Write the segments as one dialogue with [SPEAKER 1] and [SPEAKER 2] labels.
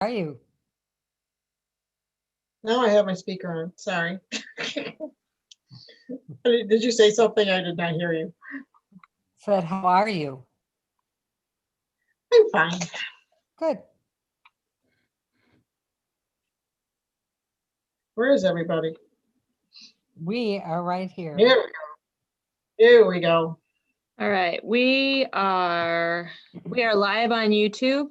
[SPEAKER 1] are you?
[SPEAKER 2] Now I have my speaker on. Sorry. Did you say something? I did not hear you.
[SPEAKER 1] Said, how are you?
[SPEAKER 2] I'm fine.
[SPEAKER 1] Good.
[SPEAKER 2] Where is everybody?
[SPEAKER 1] We are right here.
[SPEAKER 2] Here we go. Here we go.
[SPEAKER 3] All right, we are live on YouTube.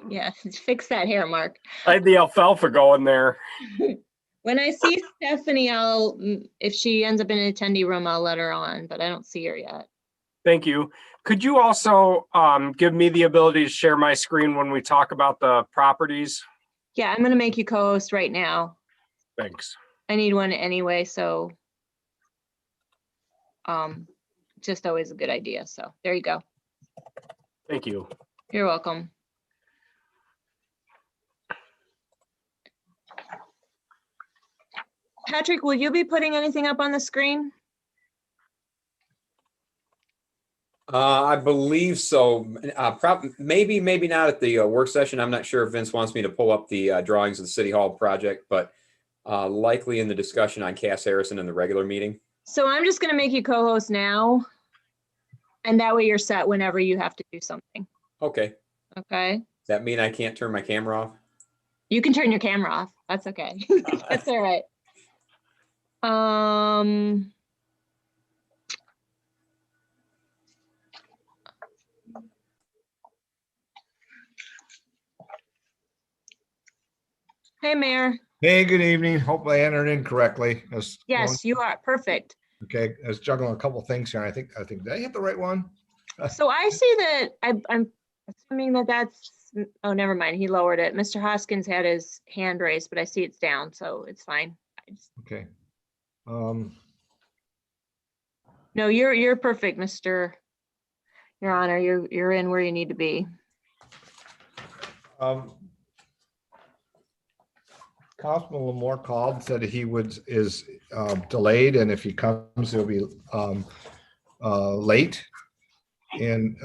[SPEAKER 3] Yeah, fix that hair, Mark.
[SPEAKER 4] I had the alfalfa going there.
[SPEAKER 3] When I see Stephanie, if she ends up in an attendee room, I'll let her on, but I don't see her yet.
[SPEAKER 4] Thank you. Could you also give me the ability to share my screen when we talk about the properties?
[SPEAKER 3] Yeah, I'm gonna make you co-host right now.
[SPEAKER 4] Thanks.
[SPEAKER 3] I need one anyway, so just always a good idea. So there you go.
[SPEAKER 4] Thank you.
[SPEAKER 3] You're welcome. Patrick, will you be putting anything up on the screen?
[SPEAKER 5] I believe so. Maybe not at the work session. I'm not sure if Vince wants me to pull up the drawings of the City Hall project, but likely in the discussion on Cass Harrison in the regular meeting.
[SPEAKER 3] So I'm just gonna make you co-host now. And that way you're set whenever you have to do something.
[SPEAKER 5] Okay.
[SPEAKER 3] Okay.
[SPEAKER 5] Does that mean I can't turn my camera off?
[SPEAKER 3] You can turn your camera off. That's okay. That's all right. Hey, Mayor.
[SPEAKER 6] Hey, good evening. Hope I entered in correctly.
[SPEAKER 3] Yes, you are. Perfect.
[SPEAKER 6] Okay, I was juggling a couple things here. I think, did I hit the right one?
[SPEAKER 3] So I see that I'm assuming that that's, oh, never mind. He lowered it. Mr. Hoskins had his hand raised, but I see it's down, so it's fine.
[SPEAKER 6] Okay.
[SPEAKER 3] No, you're perfect, Your Honor. You're in where you need to be.
[SPEAKER 6] Councilman Lamore called, said he is delayed, and if he comes, he'll be late. And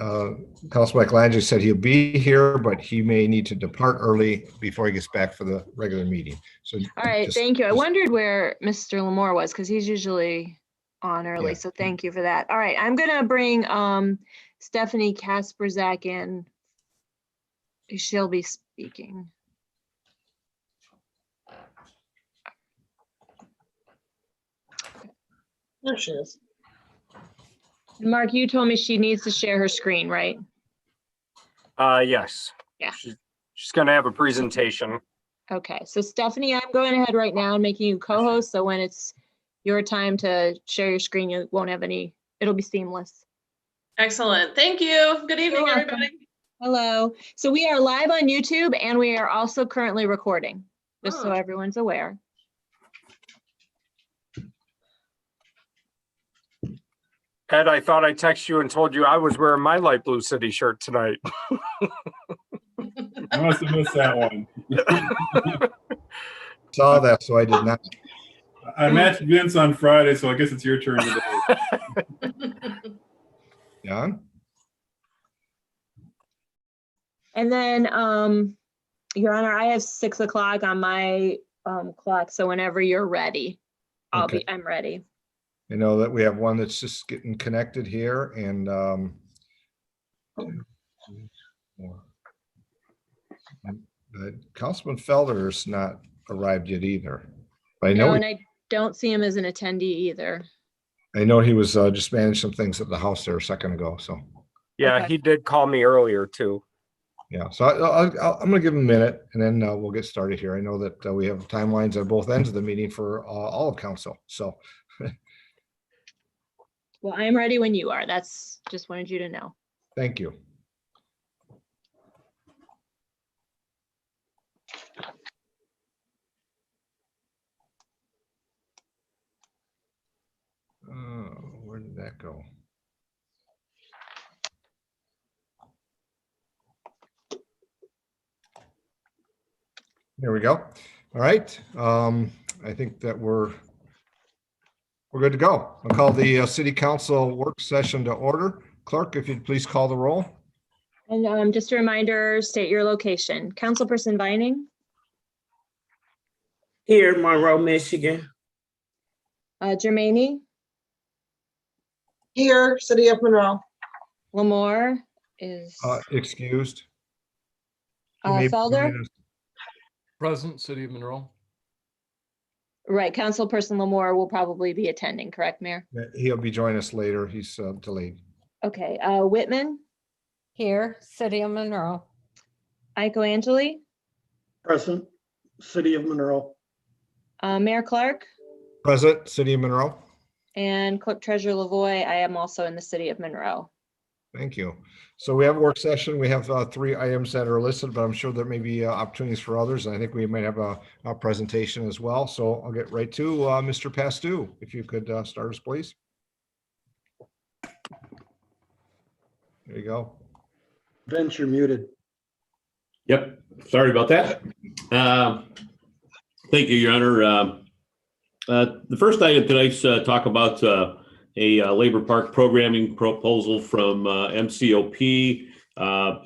[SPEAKER 6] Councilman Michelangelo said he'll be here, but he may need to depart early before he gets back for the regular meeting. So
[SPEAKER 3] All right, thank you. I wondered where Mr. Lamore was because he's usually on early.
[SPEAKER 6] Yeah.
[SPEAKER 3] So thank you for that. All right, I'm gonna bring Stephanie Kasperzak in. She'll be speaking.
[SPEAKER 2] There she is.
[SPEAKER 3] Mark, you told me she needs to share her screen, right?
[SPEAKER 4] Yes.
[SPEAKER 3] Yeah.
[SPEAKER 4] She's going to have a presentation.
[SPEAKER 3] Okay, so Stephanie, I'm going ahead right now and making you co-host. So when it's your time to share your screen, you won't have any, it'll be seamless.
[SPEAKER 7] Excellent. Thank you. Good evening,
[SPEAKER 3] You're welcome.
[SPEAKER 7] everybody.
[SPEAKER 3] Hello. So we are live on YouTube and we are also currently recording, just so everyone's aware.
[SPEAKER 4] Ed, I thought I texted you and told you I was wearing my light blue city shirt tonight.
[SPEAKER 8] I must have missed that one.
[SPEAKER 6] saw that, so I did not.
[SPEAKER 8] I matched Vince on Friday, so I guess it's your turn today.
[SPEAKER 6] John?
[SPEAKER 3] And then, Your Honor, I have 6 o'clock on my clock. So whenever you're ready, I'm ready.
[SPEAKER 6] I know that we have one that's just getting connected here, and Councilman Felder's not arrived yet either. But I know,
[SPEAKER 3] No, and I don't see him as an attendee either.
[SPEAKER 6] I know he was just managing some things at the house there a second ago. So
[SPEAKER 4] Yeah,
[SPEAKER 3] Okay.
[SPEAKER 4] he did call me earlier too.
[SPEAKER 6] yeah, so I'm going to give him a minute, and then we'll get started here. I know that we have timelines on both ends of the meeting for all of council. So.
[SPEAKER 3] Well, I'm ready when you are. That's just wanted you to know.
[SPEAKER 6] Thank you. Where did that go? There we go. All right. I think that we're good to go. I'll call the city council work session to order. Clerk, if you'd please call the roll.
[SPEAKER 3] And just a reminder, state your location. Councilperson Vining,
[SPEAKER 9] Here, Monroe, Michigan.
[SPEAKER 3] Jermaine,
[SPEAKER 2] Here, City of Monroe.
[SPEAKER 3] Lamore is
[SPEAKER 6] Excused. He may be
[SPEAKER 3] Felder.
[SPEAKER 6] joining us.
[SPEAKER 10] Present, City of Monroe.
[SPEAKER 3] Right, Councilperson Lamore will probably be attending, correct, Mayor?
[SPEAKER 6] He'll be joining us later. He's delayed.
[SPEAKER 3] Okay, Whitman,
[SPEAKER 1] Here, City of Monroe.
[SPEAKER 3] Iko Angeli,
[SPEAKER 9] Present, City of Monroe.
[SPEAKER 3] Mayor Clark,
[SPEAKER 6] Present, City of Monroe.
[SPEAKER 3] and Clerk Treasurer Lavoy. I am also in the city of Monroe.
[SPEAKER 6] Thank you. So we have a work session. We have 3 items that are listed, but I'm sure there may be opportunities for others. I think we might have a presentation as well. So I'll get right to Mr. Pastu. If you could start us, please. There you go.
[SPEAKER 9] Vince, you're muted.
[SPEAKER 11] Yep, sorry about that. Thank you, Your Honor. The first item tonight's talk about a labor park programming proposal from MCOP.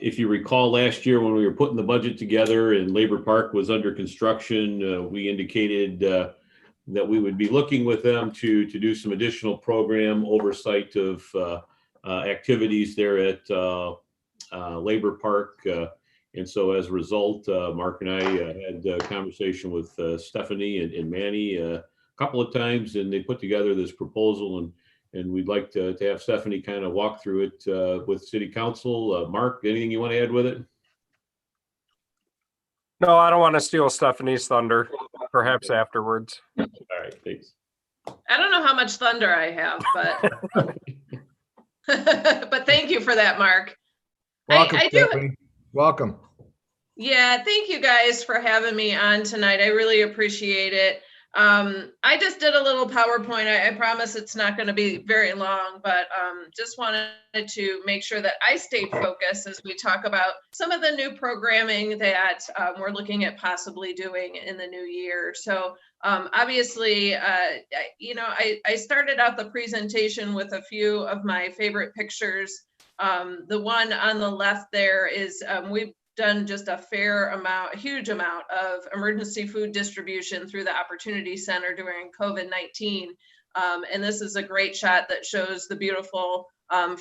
[SPEAKER 11] If you recall last year when we were putting the budget together and Labor Park was under construction, we indicated that we would be looking with them to do some additional program oversight of activities there at Labor Park. And so as a result, Mark and I had a conversation with Stephanie and Manny a couple of times, and they put together this proposal, and we'd like to have Stephanie kind of walk through it with City Council. Mark, anything you want to add with it?
[SPEAKER 4] No, I don't want to steal Stephanie's thunder. Perhaps afterwards.
[SPEAKER 11] All right, thanks.
[SPEAKER 7] I don't know how much thunder I have, but but thank you for that, Mark.
[SPEAKER 6] Welcome,
[SPEAKER 7] I do.
[SPEAKER 6] Stephanie. Welcome.
[SPEAKER 7] Yeah, thank you guys for having me on tonight. I really appreciate it. I just did a little PowerPoint. I promise it's not going to be very long, but just wanted to make sure that I stayed focused as we talk about some of the new programming that we're looking at possibly doing in the new year. So obviously, I started out the presentation with a few of my favorite pictures. The one on the left there is we've done just a huge amount of emergency food distribution through the Opportunity Center during COVID-19. And this is a great shot that shows the beautiful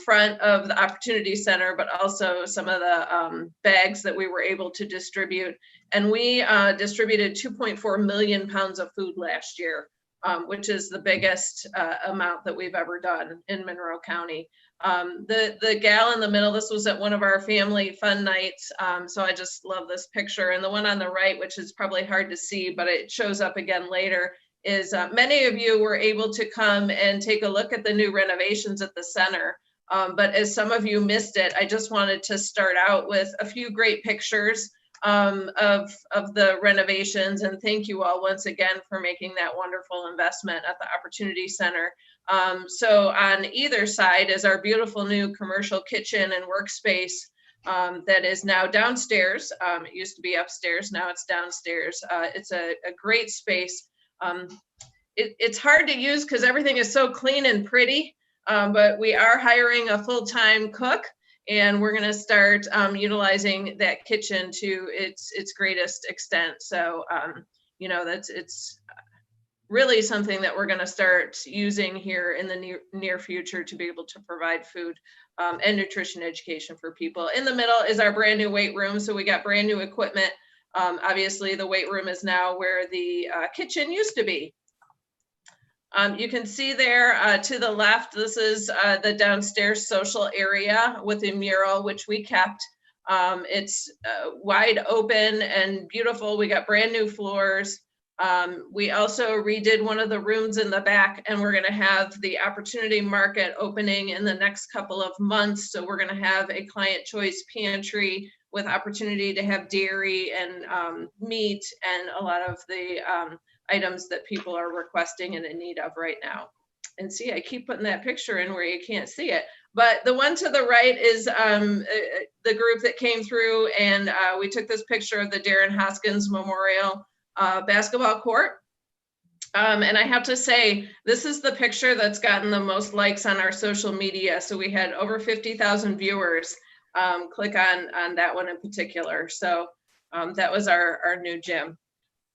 [SPEAKER 7] front of the Opportunity Center, but also some of the bags that we were able to distribute. And we distributed 2.4 million pounds of food last year, which is the biggest amount that we've ever done in Monroe County. The gal in the middle, this was at one of our family fun nights. So I just love this picture. And the one on the right, which is probably hard to see, but it shows up again later, is many of you were able to come and take a look at the new renovations at the center. But as some of you missed it, I just wanted to start out with a few great pictures of the renovations. And thank you all once again for making that wonderful investment at the Opportunity Center. So on either side is our beautiful new commercial kitchen and workspace that is now downstairs. It used to be upstairs, now it's downstairs. It's a great space. It's hard to use because everything is so clean and pretty, but we are hiring a full-time cook, and we're going to start utilizing that kitchen to its greatest extent. So, it's really something that we're going to start using here in the near future to be able to provide food and nutrition education for people. In the middle is our brand new weight room. So we got brand new equipment. Obviously, the weight room is now where the kitchen used to be. You can see there to the left, this is the downstairs social area with a mural, which we kept. It's wide open and beautiful. We got brand new floors. We also redid one of the rooms in the back, and we're going to have the Opportunity Market opening in the next couple of months. So we're going to have a client choice pantry with opportunity to have dairy and meat and a lot of the items that people are requesting and in need of right now. And see, I keep putting that picture in where you can't see it. But the one to the right is the group that came through, and we took this picture of the Darren Hoskins Memorial basketball court. And I have to say, this is the picture that's gotten the most likes on our social media. So we had over 50,000 viewers click on that one in particular. So that was our new gym.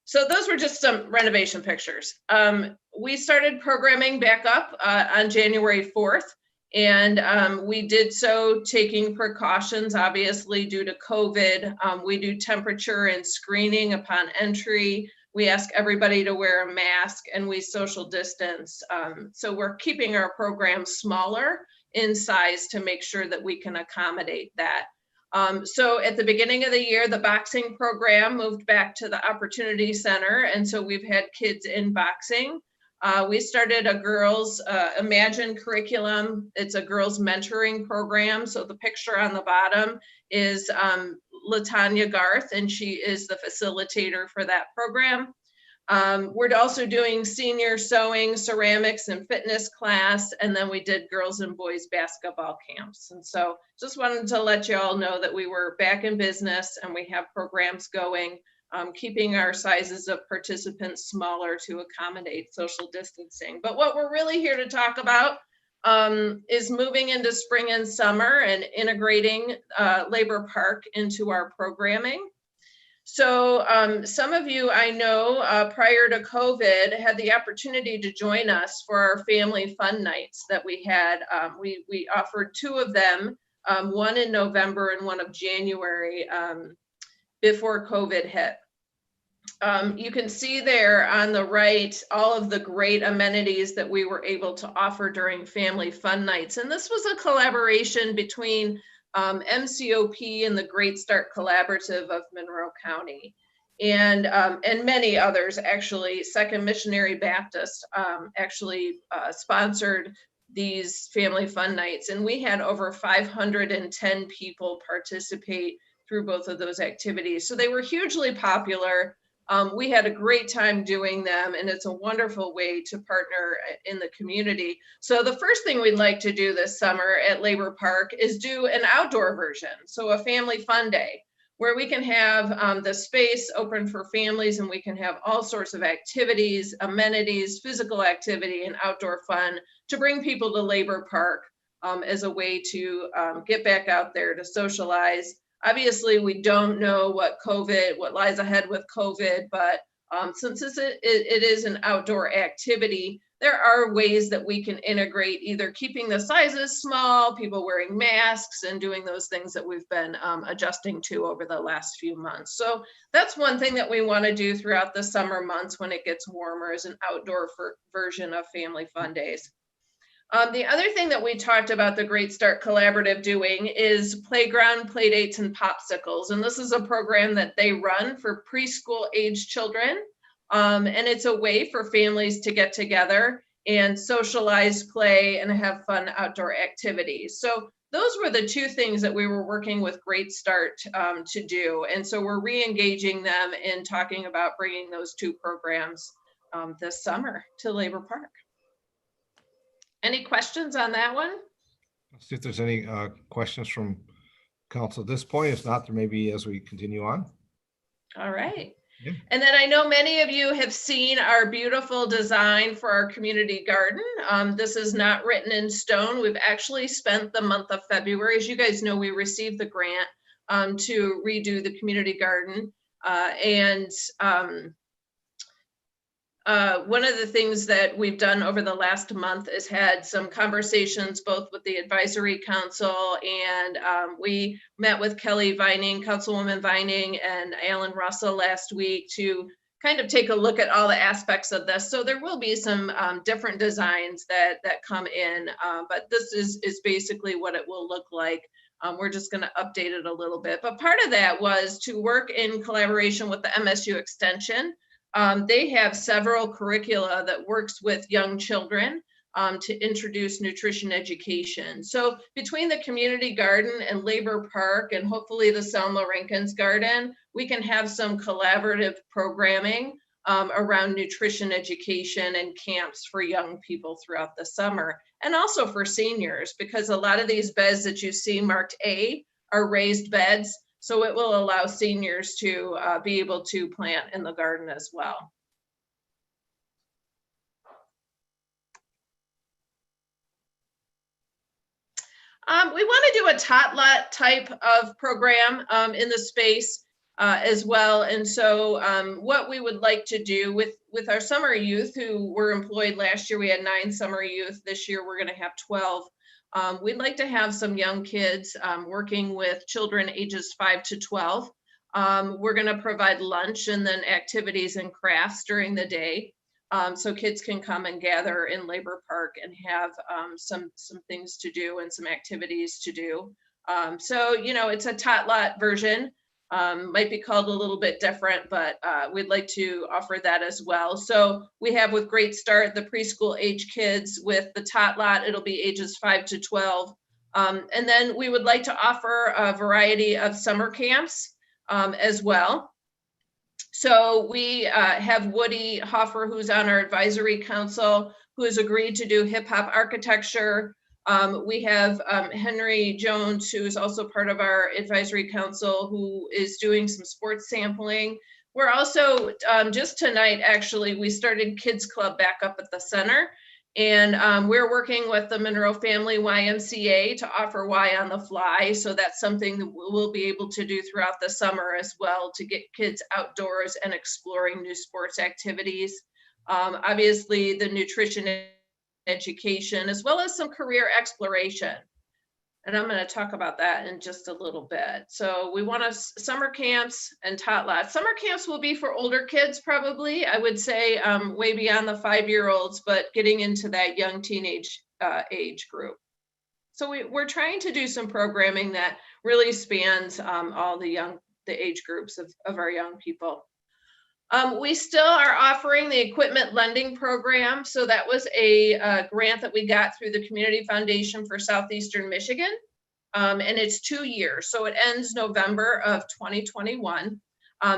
[SPEAKER 7] So those were just some renovation pictures. We started programming back up on January 4th. And we did so taking precautions, obviously, due to COVID. We do temperature and screening upon entry. We ask everybody to wear a mask, and we social distance. So we're keeping our program smaller in size to make sure that we can accommodate that. So at the beginning of the year, the boxing program moved back to the Opportunity Center. And so we've had kids in boxing. We started a girls Imagine curriculum. It's a girls mentoring program. So the picture on the bottom is Latanya Garth, and she is the facilitator for that program. We're also doing senior sewing, ceramics, and fitness class. And then we did girls and boys basketball camps. And so just wanted to let you all know that we were back in business and we have programs going. Keeping our sizes of participants smaller to accommodate social distancing. But what we're really here to talk about is moving into spring and summer and integrating Labor Park into our programming. So some of you I know prior to COVID had the opportunity to join us for our family fun nights that we had. We offered two of them, one in November and one of January, before COVID hit. You can see there on the right all of the great amenities that we were able to offer during family fun nights. And this was a collaboration between MCOP and the Great Start Collaborative of Monroe County, and many others. Actually, Second Missionary Baptist actually sponsored these family fun nights, and we had over 510 people participate through both of those activities. So they were hugely popular. We had a great time doing them, and it's a wonderful way to partner in the community. So the first thing we'd like to do this summer at Labor Park is do an outdoor version. So a family fun day where we can have the space open for families, and we can have all sorts of activities, amenities, physical activity, and outdoor fun to bring people to Labor Park as a way to get back out there to socialize. Obviously, we don't know what lies ahead with COVID, but since it is an outdoor activity, there are ways that we can integrate either keeping the sizes small, people wearing masks, and doing those things that we've been adjusting to over the last few months. So that's one thing that we want to do throughout the summer months when it gets warmer, is an outdoor version of family fun days. The other thing that we talked about the Great Start Collaborative doing is playground playdates and popsicles. And this is a program that they run for preschool age children. And it's a way for families to get together and socialize, play, and have fun outdoor activities. So those were the two things that we were working with Great Start to do. And so we're re-engaging them in talking about bringing those two programs this summer to Labor Park. Any questions on that one?
[SPEAKER 6] Let's see if there's any questions from council at this point. If not, there may be as we continue on.
[SPEAKER 7] All right.
[SPEAKER 6] Yeah.
[SPEAKER 7] And then I know many of you have seen our beautiful design for our community garden. This is not written in stone. We've actually spent the month of February. As you guys know, we received the grant to redo the community garden. One of the things that we've done over the last month is had some conversations both with the advisory council, and we met with Kelly Vining, Councilwoman Vining, and Alan Russell last week to kind of take a look at all the aspects of this. So there will be some different designs that come in, but this is basically what it will look like. We're just going to update it a little bit. But part of that was to work in collaboration with the MSU Extension. They have several curricula that works with young children to introduce nutrition education. So between the community garden and Labor Park, and hopefully the Selma Rankins Garden, we can have some collaborative programming around nutrition education and camps for young people throughout the summer, and also for seniors, because a lot of these beds that you see marked A are raised beds. So it will allow seniors to be able to plant in the garden as well. We want to do a tot lot type of program in the space as well. And so what we would like to do with our summer youth who were employed last year, we had 9 summer youth. This year, we're going to have 12. We'd like to have some young kids working with children ages 5 to 12. We're going to provide lunch and then activities and crafts during the day. So kids can come and gather in Labor Park and have some things to do and some activities to do. So, you know, it's a tot lot version, might be called a little bit different, but we'd like to offer that as well. So we have with Great Start, the preschool age kids. With the tot lot, it'll be ages 5 to 12. And then we would like to offer a variety of summer camps as well. So we have Woody Hoffer, who's on our advisory council, who has agreed to do hip hop architecture. We have Henry Jones, who is also part of our advisory council, who is doing some sports sampling. We're also, just tonight, actually, we started Kids Club back up at the center. And we're working with the Monroe Family YMCA to offer Y on the Fly. So that's something that we'll be able to do throughout the summer as well, to get kids outdoors and exploring new sports activities. Obviously, the nutrition education, as well as some career exploration. And I'm going to talk about that in just a little bit. So we want summer camps and tot lots. Summer camps will be for older kids, probably, I would say, way beyond the 5-year-olds, but getting into that young teenage age group. So we're trying to do some programming that really spans all the age groups of our young people. We still are offering the equipment lending program. So that was a grant that we got through the Community Foundation for Southeastern Michigan. And it's 2 years. So it ends November of 2021.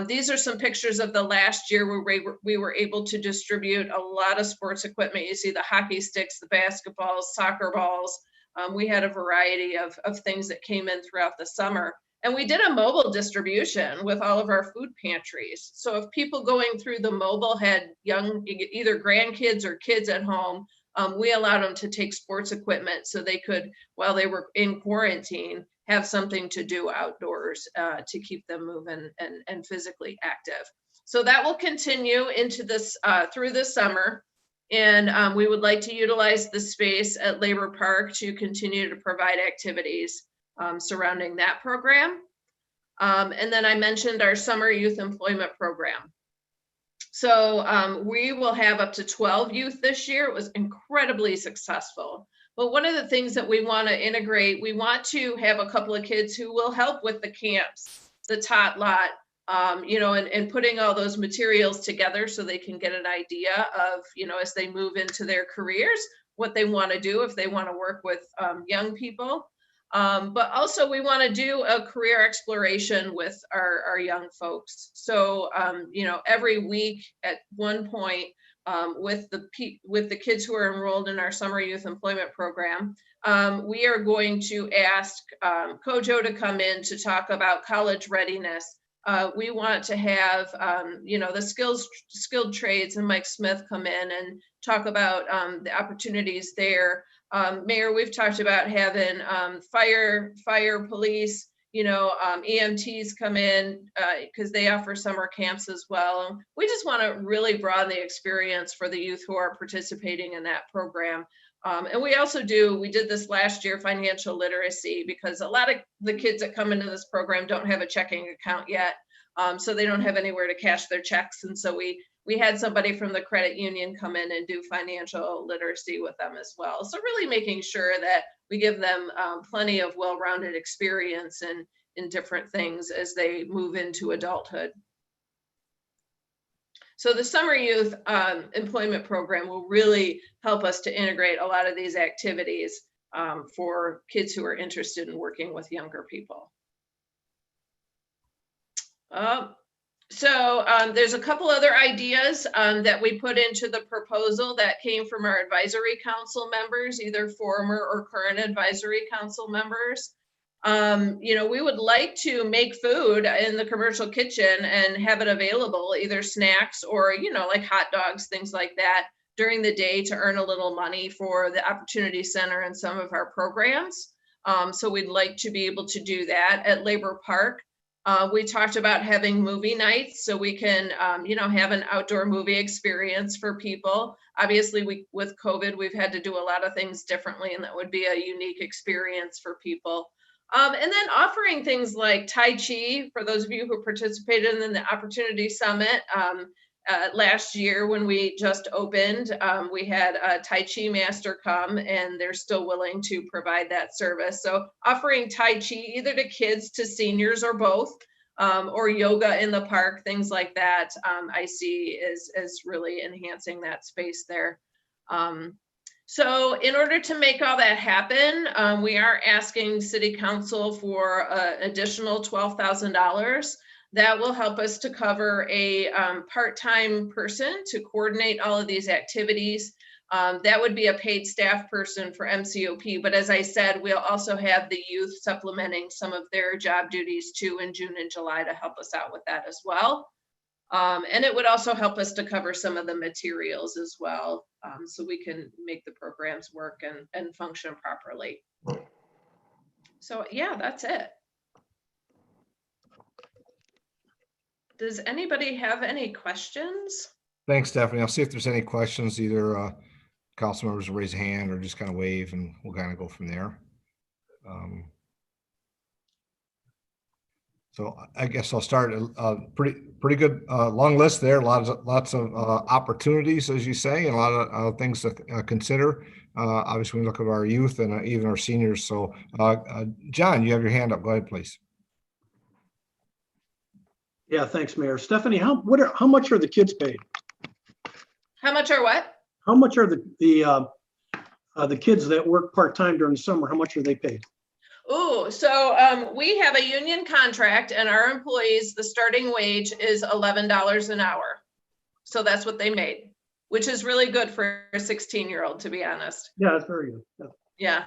[SPEAKER 7] These are some pictures of the last year where we were able to distribute a lot of sports equipment. You see the hockey sticks, the basketballs, soccer balls. We had a variety of things that came in throughout the summer. And we did a mobile distribution with all of our food pantries. So if people going through the mobile had young, either grandkids or kids at home, we allowed them to take sports equipment so they could, while they were in quarantine, have something to do outdoors to keep them moving and physically active. So that will continue into this through the summer. And we would like to utilize the space at Labor Park to continue to provide activities surrounding that program. And then I mentioned our summer youth employment program. So we will have up to 12 youth this year. It was incredibly successful. But one of the things that we want to integrate, we want to have a couple of kids who will help with the camps, the tot lot, you know, and putting all those materials together so they can get an idea of, you know, as they move into their careers, what they want to do if they want to work with young people. But also we want to do a career exploration with our young folks. So, you know, every week at one point with the kids who are enrolled in our summer youth employment program, we are going to ask Kojo to come in to talk about college readiness. We want to have, you know, the skilled trades and Mike Smith come in and talk about the opportunities there. Mayor, we've talked about having fire, police, you know, EMTs come in because they offer summer camps as well. We just want to really broaden the experience for the youth who are participating in that program. And we also we did this last year, financial literacy, because a lot of the kids that come into this program don't have a checking account yet. So they don't have anywhere to cash their checks. And so we had somebody from the credit union come in and do financial literacy with them as well. So really making sure that we give them plenty of well-rounded experience in different things as they move into adulthood. So the summer youth employment program will really help us to integrate a lot of these activities for kids who are interested in working with younger people. So there's a couple other ideas that we put into the proposal that came from our advisory council members, either former or current advisory council members. We would like to make food in the commercial kitchen and have it available, either snacks or, like hot dogs, things like that during the day to earn a little money for the Opportunity Center and some of our programs. So we'd like to be able to do that at Labor Park. We talked about having movie nights so we can, have an outdoor movie experience for people. Obviously, with COVID, we've had to do a lot of things differently, and that would be a unique experience for people. And then offering things like Tai Chi, for those of you who participated in the Opportunity Summit last year when we just opened, we had a Tai Chi master come, and they're still willing to provide that service. So offering Tai Chi either to kids, to seniors, or both, or yoga in the park, things like that, I see is really enhancing that space there. So in order to make all that happen, we are asking City Council for an additional $12,000. That will help us to cover a part-time person to coordinate all of these activities. That would be a paid staff person for MCOP. But as I said, we'll also have the youth supplementing some of their job duties too in June and July to help us out with that as well. And it would also help us to cover some of the materials as well, so we can make the programs work and function properly. So yeah, that's it. Does anybody have any questions?
[SPEAKER 6] Thanks, Stephanie. I'll see if there's any questions, either council members will raise a hand or just kind of wave, and we'll kind of go from there. So I guess I'll start. Pretty good long list there. Lots of opportunities, as you say, and a lot of things to consider. Obviously, we look at our youth and even our seniors. So, John, you have your hand up. Go ahead, please.
[SPEAKER 9] Yeah, thanks, Mayor. Stephanie, how much are the kids paid?
[SPEAKER 7] How much are what?
[SPEAKER 9] How much are the kids that work part-time during the summer? How much are they paid?
[SPEAKER 7] Oh, so we have a union contract, and our employees, the starting wage is $11 an hour. So that's what they made, which is really good for a 16-year-old, to be honest.
[SPEAKER 9] Yeah, that's very good.
[SPEAKER 7] Yeah.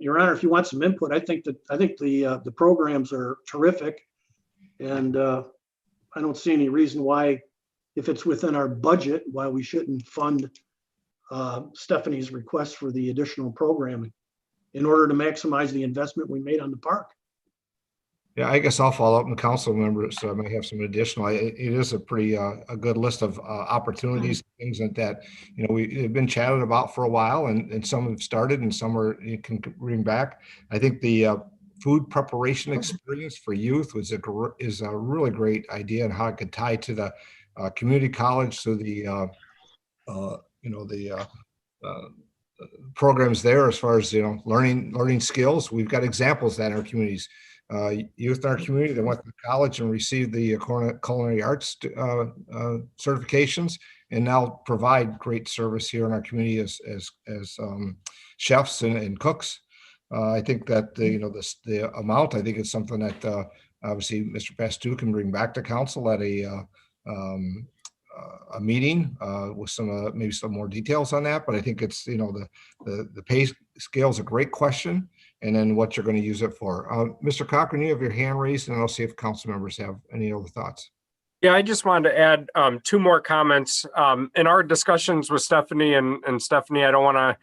[SPEAKER 9] Your Honor, if you want some input, I think the programs are terrific, and I don't see any reason why, if it's within our budget, why we shouldn't fund Stephanie's request for the additional programming in order to maximize the investment we made on the park.
[SPEAKER 6] Yeah, I guess I'll follow up, and council members may have some additional. It is a pretty a good list of opportunities, things that we've been chatted about for a while, and some have started, and some are you can bring back. I think the food preparation experience for youth is a really great idea, and how it could tie to the community college, so the programs there, as far as learning skills. We've got examples that in our communities. Youth in our community that went to college and received the culinary arts certifications, and now provide great service here in our community as chefs and cooks. I think that the amount, I think it's something that obviously Mr. Pastu can bring back to council at a meeting with some maybe some more details on that. But I think it's the pay scale is a great question, and then what you're going to use it for. Mr. Cochran, you have your hand raised, and I'll see if council members have any other thoughts.
[SPEAKER 4] Yeah, I just wanted to add two more comments. In our discussions with Stephanie, and Stephanie, I don't want to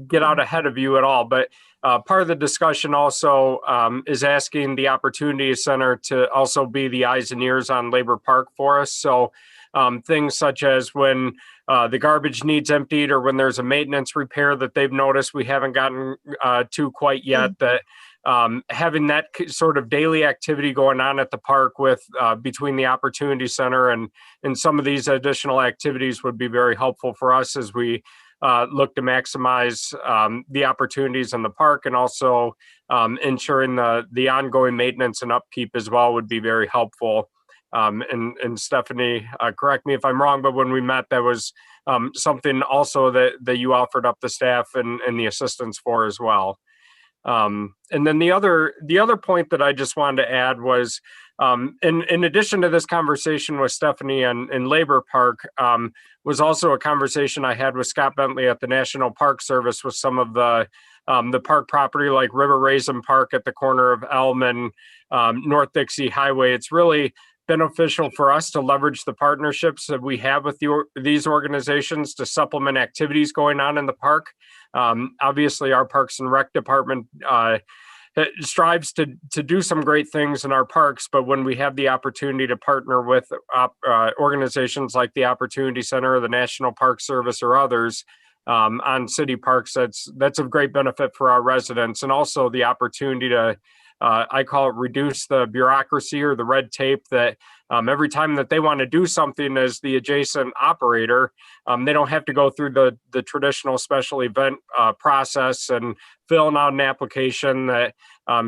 [SPEAKER 4] get out ahead of you at all, but part of the discussion also is asking the Opportunity Center to also be the eyes and ears on Labor Park for us. So things such as when the garbage needs emptied, or when there's a maintenance repair that they've noticed we haven't gotten to quite yet, that having that sort of daily activity going on at the park with between the Opportunity Center and some of these additional activities would be very helpful for us as we look to maximize the opportunities in the park, and also ensuring the ongoing maintenance and upkeep as well would be very helpful. And Stephanie, correct me if I'm wrong, but when we met, that was something also that you offered up the staff and the assistants for as well. And then the other point that I just wanted to add was, in addition to this conversation with Stephanie in Labor Park, was also a conversation I had with Scott Bentley at the National Park Service with some of the park property like River Raisin Park at the corner of Elm and North Dixie Highway. It's really beneficial for us to leverage the partnerships that we have with these organizations to supplement activities going on in the park. Obviously, our Parks and Rec department strives to do some great things in our parks, but when we have the opportunity to partner with organizations like the Opportunity Center or the National Park Service or others on city parks, that's of great benefit for our residents, and also the opportunity to I call it reduce the bureaucracy or the red tape that every time that they want to do something as the adjacent operator, they don't have to go through the traditional special event process and filling out an application that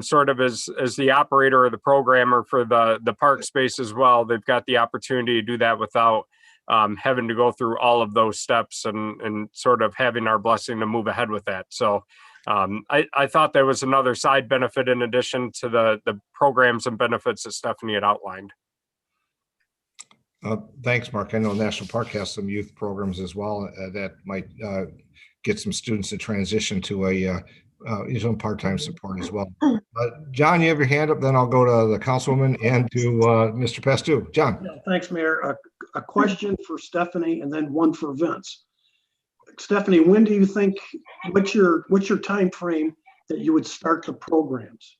[SPEAKER 4] sort of as the operator or the programmer for the park space as well. They've got the opportunity to do that without having to go through all of those steps and sort of having our blessing to move ahead with that. So I thought there was another side benefit in addition to the programs and benefits that Stephanie had outlined.
[SPEAKER 6] Thanks, Mark. I know National Park has some youth programs as well that might get some students to transition to a part-time support as well. John, you have your hand up, then I'll go to the councilwoman and to Mr. Pastu. John.
[SPEAKER 9] Yeah, thanks, Mayor. A question for Stephanie and then one for Vince. Stephanie, when do you think, what's your time frame that you would start the programs?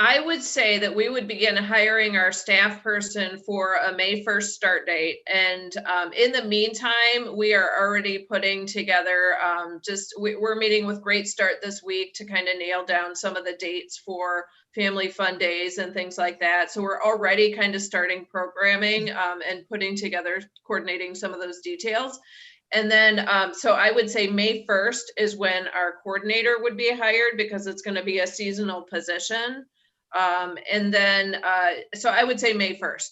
[SPEAKER 7] I would say that we would begin hiring our staff person for a May 1st start date. And in the meantime, we are already putting together, we're meeting with Great Start this week to kind of nail down some of the dates for family fun days and things like that. So we're already kind of starting programming and putting together, coordinating some of those details. And then, so I would say May 1st is when our coordinator would be hired because it's going to be a seasonal position. And then, so I would say May 1st.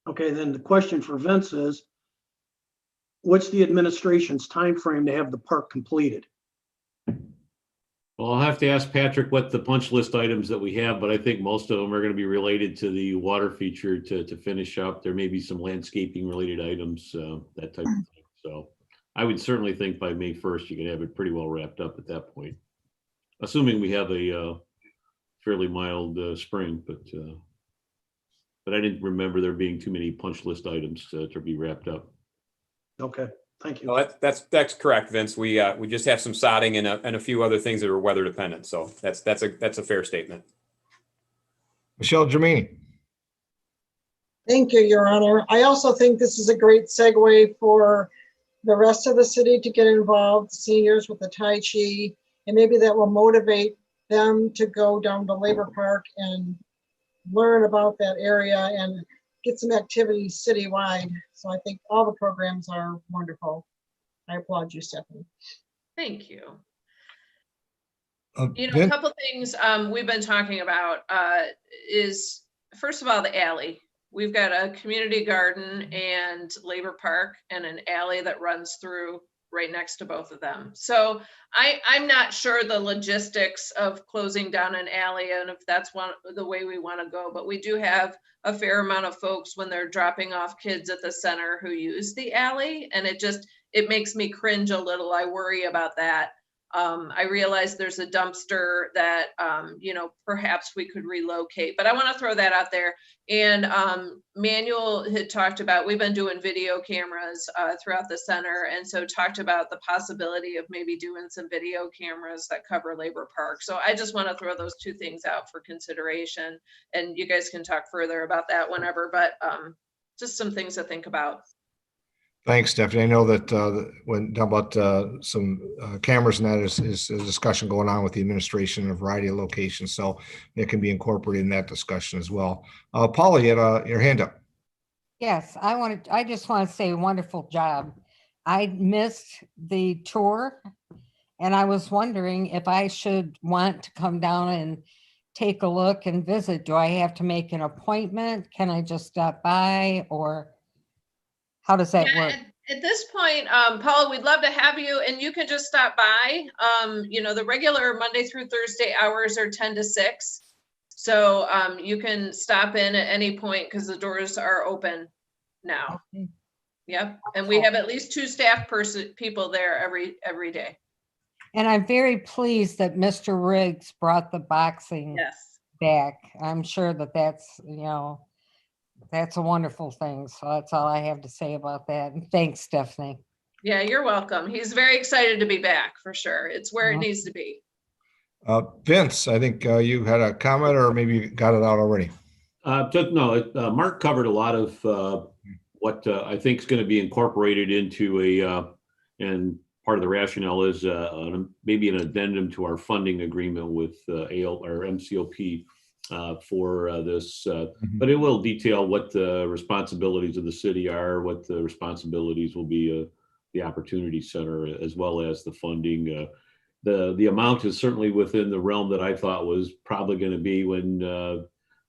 [SPEAKER 9] Okay, then the question for Vince is, what's the administration's time frame to have the park completed?
[SPEAKER 11] Well, I'll have to ask Patrick what the punch list items that we have, but I think most of them are going to be related to the water feature to finish up. There may be some landscaping related items, that type of thing. So I would certainly think by May 1st, you can have it pretty well wrapped up at that point, assuming we have a fairly mild spring, but I didn't remember there being too many punch list items to be wrapped up.
[SPEAKER 9] Okay, thank you.
[SPEAKER 5] Well, that's correct, Vince. We just have some sodding and a few other things that are weather dependent. So that's a fair statement.
[SPEAKER 6] Michelle Germaini.
[SPEAKER 2] Thank you, Your Honor. I also think this is a great segue for the rest of the city to get involved, seniors with the Tai Chi, and maybe that will motivate them to go down to Labor Park and learn about that area and get some activities citywide. So I think all the programs are wonderful. I applaud you, Stephanie.
[SPEAKER 7] Thank you.
[SPEAKER 6] Vince?
[SPEAKER 7] A couple things we've been talking about is, first of all, the alley. We've got a community garden and Labor Park and an alley that runs through right next to both of them. So I'm not sure the logistics of closing down an alley and if that's the way we want to go, but we do have a fair amount of folks when they're dropping off kids at the center who use the alley, and it makes me cringe a little. I worry about that. I realize there's a dumpster that, perhaps we could relocate, but I want to throw that out there. And Manuel had talked about, we've been doing video cameras throughout the center. And so talked about the possibility of maybe doing some video cameras that cover Labor Park. So I just want to throw those two things out for consideration, and you guys can talk further about that whenever, but just some things to think about.
[SPEAKER 6] Thanks, Stephanie. I know that when talking about some cameras and that is a discussion going on with the administration in a variety of locations, so it can be incorporated in that discussion as well. Paula, you had your hand up.
[SPEAKER 1] Yes, I just want to say wonderful job. I missed the tour and I was wondering if I should want to come down and take a look and visit. Do I have to make an appointment? Can I just stop by, or how does that work?
[SPEAKER 7] At this point, Paula, we'd love to have you, and you can just stop by. The regular Monday through Thursday hours are 10 to 6. So you can stop in at any point because the doors are open now.
[SPEAKER 1] Okay.
[SPEAKER 7] Yep, and we have at least 2 staff people there every day.
[SPEAKER 1] And I'm very pleased that Mr. Riggs brought the boxing
[SPEAKER 7] Yes.
[SPEAKER 1] back. I'm sure that that's a wonderful thing. So that's all I have to say about that. And thanks, Stephanie.
[SPEAKER 7] Yeah, you're welcome. He's very excited to be back for sure. It's where it needs to be.
[SPEAKER 6] Vince, I think you had a comment, or maybe you got it out already.
[SPEAKER 11] Mark covered a lot of what I think is going to be incorporated into and part of the rationale is maybe an addendum to our funding agreement with AL or MCOP for this. But it will detail what the responsibilities of the city are, what the responsibilities will be the Opportunity Center, as well as the funding. The amount is certainly within the realm that I thought was probably going to be when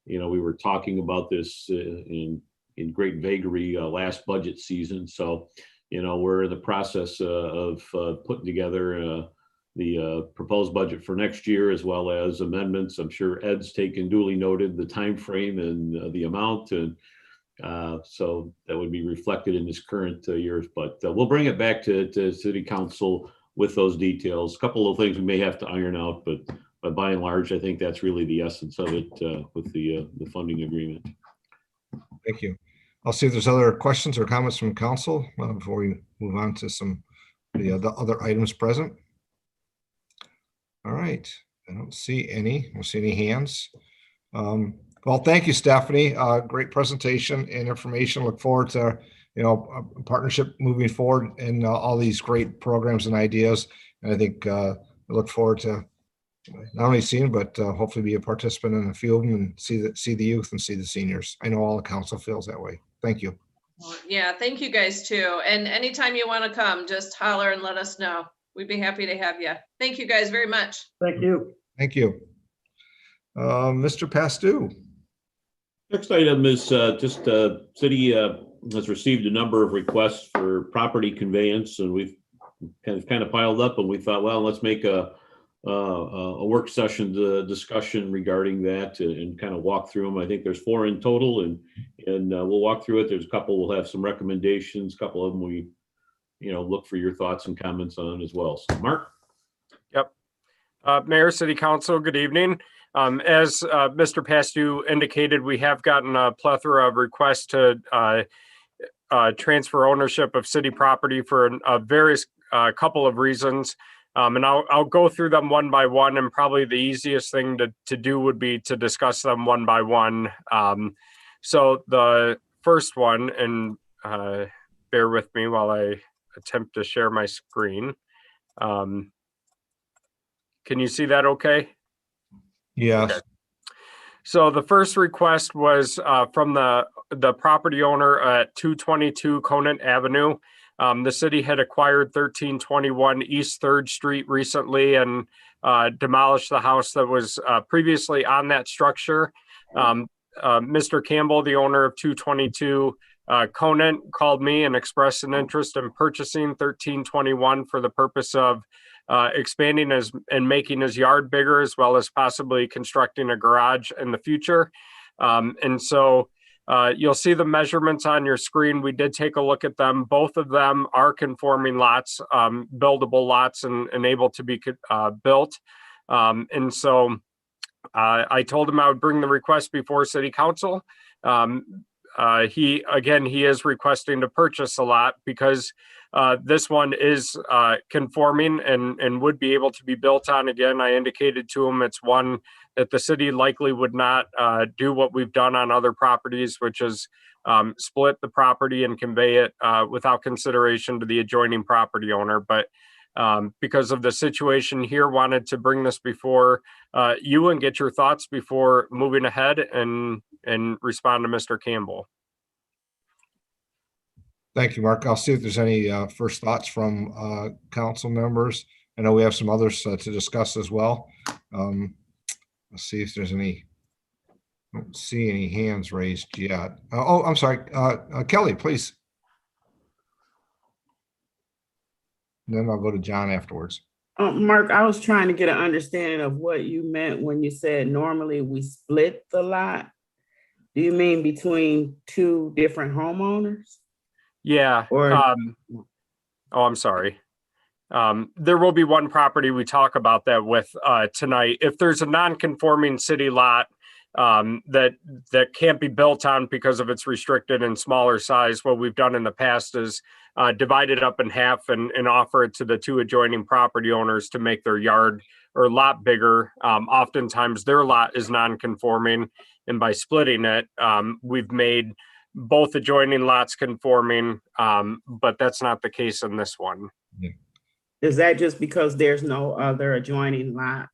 [SPEAKER 11] we were talking about this in great vagary last budget season. So we're in the process of putting together the proposed budget for next year, as well as amendments. I'm sure Ed's taken duly noted the time frame and the amount, and so that would be reflected in this current year's. But we'll bring it back to City Council with those details. A couple of things we may have to iron out, but by and large, I think that's really the essence of it with the funding agreement.
[SPEAKER 6] Thank you. I'll see if there's other questions or comments from council before we move on to the other items present. All right, I don't see any. I don't see any hands. Well, thank you, Stephanie. Great presentation and information. Look forward to a partnership moving forward in all these great programs and ideas. And I think I look forward to not only seeing, but hopefully be a participant in a few of them and see the youth and see the seniors. I know all the council feels that way. Thank you.
[SPEAKER 7] Yeah, thank you guys too. And anytime you want to come, just holler and let us know. We'd be happy to have you. Thank you guys very much.
[SPEAKER 9] Thank you.
[SPEAKER 6] Thank you. Mr. Pastou.
[SPEAKER 11] Next item is just city has received a number of requests for property conveyance, and we've kind of piled up, and we thought, well, let's make a work session discussion regarding that and kind of walk through them. I think there's 4 in total, and we'll walk through it. There's a couple we'll have some recommendations. A couple of them we look for your thoughts and comments on as well. So, Mark.
[SPEAKER 4] Yep. Mayor, City Council, good evening. As Mr. Pastou indicated, we have gotten a plethora of requests to transfer ownership of city property for various couple of reasons. And I'll go through them one by one, and probably the easiest thing to do would be to discuss them one by one. So the first one, and bear with me while I attempt to share my screen. Can you see that okay?
[SPEAKER 6] Yes.
[SPEAKER 4] Okay. So the first request was from the property owner at 222 Conant Avenue. The city had acquired 1321 East 3rd Street recently and demolished the house that was previously on that structure. Mr. Campbell, the owner of 222 Conant, called me and expressed an interest in purchasing 1321 for the purpose of expanding and making his yard bigger, as well as possibly constructing a garage in the future. And so you'll see the measurements on your screen. We did take a look at them. Both of them are conforming lots, buildable lots, and able to be built. And so I told him I would bring the request before City Council. He is requesting to purchase a lot because this one is conforming and would be able to be built on. Again, I indicated to him it's one that the city likely would not do what we've done on other properties, which is split the property and convey it without consideration to the adjoining property owner. But because of the situation here, wanted to bring this before you and get your thoughts before moving ahead and respond to Mr. Campbell.
[SPEAKER 6] Thank you, Mark. I'll see if there's any first thoughts from council members. I know we have some others to discuss as well. Let's see if there's any. I don't see any hands raised yet. I'm sorry. Kelly, please. then I'll go to John afterwards.
[SPEAKER 12] Mark, I was trying to get an understanding of what you meant when you said normally we split the lot. Do you mean between two different homeowners?
[SPEAKER 4] Yeah.
[SPEAKER 12] Or
[SPEAKER 4] I'm sorry. There will be one property we talk about that with tonight. If there's a non-conforming city lot that can't be built on because of its restricted and smaller size, what we've done in the past is divide it up in half and offer it to the two adjoining property owners to make their yard or lot bigger. Oftentimes their lot is non-conforming, and by splitting it, we've made both adjoining lots conforming, but that's not the case in this one.
[SPEAKER 12] is that just because there's no other adjoining lot?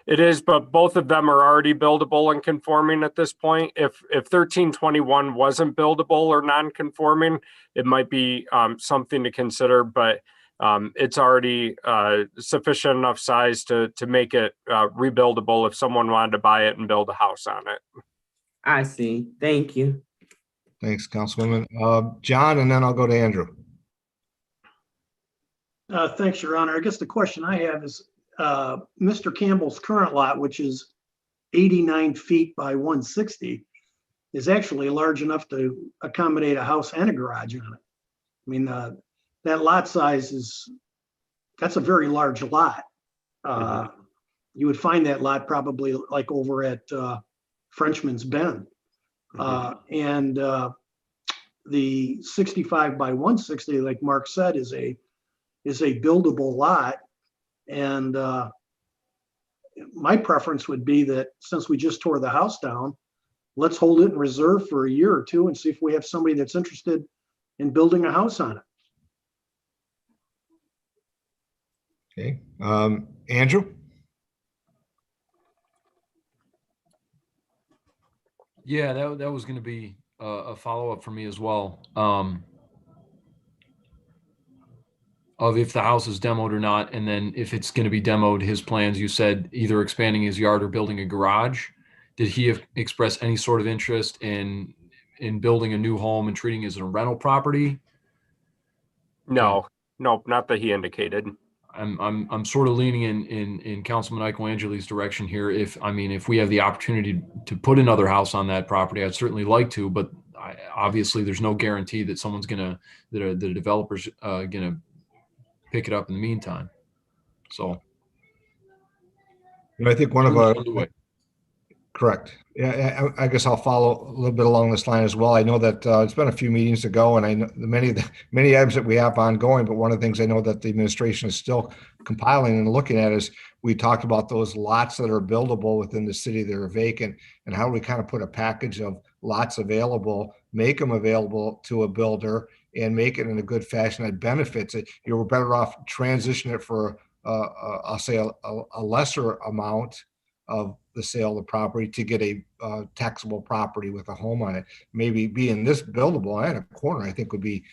[SPEAKER 4] It is, but both of them are already buildable and conforming at this point. If 1321 wasn't buildable or non-conforming, it might be something to consider, but it's already sufficient enough size to make it rebuildable if someone wanted to buy it and build a house on it.
[SPEAKER 12] I see. Thank you.
[SPEAKER 6] Thanks, Councilwoman. John, and then I'll go to Andrew.
[SPEAKER 9] Thanks, Your Honor. I guess the question I have is, Mr. Campbell's current lot, which is 89 feet by 160, is actually large enough to accommodate a house and a garage on it. I mean, that lot size that's a very large lot. You would find that lot probably like over at Frenchman's Bend. And the 65 by 160, like Mark said, is a buildable lot. And my preference would be that since we just tore the house down, let's hold it in reserve for a year or two and see if we have somebody that's interested in building a house on it.
[SPEAKER 6] Okay. Andrew?
[SPEAKER 10] Yeah, that was going to be a follow-up for me as well. Of if the house is demoed or not, and then if it's going to be demoed, his plans, you said either expanding his yard or building a garage. Did he express any sort of interest in building a new home and treating it as a rental property?
[SPEAKER 4] No, not that he indicated.
[SPEAKER 10] I'm sort of leaning in Councilman Michaelangeli's direction here. If we have the opportunity to put another house on that property, I'd certainly like to, but obviously there's no guarantee that the developer's gonna pick it up in the meantime. So
[SPEAKER 6] I think one of our correct. Yeah, I guess I'll follow a little bit along this line as well. I know that it's been a few meetings ago, and I know many items that we have ongoing, but one of the things I know that the administration is still compiling and looking at is we talked about those lots that are buildable within the city that are vacant, and how do we kind of put a package of lots available, make them available to a builder, and make it in a good fashion that benefits it. You're better off transition it for I'll say a lesser amount of the sale of the property to get a taxable property with a home on it. Maybe being this buildable and a corner, I think would be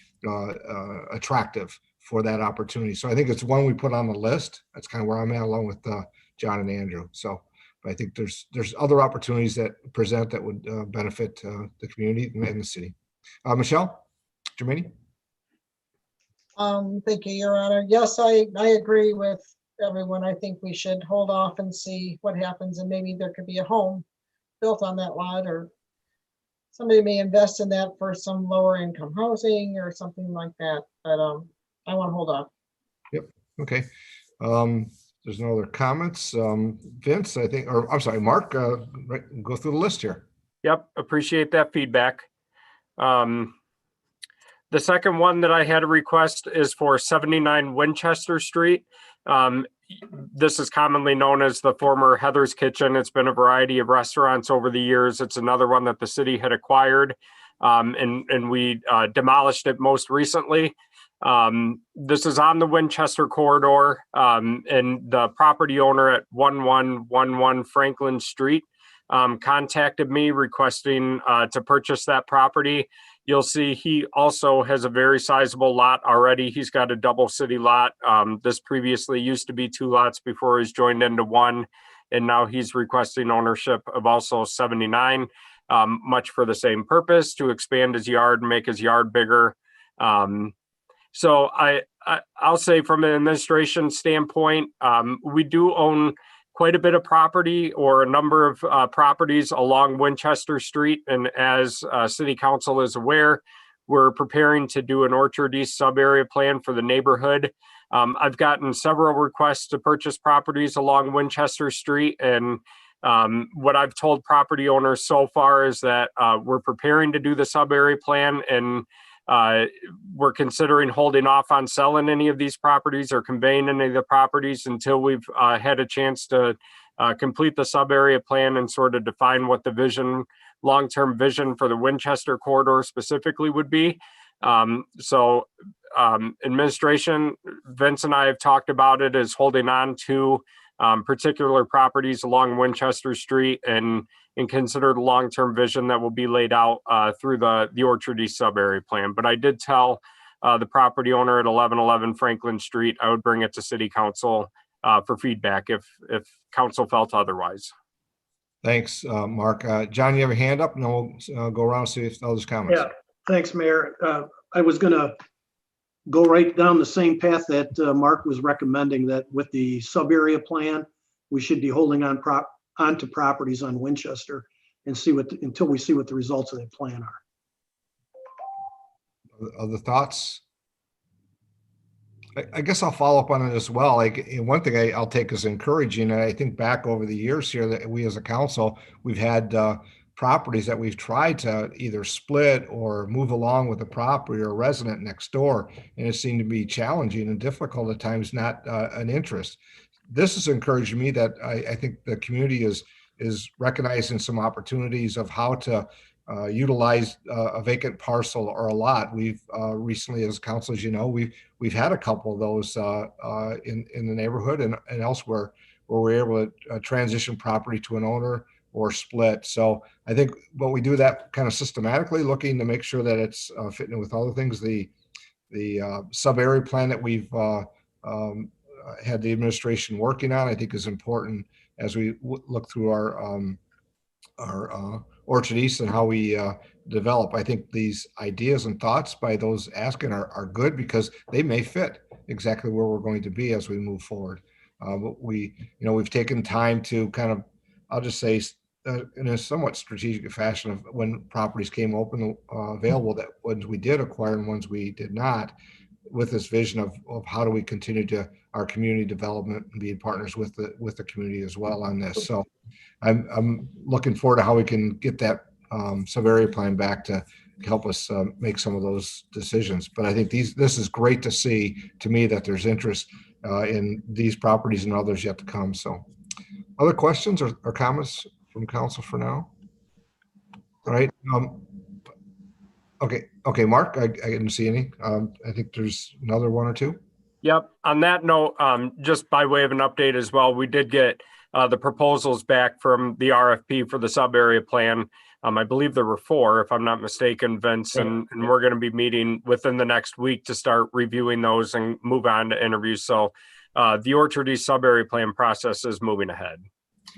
[SPEAKER 6] attractive for that opportunity. So I think it's one we put on the list. That's kind of where I'm at, along with John and Andrew. So but I think there's other opportunities that present that would benefit the community and the city. Michelle, Jermaine?
[SPEAKER 2] Thank you, Your Honor. Yes, I agree with everyone. I think we should hold off and see what happens, and maybe there could be a home built on that lot, or somebody may invest in that for some lower income housing or something like that. But I want to hold off.
[SPEAKER 6] Yep. Okay. There's no other comments. Vince, I think, or I'm sorry, Mark, go through the list here.
[SPEAKER 4] Yep. Appreciate that feedback. The second one that I had a request is for 79 Winchester Street. This is commonly known as the former Heather's Kitchen. It's been a variety of restaurants over the years. It's another one that the city had acquired, and we demolished it most recently. This is on the Winchester corridor, and the property owner at 1111 Franklin Street contacted me requesting to purchase that property. You'll see he also has a very sizable lot already. He's got a double city lot. This previously used to be 2 lots before he's joined into 1. And now he's requesting ownership of also 79, much for the same purpose, to expand his yard and make his yard bigger. So I'll say from an administration standpoint, we do own quite a bit of property or a number of properties along Winchester Street. And as City Council is aware, we're preparing to do an Orchard East sub-area plan for the neighborhood. I've gotten several requests to purchase properties along Winchester Street, and what I've told property owners so far is that we're preparing to do the sub-area plan, and we're considering holding off on selling any of these properties or conveying any of the properties until we've had a chance to complete the sub-area plan and sort of define what the vision, long-term vision for the Winchester corridor specifically would be. Administration, Vince and I have talked about it as holding on to particular properties along Winchester Street and consider the long-term vision that will be laid out through the Orchard East sub-area plan. But I did tell the property owner at 1111 Franklin Street, I would bring it to City Council for feedback if council felt otherwise.
[SPEAKER 6] Thanks, Mark. John, you have a hand up, and then we'll go around and see if others comments.
[SPEAKER 9] Yeah, thanks, Mayor. I was gonna go right down the same path that Mark was recommending, that with the sub-area plan, we should be holding onto properties on Winchester and see until we see what the results of that plan are.
[SPEAKER 6] Other thoughts? I guess I'll follow up on it as well. Like, one thing I'll take as encouraging, and I think back over the years here that we as a council, we've had properties that we've tried to either split or move along with a property or a resident next door, and it seemed to be challenging and difficult at times, not an interest. This is encouraging me that I think the community is recognizing some opportunities of how to utilize a vacant parcel or a lot. We've recently, as council, as you know, we've had a couple of those in the neighborhood and elsewhere where we're able to transition property to an owner or split. So I think what we do that kind of systematically, looking to make sure that it's fitting with other things. The sub-area plan that we've had the administration working on, I think is important as we look through our Orchard East and how we develop. I think these ideas and thoughts by those asking are good because they may fit exactly where we're going to be as we move forward. But we've taken time to kind of, I'll just say, in a somewhat strategic fashion of when properties came open, available, that ones we did acquire and ones we did not, with this vision of how do we continue to our community development and be partners with the community as well on this. So I'm looking forward to how we can get that sub-area plan back to help us make some of those decisions. But I think this is great to see, to me, that there's interest in these properties and others yet to come. So other questions or comments from council for now? All right. Okay, Mark, I didn't see any. I think there's another one or two.
[SPEAKER 4] Yep. On that note, just by way of an update as well, we did get the proposals back from the RFP for the sub-area plan. I believe there were 4, if I'm not mistaken, Vince, and we're going to be meeting within the next week to start reviewing those and move on to interviews. So the Orchard East sub-area plan process is moving ahead.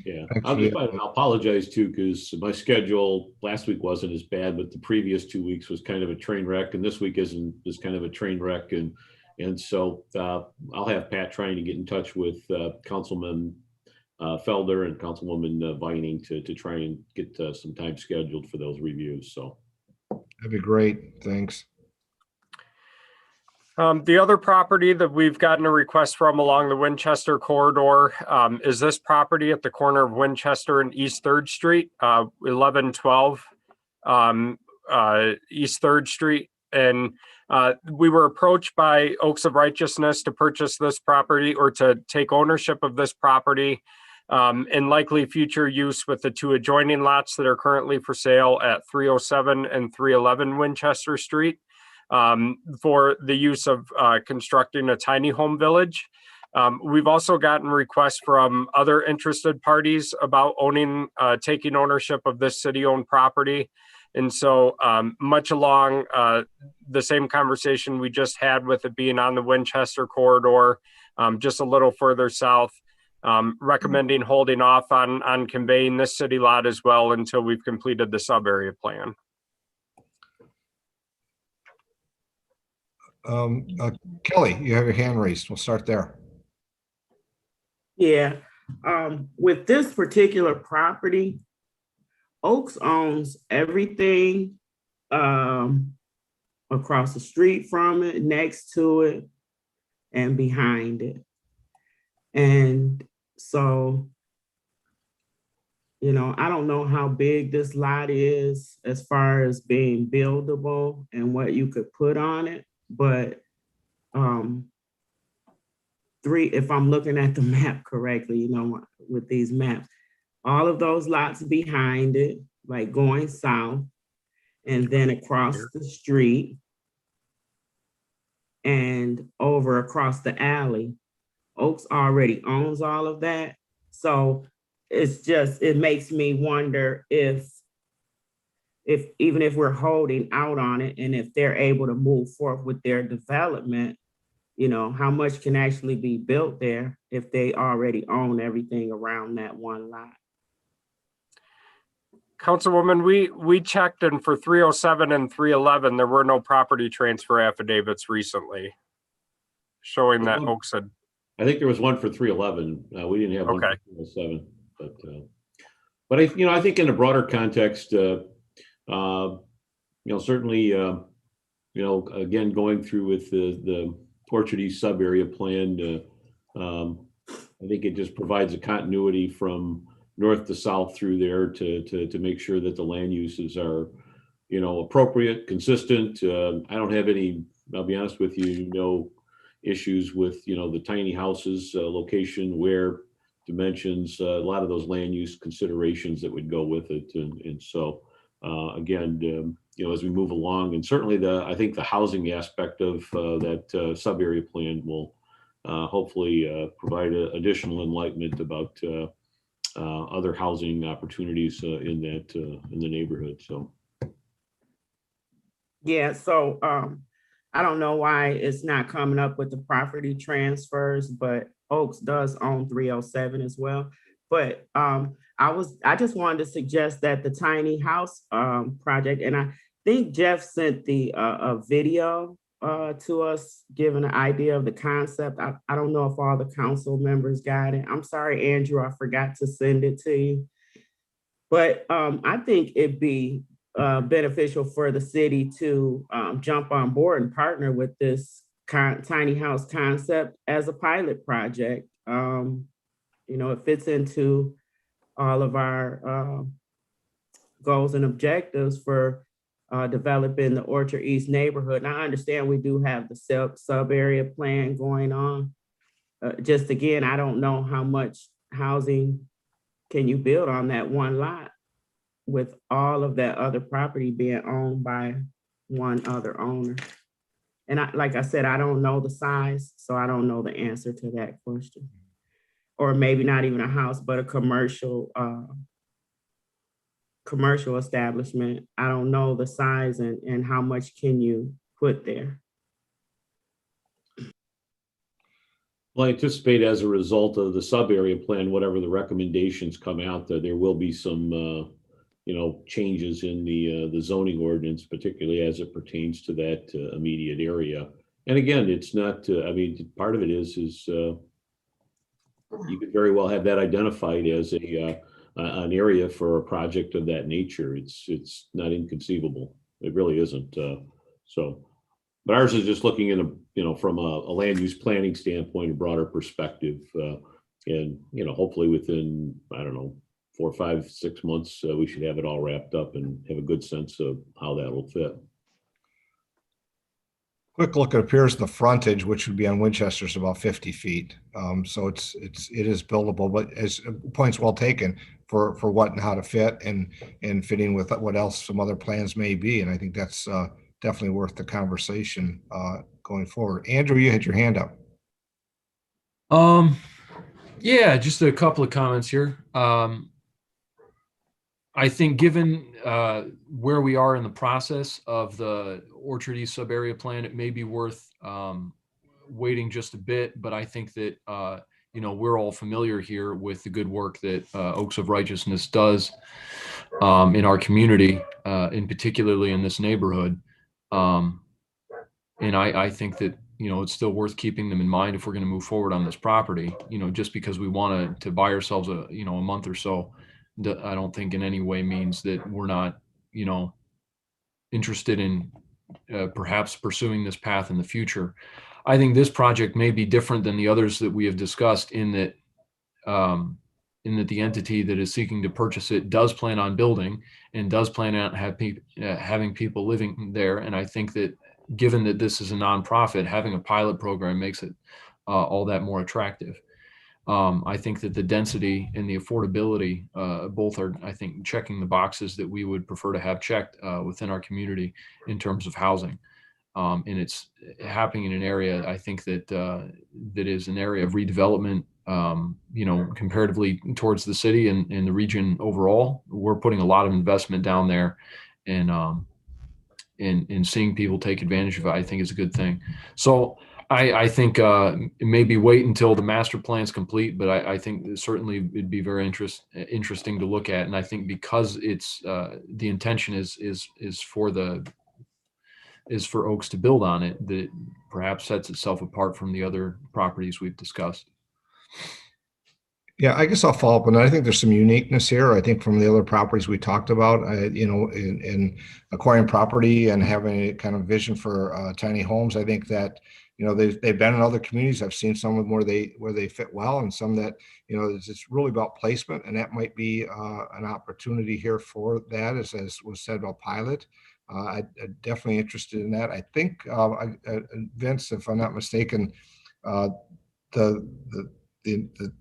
[SPEAKER 11] Yeah, I'll apologize too, because my schedule last week wasn't as bad, but the previous 2 weeks was kind of a train wreck, and this week is kind of a train wreck, and so I'll have Pat trying to get in touch with Councilman Felder and Councilwoman Vining to try and get some time scheduled for those reviews. So
[SPEAKER 6] that'd be great. Thanks.
[SPEAKER 4] The other property that we've gotten a request from along the Winchester corridor is this property at the corner of Winchester and East 3rd Street, 1112 East 3rd Street. And we were approached by Oaks of Righteousness to purchase this property or to take ownership of this property in likely future use with the 2 adjoining lots that are currently for sale at 307 and 311 Winchester Street. For the use of constructing a tiny home village. We've also gotten requests from other interested parties about taking ownership of this city-owned property. And so much along the same conversation we just had with it being on the Winchester corridor, just a little further south, recommending holding off on conveying this city lot as well until we've completed the sub-area plan.
[SPEAKER 6] Kelly, you have your hand raised. We'll start there.
[SPEAKER 12] Yeah, with this particular property, Oaks owns everything across the street from it, next to it, and behind it. And so, you know, I don't know how big this lot is as far as being buildable and what you could put on it, but if I'm looking at the map correctly, you know, with these maps, all of those lots behind it, like going south, and then across the street and over across the alley, Oaks already owns all of that. So it makes me wonder if even if we're holding out on it and if they're able to move forward with their development, you know, how much can actually be built there if they already own everything around that one lot.
[SPEAKER 4] Councilwoman, we checked, and for 307 and 311, there were no property transfer affidavits recently showing that Oaks had.
[SPEAKER 11] I think there was one for 311. We didn't have one
[SPEAKER 4] Okay.
[SPEAKER 11] for 307, but I think in a broader context, certainly, again, going through with the Orchard East sub area plan, I think it just provides a continuity from north to south through there to make sure that the land uses are, appropriate, consistent. I don't have any, I'll be honest with you, no issues with, the tiny houses, location, where, dimensions, a lot of those land use considerations that would go with it. And so, again, as we move along, and certainly I think the housing aspect of that sub area plan will hopefully provide additional enlightenment about other housing opportunities in the neighborhood. So.
[SPEAKER 12] Yeah, so I don't know why it's not coming up with the property transfers, but Oaks does own 307 as well. But I just wanted to suggest that the tiny house project, and I think Jeff sent a video to us, giving an idea of the concept. I don't know if all the council members got it. I'm sorry, Andrew, I forgot to send it to you. But I think it'd be beneficial for the city to jump on board and partner with this tiny house concept as a pilot project. It fits into all of our goals and objectives for developing the Orchard East neighborhood. And I understand we do have the sub area plan going on. Just again, I don't know how much housing can you build on that one lot with all of that other property being owned by one other owner. And like I said, I don't know the size, so I don't know the answer to that question. Or maybe not even a house, but a commercial establishment. I don't know the size and how much can you put there.
[SPEAKER 11] Well, I anticipate as a result of the sub area plan, whatever the recommendations come out, that there will be some changes in the zoning ordinance, particularly as it pertains to that immediate area. And again, it's not, part of it is you could very well have that identified as an area for a project of that nature. It's not inconceivable. It really isn't. But ours is just looking in from a land use planning standpoint, a broader perspective, and hopefully within 4, 5, 6 months, we should have it all wrapped up and have a good sense of how that will fit.
[SPEAKER 6] Quick look, it appears the frontage, which would be on Winchester, is about 50 feet. So it is buildable, but as points well taken for what and how to fit and fitting with what else some other plans may be. And I think that's definitely worth the conversation going forward. Andrew, you had your hand up.
[SPEAKER 10] Yeah, just a couple of comments here. I think given where we are in the process of the Orchard East sub-area plan, it may be worth waiting just a bit, but I think that, we're all familiar here with the good work that Oaks of Righteousness does in our community, and particularly in this neighborhood. And I think that, it's still worth keeping them in mind if we're going to move forward on this property, just because we want to buy ourselves a month or so, I don't think in any way means that we're not, interested in perhaps pursuing this path in the future. I think this project may be different than the others that we have discussed in that the entity that is seeking to purchase it does plan on building and does plan on having people living there. And I think that given that this is a nonprofit, having a pilot program makes it all that more attractive. I think that the density and the affordability both are, I think, checking the boxes that we would prefer to have checked within our community in terms of housing. And it's happening in an area, I think, that that is an area of redevelopment, comparatively towards the city and the region overall. We're putting a lot of investment down there, and seeing people take advantage of it, I think, is a good thing. So I think maybe wait until the master plan is complete, but I think certainly it'd be very interesting to look at. And I think because it's the intention is for Oaks to build on it, that perhaps sets itself apart from the other properties we've discussed.
[SPEAKER 6] Yeah, I guess I'll follow up, and I think there's some uniqueness here. I think from the other properties we talked about, in acquiring property and having a kind of vision for tiny homes. I think that they've been in other communities. I've seen some of them where they fit well, and some that it's really about placement, and that might be an opportunity here for that, as was said about pilot. I'm definitely interested in that. I think Vince, if I'm not mistaken, the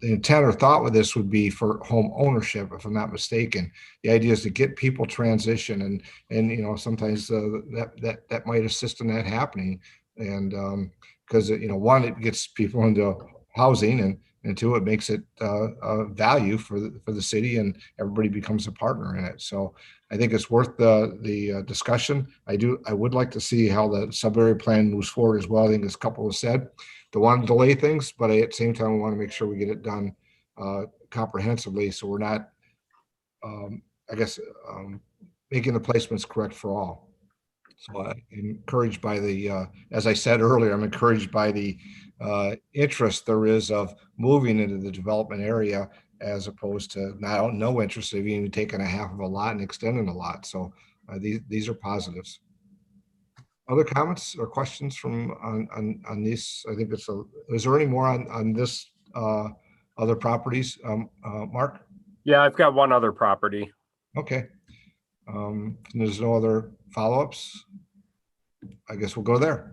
[SPEAKER 6] intent or thought with this would be for home ownership, if I'm not mistaken. The idea is to get people transition, and sometimes that might assist in that happening. And because one, it gets people into housing, and two, it makes it a value for the city, and everybody becomes a partner in it. So I think it's worth the discussion. I would like to see how the sub-area plan moves forward as well. I think as a couple have said, don't want to delay things, but at the same time, we want to make sure we get it done comprehensively, so we're not, making the placements correct for all. So I'm encouraged by as I said earlier, I'm encouraged by the interest there is of moving into the development area, as opposed to no interest of even taking a half of a lot and extending a lot. So these are positives. Other comments or questions on this? I think is there any more on this other properties? Mark?
[SPEAKER 4] Yeah, I've got one other property.
[SPEAKER 6] Okay. There's no other follow-ups. I guess we'll go there.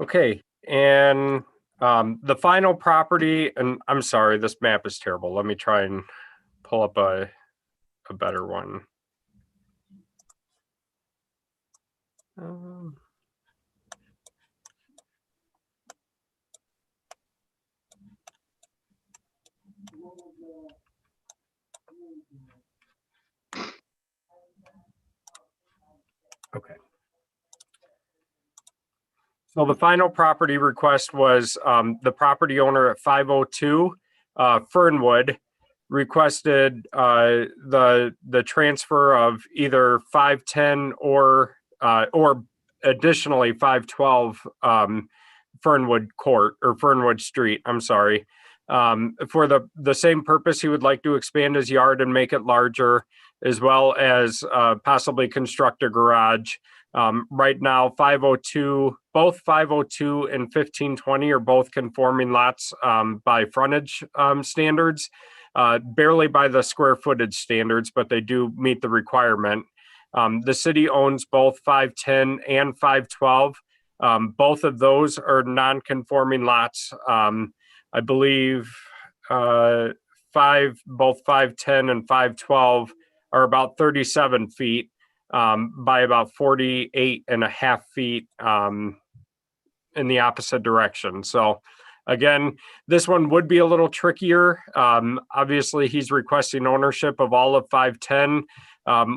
[SPEAKER 4] Okay, and the final property, and I'm sorry, this map is terrible. Let me try and pull up a better one. Okay. So the final property request was the property owner at 502 Fernwood requested the transfer of either 510 or additionally 512 Fernwood Court or Fernwood Street. I'm sorry. For the same purpose, he would like to expand his yard and make it larger, as well as possibly construct a garage. Right now, 502, both 502 and 1520 are both conforming lots by frontage standards, barely by the square footage standards, but they do meet the requirement. The city owns both 510 and 512. Both of those are non-conforming lots. I believe both 510 and 512 are about 37 feet by about 48 and a half feet in the opposite direction. So again, this one would be a little trickier. Obviously, he's requesting ownership of all of 510,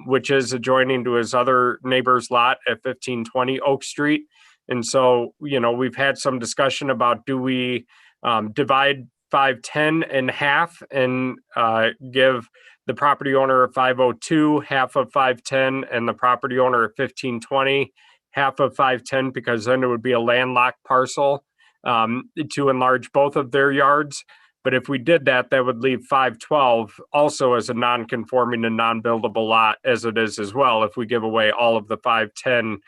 [SPEAKER 4] which is adjoining to his other neighbor's lot at 1520 Oak Street. And so, we've had some discussion about, do we divide 510 in half and give the property owner of 502 half of 510 and the property owner of 1520 half of 510 because then it would be a landlocked parcel to enlarge both of their yards. But if we did that, that would leave 512 also as a non-conforming and non-buildable lot as it is as well, if we give away all of the 510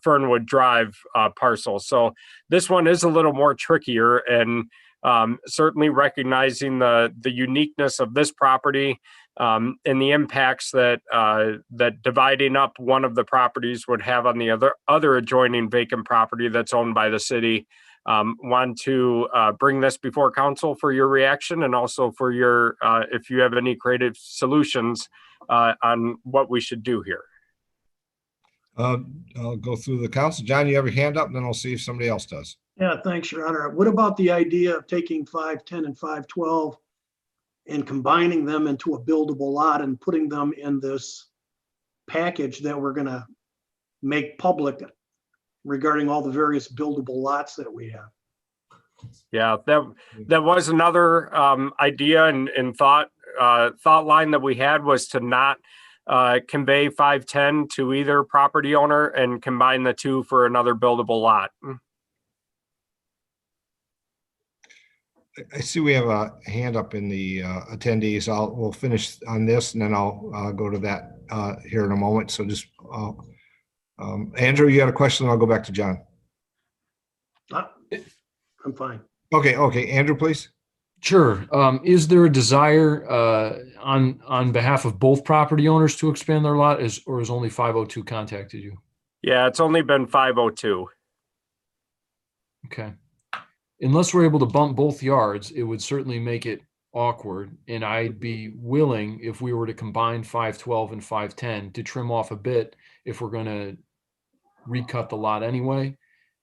[SPEAKER 4] Fernwood Drive parcel. So this one is a little more trickier, and certainly recognizing the uniqueness of this property and the impacts that that dividing up one of the properties would have on the other adjoining vacant property that's owned by the city. Want to bring this before council for your reaction, and also for your if you have any creative solutions on what we should do here.
[SPEAKER 6] I'll go through the council. John, you have your hand up, and then I'll see if somebody else does.
[SPEAKER 9] Yeah, thanks, Your Honor. What about the idea of taking 510 and 512 and combining them into a buildable lot and putting them in this package that we're gonna make public regarding all the various buildable lots that we have?
[SPEAKER 4] Yeah, that was another idea and thought line that we had, was to not convey 510 to either property owner and combine the two for another buildable lot.
[SPEAKER 6] I see we have a hand up in the attendees. We'll finish on this, and then I'll go to that here in a moment. So just Andrew, you had a question? I'll go back to John.
[SPEAKER 9] I'm fine.
[SPEAKER 6] Okay, Andrew, please.
[SPEAKER 10] Sure. Is there a desire on behalf of both property owners to expand their lot, or has only 502 contacted you?
[SPEAKER 4] Yeah, it's only been 502.
[SPEAKER 10] Okay. Unless we're able to bump both yards, it would certainly make it awkward. And I'd be willing, if we were to combine 512 and 510, to trim off a bit if we're going to recut the lot anyway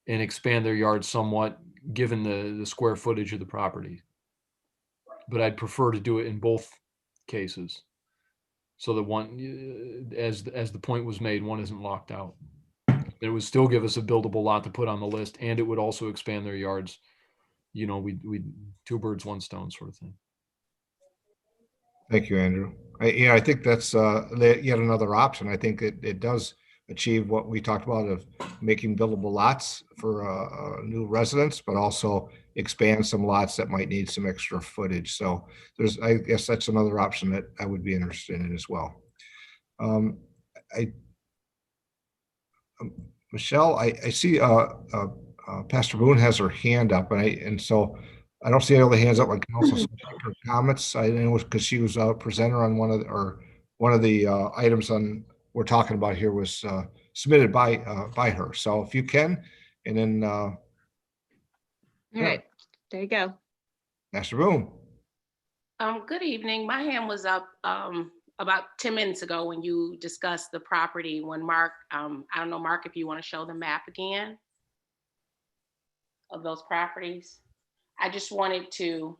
[SPEAKER 10] and expand their yard somewhat, given the square footage of the property. But I'd prefer to do it in both cases, so that one, as the point was made, one isn't locked out. It would still give us a buildable lot to put on the list, and it would also expand their yards. You know, we two birds, one stone sort of thing.
[SPEAKER 6] Thank you, Andrew. I think that's yet another option. I think it does achieve what we talked about of making buildable lots for new residents, but also expand some lots that might need some extra footage. So I guess that's another option that I would be interested in as well. Michelle, I see Pastor Boone has her hand up, and so I don't see any other hands up on council. So her comments, I know, because she was a presenter on one of the items we're talking about here was submitted by her. So if you can, and then
[SPEAKER 3] All right, there you go.
[SPEAKER 6] Pastor Boone.
[SPEAKER 13] Good evening. My hand was up about 10 minutes ago when you discussed the property, when Mark, I don't know, Mark, if you want to show the map again of those properties. I just wanted to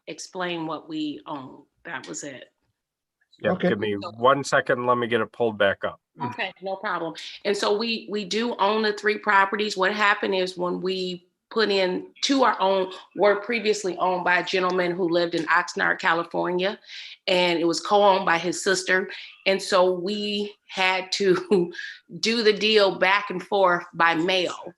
[SPEAKER 13] explain what we own. That was it.
[SPEAKER 4] Yeah, okay. Give me 1 second. Let me get it pulled back up.
[SPEAKER 13] Okay, no problem. And so we do own the 3 properties. What happened is, when we put in 2 our own, were previously owned by a gentleman who lived in Oxnard, California, and it was co-owned by his sister. And so we had to do the deal back and forth by mail.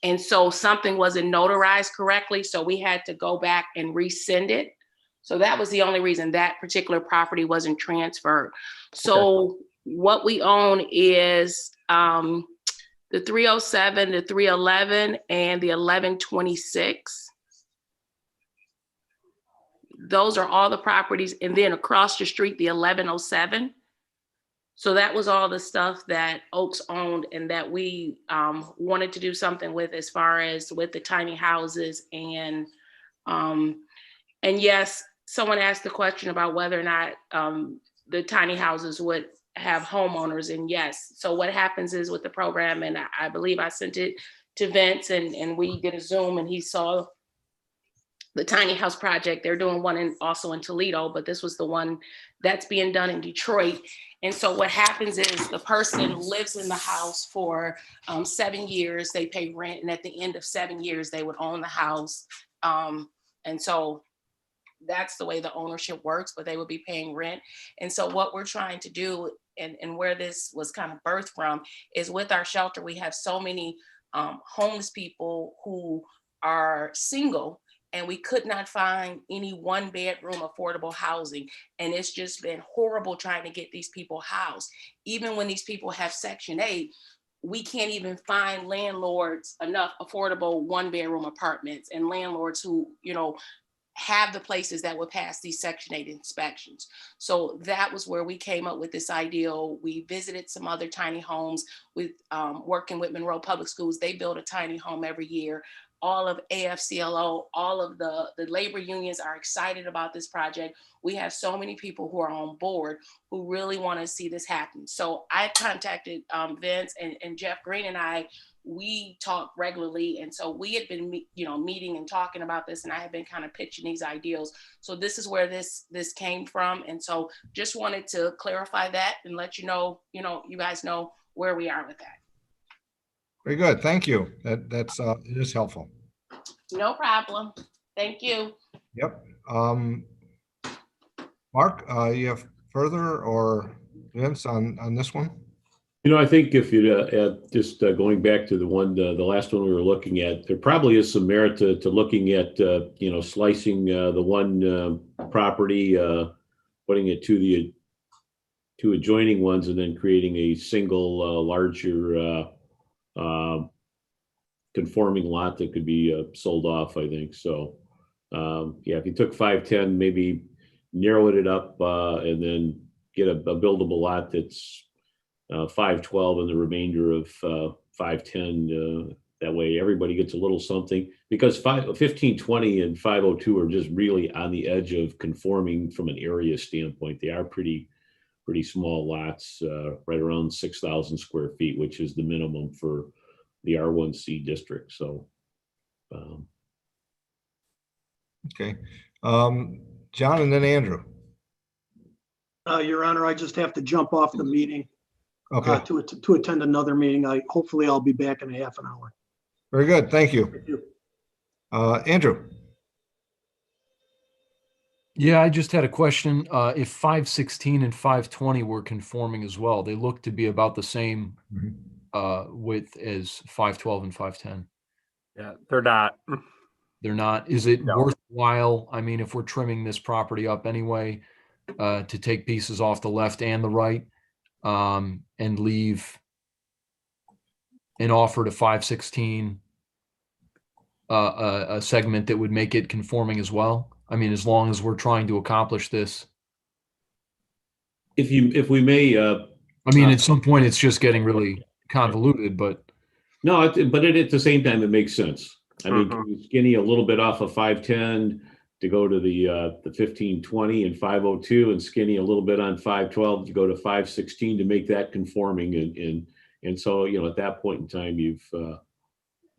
[SPEAKER 13] And so something wasn't notarized correctly, so we had to go back and resend it. So that was the only reason that particular property wasn't transferred. So what we own is the 307, the 311, and the 1126. Those are all the properties. And then across the street, the 1107. So that was all the stuff that Oaks owned, and that we wanted to do something with, as far as with the tiny houses. And yes, someone asked the question about whether or not the tiny houses would have homeowners, and yes. So what happens is, with the program, and I believe I sent it to Vince, and we did a Zoom, and he saw the tiny house project. They're doing one also in Toledo, but this was the one that's being done in Detroit. And so what happens is, the person lives in the house for 7 years, they pay rent, and at the end of 7 years, they would own the house. And so that's the way the ownership works, but they would be paying rent. And so what we're trying to do and where this was kind of birthed from is with our shelter, we have so many homeless people who are single, and we could not find any 1-bedroom affordable housing. And it's just been horrible trying to get these people housed. Even when these people have Section 8, we can't even find landlords enough affordable 1-bedroom apartments and landlords who, have the places that would pass these Section 8 inspections. So that was where we came up with this ideal. We visited some other tiny homes with working with Monroe Public Schools. They build a tiny home every year. All of AFCLO, all of the labor unions are excited about this project. We have so many people who are on board who really want to see this happen. So I contacted Vince and Jeff Green, and we talk regularly. And so we had been, meeting and talking about this, and I had been kind of pitching these ideals. So this is where this came from. And so just wanted to clarify that and let you know, you guys know where we are with that.
[SPEAKER 6] Very good. Thank you. That's it is helpful.
[SPEAKER 13] No problem. Thank you.
[SPEAKER 6] Yep. Mark, you have further, or Vince on this one?
[SPEAKER 11] I think if you just going back to the last one we were looking at, there probably is some merit to looking at, slicing the one property, putting it to the two adjoining ones, and then creating a single larger conforming lot that could be sold off, I think. So, if you took 510, maybe narrowed it up and then get a buildable lot that's 512 and the remainder of 510. That way everybody gets a little something, because 1520 and 502 are just really on the edge of conforming from an area standpoint. They are pretty small lots, right around 6,000 square feet, which is the minimum for the R1C district. So,
[SPEAKER 6] okay. John and then Andrew.
[SPEAKER 9] Your Honor, I just have to jump off the meeting.
[SPEAKER 6] Okay.
[SPEAKER 9] To attend another meeting. Hopefully I'll be back in a half an hour.
[SPEAKER 6] Very good. Thank you.
[SPEAKER 9] Thank you.
[SPEAKER 6] Andrew.
[SPEAKER 10] Yeah, I just had a question. If 516 and 520 were conforming as well, they look to be about the same width as 512 and 510.
[SPEAKER 4] Yeah, they're not.
[SPEAKER 10] They're not. Is it
[SPEAKER 4] No.
[SPEAKER 10] worthwhile? I mean, if we're trimming this property up anyway, to take pieces off the left and the right, and leave an offer to 516, a segment that would make it conforming as well? I mean, as long as we're trying to accomplish this.
[SPEAKER 11] if we may,
[SPEAKER 10] I mean, at some point it's just getting really convoluted, but.
[SPEAKER 11] No, but at the same time, it makes sense. I mean, can you skinny a little bit off of 510 to go to the 1520 and 502, and skinny a little bit on 512 to go to 516 to make that conforming, and so at that point in time you've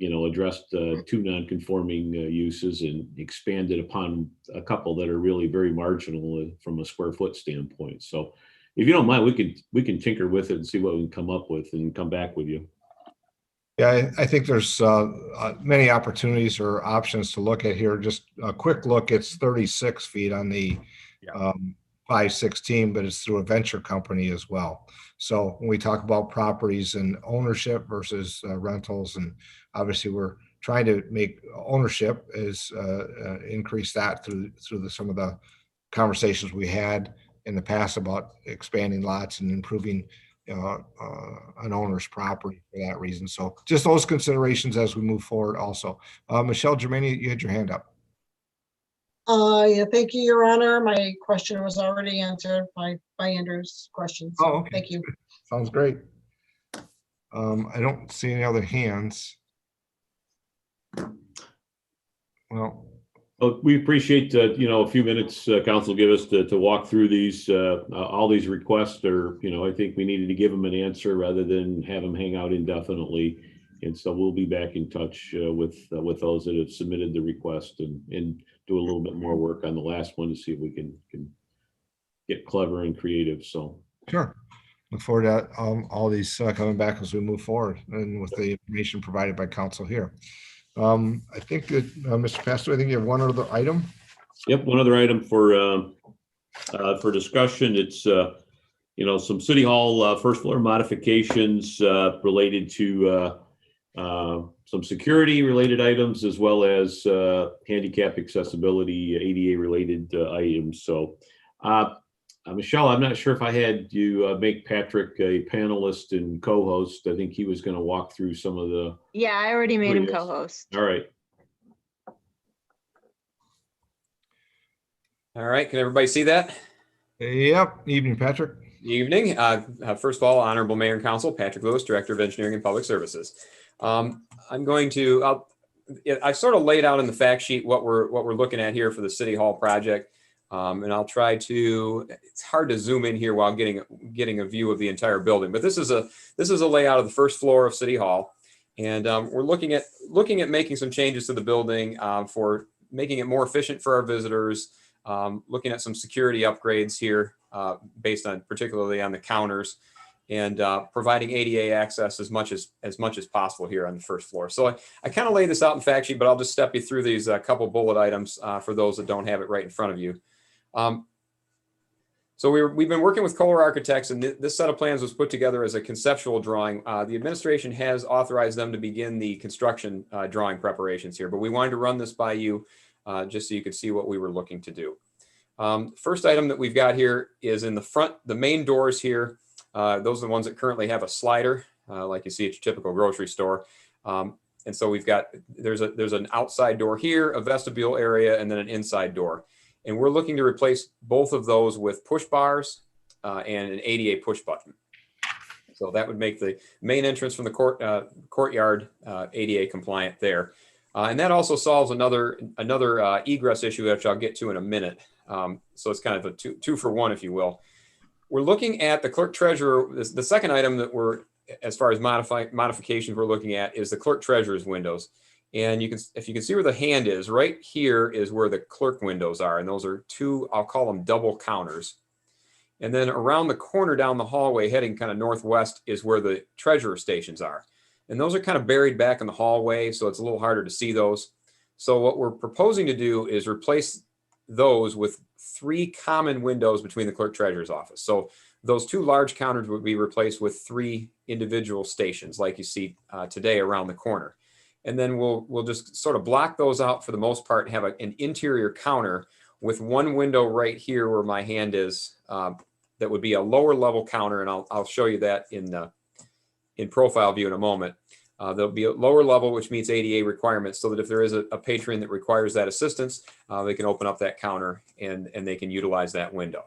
[SPEAKER 11] addressed two non-conforming uses and expanded upon a couple that are really very marginal from a square foot standpoint. So if you don't mind, we can tinker with it and see what we can come up with and come back with you.
[SPEAKER 6] Yeah, I think there's many opportunities or options to look at here. Just a quick look, it's 36 feet on the 516, but it's through a venture company as well. So when we talk about properties and ownership versus rentals, and obviously we're trying to make ownership is increase that through some of the conversations we had in the past about expanding lots and improving an owner's property for that reason. So just those considerations as we move forward also. Michelle Germani, you had your hand up.
[SPEAKER 2] Yeah, thank you, Your Honor. My question was already answered by Andrew's question. So
[SPEAKER 6] okay.
[SPEAKER 2] Thank you.
[SPEAKER 6] Sounds great. I don't see any other hands. Well,
[SPEAKER 11] we appreciate a few minutes council give us to walk through these all these requests. Or I think we needed to give them an answer rather than have them hang out indefinitely. And so we'll be back in touch with those that have submitted the request and do a little bit more work on the last one to see if we can get clever and creative. So
[SPEAKER 6] sure. Look forward to all these coming back as we move forward and with the information provided by council here. I think that Mr. Pastor, I think you have one other item.
[SPEAKER 11] Yep, one other item for discussion. It's some city hall first floor modifications related to some security related items, as well as handicap accessibility, ADA related items. So, Michelle, I'm not sure if I had you make Patrick a panelist and co-host. I think he was going to walk through some of the.
[SPEAKER 3] Yeah, I already made him
[SPEAKER 11] Yes.
[SPEAKER 3] co-host.
[SPEAKER 11] All right.
[SPEAKER 5] All right, can everybody see that?
[SPEAKER 6] Yep. Evening, Patrick.
[SPEAKER 5] Evening. First of all, Honorable Mayor and Council, Patrick Lewis, Director of Engineering and Public Services. I'm going to, I sort of laid out in the fact sheet what we're looking at here for the City Hall project. And I'll try to, it's hard to zoom in here while getting a view of the entire building, but this is a layout of the first floor of City Hall. And we're looking at making some changes to the building for making it more efficient for our visitors, looking at some security upgrades here based on particularly on the counters, and providing ADA access as much as possible here on the first floor. So I kind of laid this out in fact sheet, but I'll just step you through these couple bullet items for those that don't have it right in front of you. So we've been working with Kohler Architects, and this set of plans was put together as a conceptual drawing. The administration has authorized them to begin the construction drawing preparations here, but we wanted to run this by you just so you could see what we were looking to do. First item that we've got here is in the front, the main doors here. Those are the ones that currently have a slider, like you see at your typical grocery store. And so we've got, there's an outside door here, a vestibule area, and then an inside door. And we're looking to replace both of those with push bars and an ADA push button. So that would make the main entrance from the courtyard ADA compliant there. And that also solves another egress issue, which I'll get to in a minute. So it's kind of a two for one, if you will. We're looking at the clerk treasurer. The second item that we're, as far as modifications we're looking at, is the clerk treasurer's windows. And if you can see where the hand is, right here is where the clerk windows are. And those are two, I'll call them double counters. And then around the corner down the hallway, heading kind of northwest, is where the treasurer stations are. And those are kind of buried back in the hallway, so it's a little harder to see those. So what we're proposing to do is replace those with 3 common windows between the clerk treasurer's office. So those 2 large counters would be replaced with 3 individual stations, like you see today around the corner. And then we'll just sort of block those out for the most part and have an interior counter with 1 window right here where my hand is. That would be a lower level counter, and I'll show you that in profile view in a moment. There'll be a lower level which meets ADA requirements, so that if there is a patron that requires that assistance, they can open up that counter and they can utilize that window.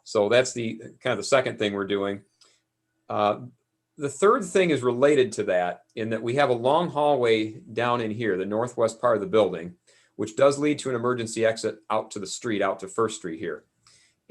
[SPEAKER 5] So that's the kind of the second thing we're doing. The third thing is related to that, in that we have a long hallway down in here, the northwest part of the building, which does lead to an emergency exit out to the street, out to First Street here.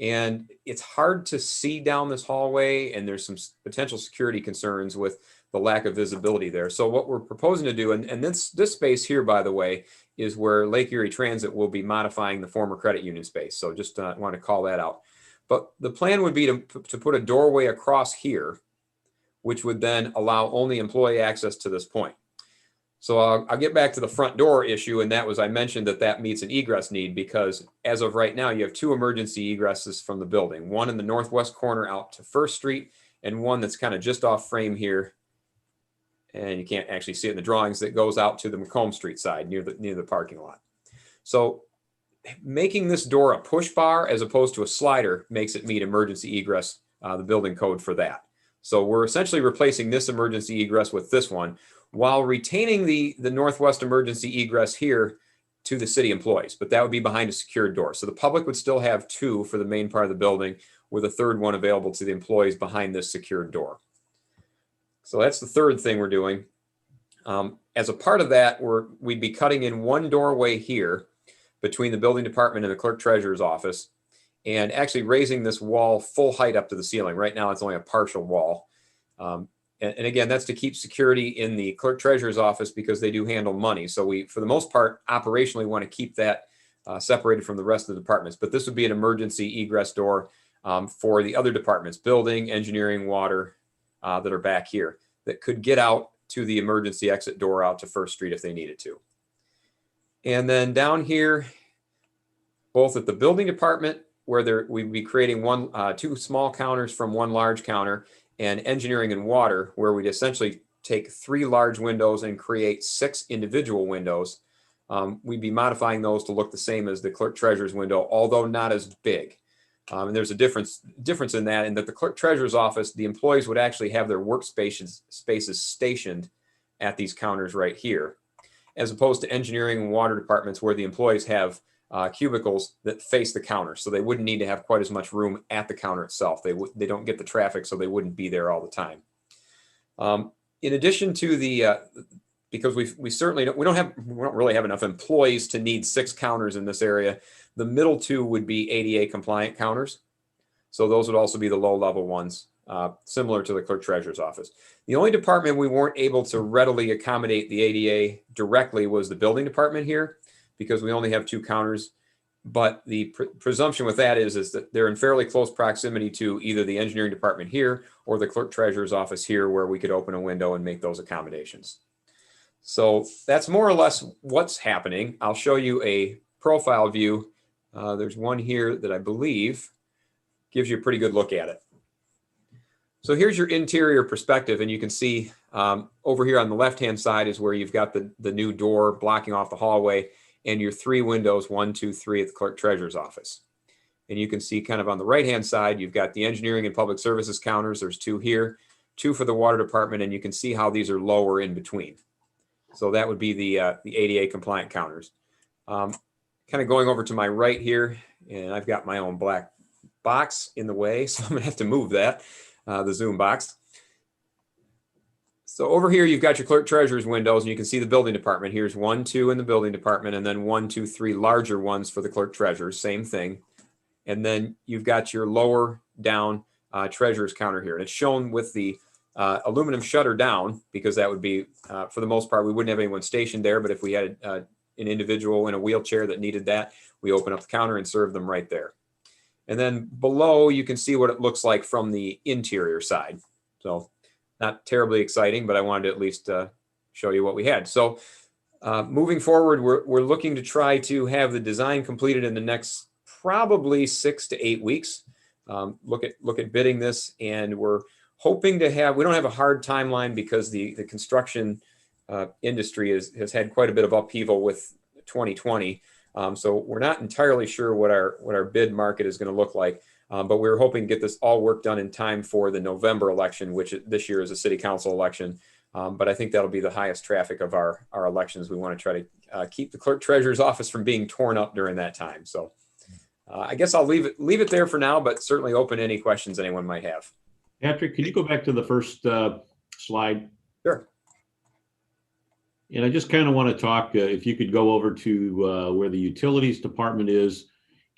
[SPEAKER 5] And it's hard to see down this hallway, and there's some potential security concerns with the lack of visibility there. So what we're proposing to do, and this space here, by the way, is where Lake Erie Transit will be modifying the former credit union space. So just want to call that out. But the plan would be to put a doorway across here, which would then allow only employee access to this point. So I'll get back to the front door issue, and that was, I mentioned that meets an egress need, because as of right now, you have 2 emergency egresses from the building, one in the northwest corner out to First Street, and one that's kind of just off frame here, and you can't actually see it in the drawings, that goes out to the Macomb Street side near the parking lot. So making this door a push bar as opposed to a slider makes it meet emergency egress, the building code for that. So we're essentially replacing this emergency egress with this one, while retaining the northwest emergency egress here to the city employees, but that would be behind a secured door. So the public would still have 2 for the main part of the building, with a third one available to the employees behind this secured door. So that's the third thing we're doing. As a part of that, we'd be cutting in 1 doorway here between the building department and the clerk treasurer's office, and actually raising this wall full height up to the ceiling. Right now, it's only a partial wall. And again, that's to keep security in the clerk treasurer's office, because they do handle money. So we, for the most part, operationally want to keep that separated from the rest of the departments. But this would be an emergency egress door for the other departments, building, engineering, water, that are back here, that could get out to the emergency exit door out to First Street if they needed to. And then down here, both at the building department where we'd be creating two small counters from one large counter, and engineering and water, where we'd essentially take 3 large windows and create 6 individual windows. We'd be modifying those to look the same as the clerk treasurer's window, although not as big. And there's a difference in that the clerk treasurer's office, the employees would actually have their spaces stationed at these counters right here, as opposed to engineering and water departments where the employees have cubicles that face the counter. So they wouldn't need to have quite as much room at the counter itself. They don't get the traffic, so they wouldn't be there all the time. In addition to because we don't really have enough employees to need 6 counters in this area. The middle 2 would be ADA compliant counters. So those would also be the low level ones, similar to the clerk treasurer's office. The only department we weren't able to readily accommodate the ADA directly was the building department here, because we only have 2 counters. But the presumption with that is that they're in fairly close proximity to either the engineering department here or the clerk treasurer's office here, where we could open a window and make those accommodations. So that's more or less what's happening. I'll show you a profile view. There's one here that I believe gives you a pretty good look at it. So here's your interior perspective, and you can see over here on the left-hand side is where you've got the new door blocking off the hallway, and your 3 windows, 1, 2, 3 at the clerk treasurer's office. And you can see kind of on the right-hand side, you've got the engineering and public services counters. There's 2 here, 2 for the water department, and you can see how these are lower in between. So that would be the ADA compliant counters. Kind of going over to my right here, and I've got my own black box in the way, so I'm gonna have to move that, the Zoom box. So over here, you've got your clerk treasurer's windows, and you can see the building department. Here's 1, 2 in the building department, and then 1, 2, 3 larger ones for the clerk treasurer, same thing. And then you've got your lower down treasurer's counter here. And it's shown with the aluminum shutter down, because that would be, for the most part, we wouldn't have anyone stationed there, but if we had an individual in a wheelchair that needed that, we open up the counter and serve them right there. And then below, you can see what it looks like from the interior side. So not terribly exciting, but I wanted to at least show you what we had. So moving forward, we're looking to try to have the design completed in the next probably 6 to 8 weeks. Look at bidding this, and we're hoping to have, we don't have a hard timeline because the construction industry has had quite a bit of upheaval with 2020. So we're not entirely sure what our bid market is going to look like. But we're hoping to get this all work done in time for the November election, which this year is a city council election. But I think that'll be the highest traffic of our elections. We want to try to keep the clerk treasurer's office from being torn up during that time. So I guess I'll leave it there for now, but certainly open any questions anyone might have.
[SPEAKER 11] Patrick, can you go back to the first slide?
[SPEAKER 5] Sure.
[SPEAKER 11] And I just kind of want to talk, if you could go over to where the utilities department is.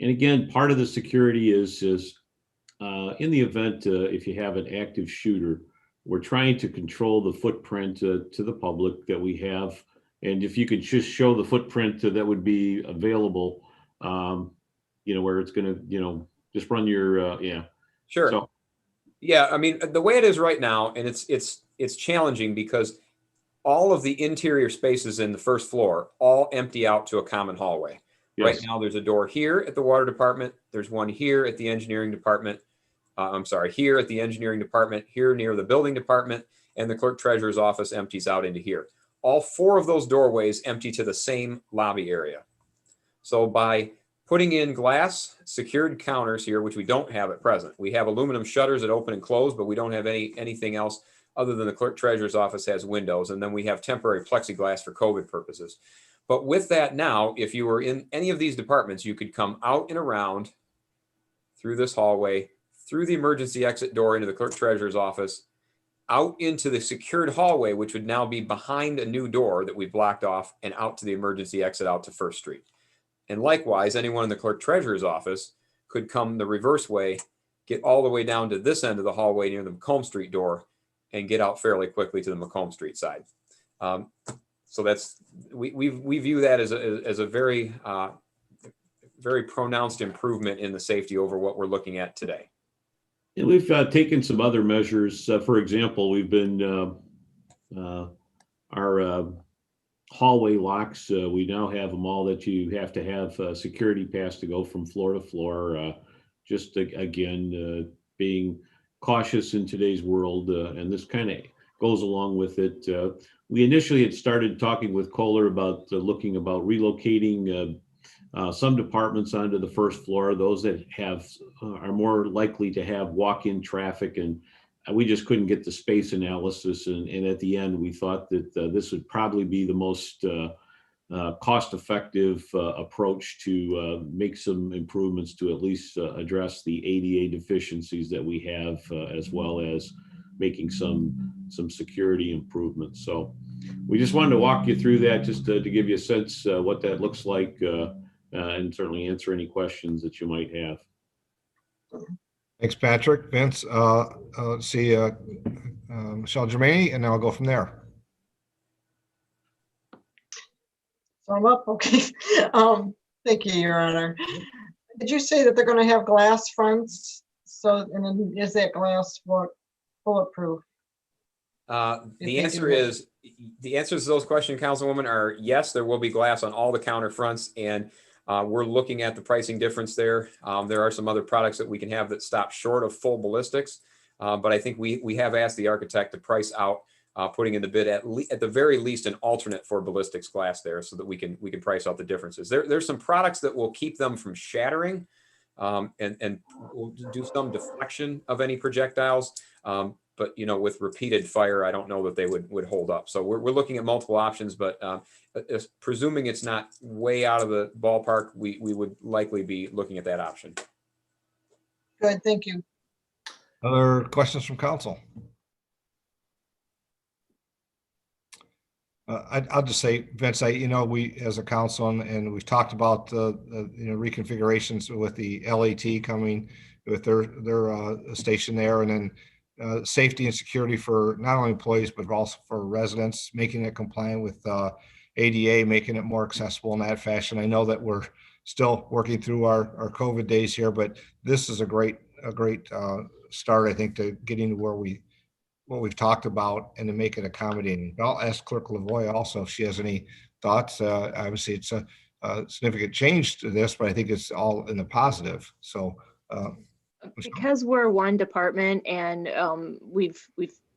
[SPEAKER 11] And again, part of the security is in the event if you have an active shooter, we're trying to control the footprint to the public that we have. And if you could just show the footprint that would be available, where it's going to, just run your, yeah.
[SPEAKER 5] Sure.
[SPEAKER 11] So,
[SPEAKER 5] yeah, I mean, the way it is right now, and it's challenging because all of the interior spaces in the first floor all empty out to a common hallway. Yes. Right now, there's a door here at the water department. There's one here at the engineering department. Here at the engineering department, here near the building department, and the clerk treasurer's office empties out into here. All 4 of those doorways empty to the same lobby area. So by putting in glass secured counters here, which we don't have at present, we have aluminum shutters that open and close, but we don't have anything else other than the clerk treasurer's office has windows, and then we have temporary plexiglass for COVID purposes. But with that now, if you were in any of these departments, you could come out and around through this hallway, through the emergency exit door into the clerk treasurer's office, out into the secured hallway, which would now be behind a new door that we blocked off, and out to the emergency exit out to First Street. And likewise, anyone in the clerk treasurer's office could come the reverse way, get all the way down to this end of the hallway near the Macomb Street door, and get out fairly quickly to the Macomb Street side. So we view that as a very very pronounced improvement in the safety over what we're looking at today.
[SPEAKER 11] And we've taken some other measures. For example, we've been our hallway locks. We now have them all that you have to have a security pass to go from floor to floor. just again, being cautious in today's world. And this kind of goes along with it. We initially had started talking with Kohler about looking about relocating some departments onto the first floor, those that have are more likely to have walk-in traffic, and we just couldn't get the space analysis. And at the end, we thought that this would probably be the most cost-effective approach to make some improvements to at least address the ADA deficiencies that we have, as well as making some security improvements. So we just wanted to walk you through that, just to give you a sense what that looks like, and certainly answer any questions that you might have.
[SPEAKER 6] Thanks, Patrick. Vince, let's see, Michelle Germaini, and then I'll go from there.
[SPEAKER 2] So I'm up, okay. Thank you, Your Honor. Did you say that they're going to have glass fronts? So, and then is that glass bulletproof?
[SPEAKER 5] The answer to those questions, Councilwoman, are yes, there will be glass on all the counter fronts, and we're looking at the pricing difference there. There are some other products that we can have that stop short of full ballistics, but I think we have asked the architect to price out putting in the bid at the very least an alternate for ballistics glass there, so that we can price out the differences. There's some products that will keep them from shattering, and we'll do some deflection of any projectiles. But with repeated fire, I don't know that they would hold up. So we're looking at multiple options, but presuming it's not way out of the ballpark, we would likely be looking at that option.
[SPEAKER 2] Good, thank you.
[SPEAKER 6] Other questions from council? I'll just say, Vince, we as a council, and we've talked about reconfigurations with the LAT coming with their station there, and then safety and security for not only employees but also for residents, making it compliant with ADA, making it more accessible in that fashion. I know that we're still working through our COVID days here, but this is a great start, I think, to getting to what we've talked about and to make it accommodating. But I'll ask Clerk Lavoie also if she has any thoughts. Obviously, it's a significant change to this, but I think it's all in the positive. So
[SPEAKER 3] because we're one department, and we've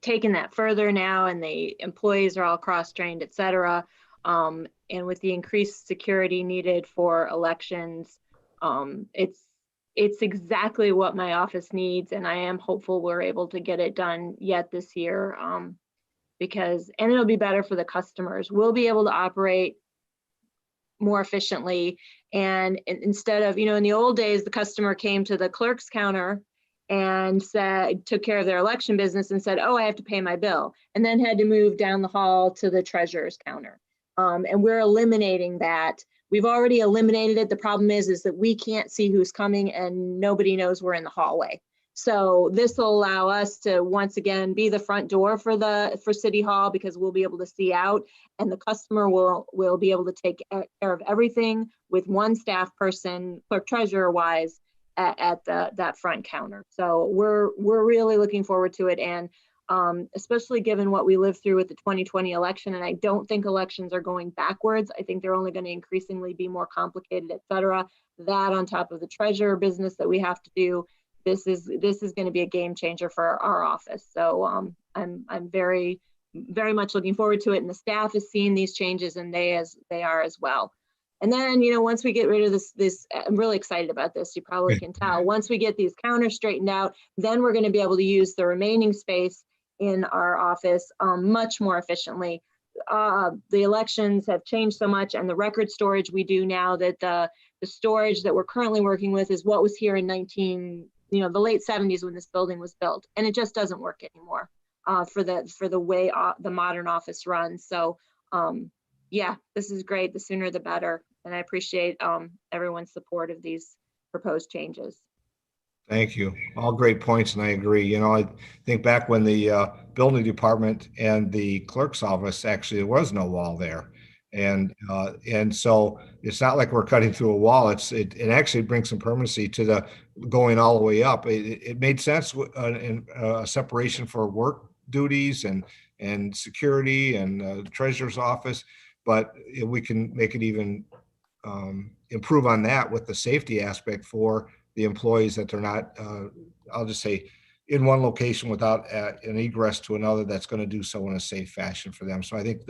[SPEAKER 3] taken that further now, and the employees are all cross-trained, et cetera. And with the increased security needed for elections, it's exactly what my office needs, and I am hopeful we're able to get it done yet this year, and it'll be better for the customers. We'll be able to operate more efficiently, and instead of, in the old days, the customer came to the clerk's counter and took care of their election business and said, oh, I have to pay my bill, and then had to move down the hall to the treasurer's counter. And we're eliminating that. We've already eliminated it. The problem is that we can't see who's coming, and nobody knows we're in the hallway. So this will allow us to once again be the front door for City Hall, because we'll be able to see out, and the customer will be able to take care of everything with one staff person, clerk treasurer wise, at that front counter. So we're really looking forward to it, and especially given what we lived through with the 2020 election. And I don't think elections are going backwards. I think they're only going to increasingly be more complicated, et cetera. That on top of the treasurer business that we have to do, this is going to be a game changer for our office. So I'm very, very much looking forward to it. And the staff is seeing these changes, and they are as well. And then, once we get rid of this, I'm really excited about this. You probably can tell. Once we get these counters straightened out, then we're going to be able to use the remaining space in our office much more efficiently. The elections have changed so much, and the record storage we do now, that the storage that we're currently working with is what was here in the late 70s when this building was built, and it just doesn't work anymore for the way the modern office runs. So yeah, this is great. The sooner the better, and I appreciate everyone's support of these proposed changes.
[SPEAKER 6] Thank you. All great points, and I agree. I think back when the building department and the clerk's office, actually there was no wall there, and so it's not like we're cutting through a wall. It actually brings some permanency to the going all the way up. It made sense in a separation for work duties and security and treasurer's office, but we can make it even improve on that with the safety aspect for the employees that they're not, I'll just say, in one location without an egress to another, that's going to do so in a safe fashion for them. So I think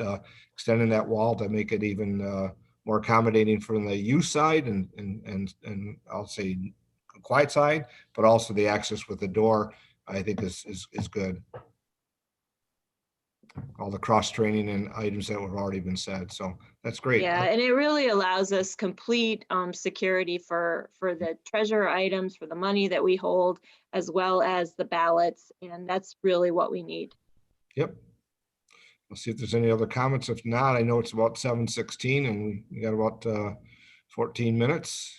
[SPEAKER 6] extending that wall to make it even more accommodating from the use side and I'll say quiet side, but also the access with the door, I think is good. All the cross training and items that have already been said. So that's great.
[SPEAKER 3] Yeah, and it really allows us complete security for the treasure items, for the money that we hold, as well as the ballots. And that's really what we need.
[SPEAKER 6] Yep. Let's see if there's any other comments. If not, I know it's about 7:16 and we got about 14 minutes.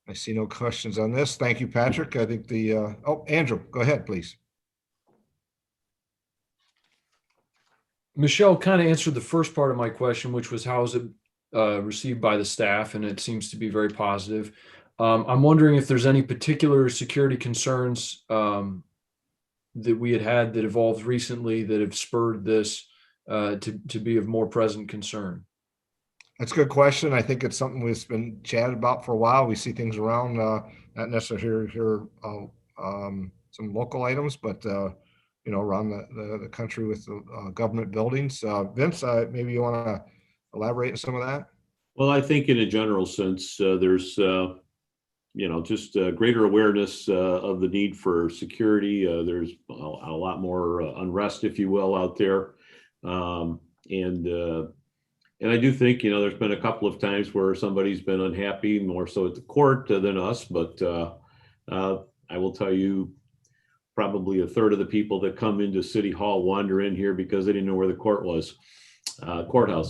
[SPEAKER 6] I see no questions on this. Thank you, Patrick. I think oh, Andrew, go ahead, please.
[SPEAKER 10] Michelle kind of answered the first part of my question, which was how is it received by the staff? And it seems to be very positive. I'm wondering if there's any particular security concerns that we had that evolved recently that have spurred this to be of more present concern.
[SPEAKER 6] That's a good question. I think it's something we've been chatted about for a while. We see things around, not necessarily here, some local items, but around the country with the government buildings. Vince, maybe you want to elaborate on some of that?
[SPEAKER 11] Well, I think in a general sense, there's, just greater awareness of the need for security. There's a lot more unrest, if you will, out there. And I do think, there's been a couple of times where somebody's been unhappy, more so at the court than us. But I will tell you, probably a third of the people that come into City Hall wander in here because they didn't know where the courthouse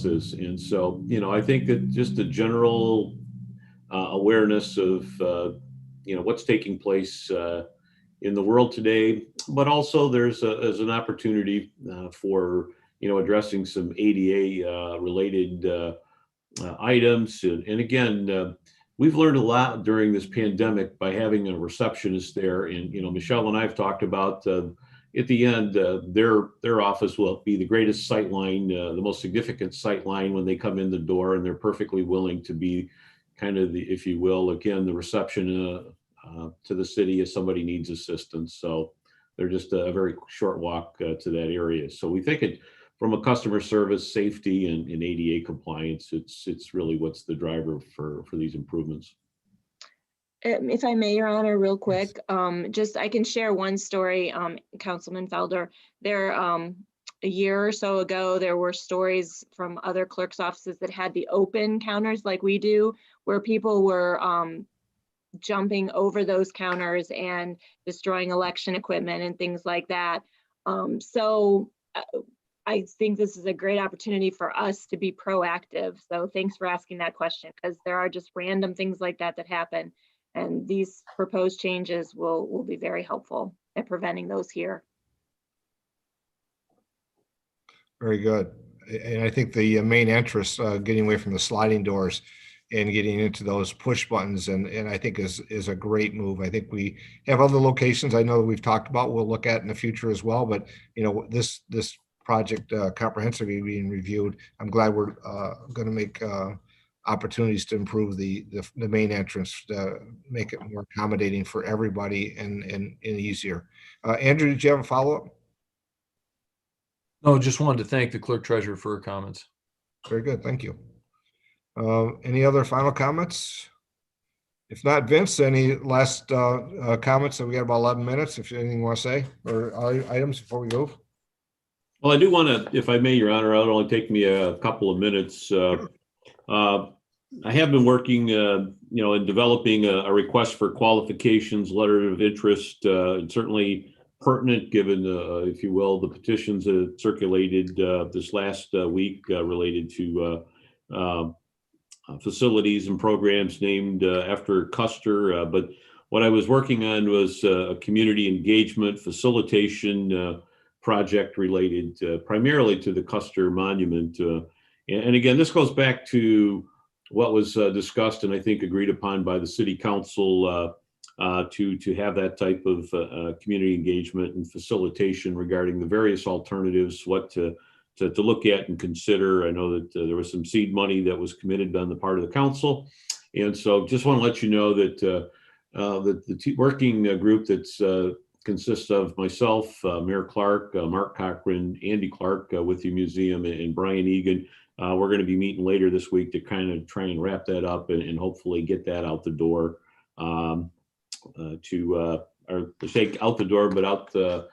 [SPEAKER 11] is. And so, I think that just the general awareness of, what's taking place in the world today, but also there's an opportunity for, addressing some ADA related items. And again, we've learned a lot during this pandemic by having a receptionist there. And, Michelle and I have talked about at the end, their office will be the greatest sight line, the most significant sight line when they come in the door, and they're perfectly willing to be kind of the, if you will, again, the reception to the city if somebody needs assistance. So they're just a very short walk to that area. So we think from a customer service, safety, and ADA compliance, it's really what's the driver for these improvements.
[SPEAKER 3] If I may, Your Honor, real quick, I can share one story, Councilman Felder. There, a year or so ago, there were stories from other clerks' offices that had the open counters like we do, where people were jumping over those counters and destroying election equipment and things like that. I think this is a great opportunity for us to be proactive. So thanks for asking that question, because there are just random things like that happen. And these proposed changes will be very helpful at preventing those here.
[SPEAKER 6] Very good. And I think the main interest, getting away from the sliding doors and getting into those push buttons, and I think is a great move. I think we have other locations I know that we've talked about, we'll look at in the future as well. But this project comprehensively being reviewed, I'm glad we're going to make opportunities to improve the main entrance, to make it more accommodating for everybody and easier. Andrew, did you have a follow-up?
[SPEAKER 10] No, just wanted to thank the clerk treasurer for her comments.
[SPEAKER 6] Very good, thank you. Any other final comments? If not, Vince, any last comments? We got about 11 minutes. If you have anything you want to say or items before we go.
[SPEAKER 11] Well, I do want to, if I may, Your Honor, it'll only take me a couple of minutes. I have been working, in developing a request for qualifications, letter of interest, and certainly pertinent given, if you will, the petitions that circulated this last week related to facilities and programs named after Custer. But what I was working on was a community engagement facilitation project related primarily to the Custer Monument. And again, this goes back to what was discussed and I think agreed upon by the City Council to have that type of community engagement and facilitation regarding the various alternatives, what to look at and consider. I know that there was some seed money that was committed on the part of the council. And so just want to let you know that working group that's consists of myself, Mayor Clark, Mark Cochran, Andy Clark with the museum, and Brian Egan. We're going to be meeting later this week to kind of try and wrap that up and hopefully get that out the door or to take out the door, but out the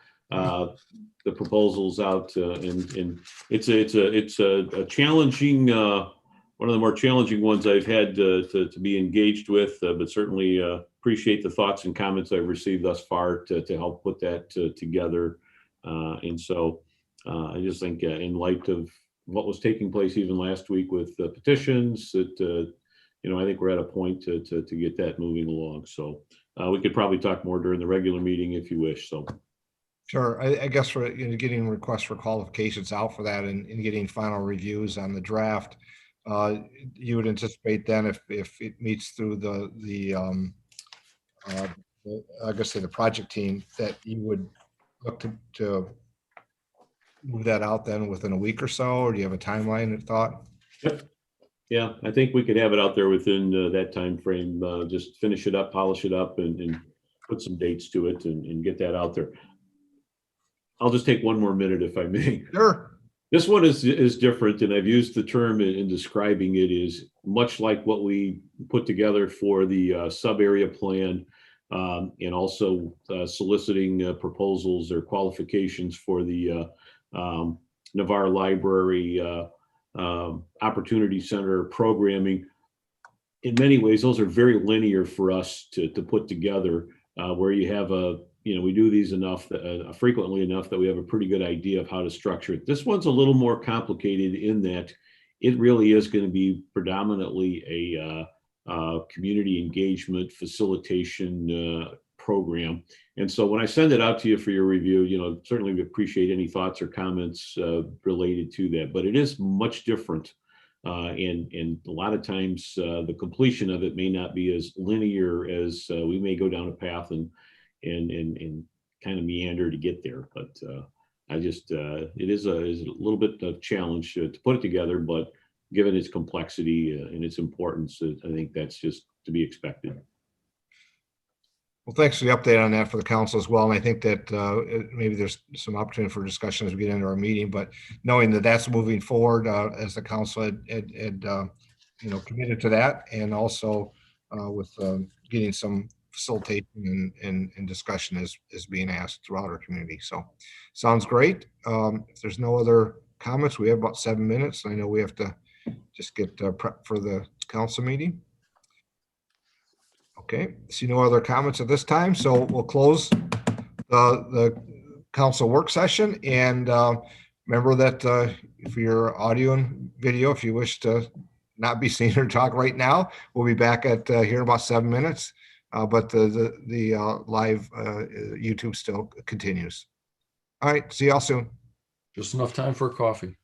[SPEAKER 11] proposals out. And it's a challenging, one of the more challenging ones I've had to be engaged with, but certainly appreciate the thoughts and comments I've received thus far to help put that together. And so I just think in light of what was taking place even last week with the petitions, that I think we're at a point to get that moving along. So we could probably talk more during the regular meeting if you wish. So.
[SPEAKER 6] Sure. I guess for getting requests for qualifications out for that and getting final reviews on the draft, you would anticipate then if it meets through the I guess say the project team, that you would look to move that out then within a week or so, or do you have a timeline and thought?
[SPEAKER 11] Yep. Yeah, I think we could have it out there within that time frame. Just finish it up, polish it up, and put some dates to it and get that out there. I'll just take one more minute if I may.
[SPEAKER 6] Sure.
[SPEAKER 11] This one is different, and I've used the term in describing it is much like what we put together for the sub area plan, and also soliciting proposals or qualifications for the Navarre Library Opportunity Center programming. In many ways, those are very linear for us to put together, where you have we do these enough, frequently enough that we have a pretty good idea of how to structure it. This one's a little more complicated in that it really is going to be predominantly a community engagement facilitation program. And so when I send it out to you for your review, certainly we appreciate any thoughts or comments related to that, but it is much different. And a lot of times the completion of it may not be as linear as we may go down a path and kind of meander to get there. But I just, it is a little bit of challenge to put it together, but given its complexity and its importance, I think that's just to be expected.
[SPEAKER 6] Well, thanks for the update on that for the council as well. And I think that maybe there's some opportunity for discussion as we get into our meeting, but knowing that that's moving forward as the council had committed to that, and also with getting some facilitation and discussion is being asked throughout our community. So sounds great. If there's no other comments, we have about 7 minutes. I know we have to just get prep for the council meeting. Okay, see no other comments at this time, so we'll close the council work session. And remember that for your audio and video, if you wish to not be seen or talk right now, we'll be back at here in about 7 minutes. But the live YouTube still continues. All right, see y'all soon.
[SPEAKER 10] Just enough time for a coffee.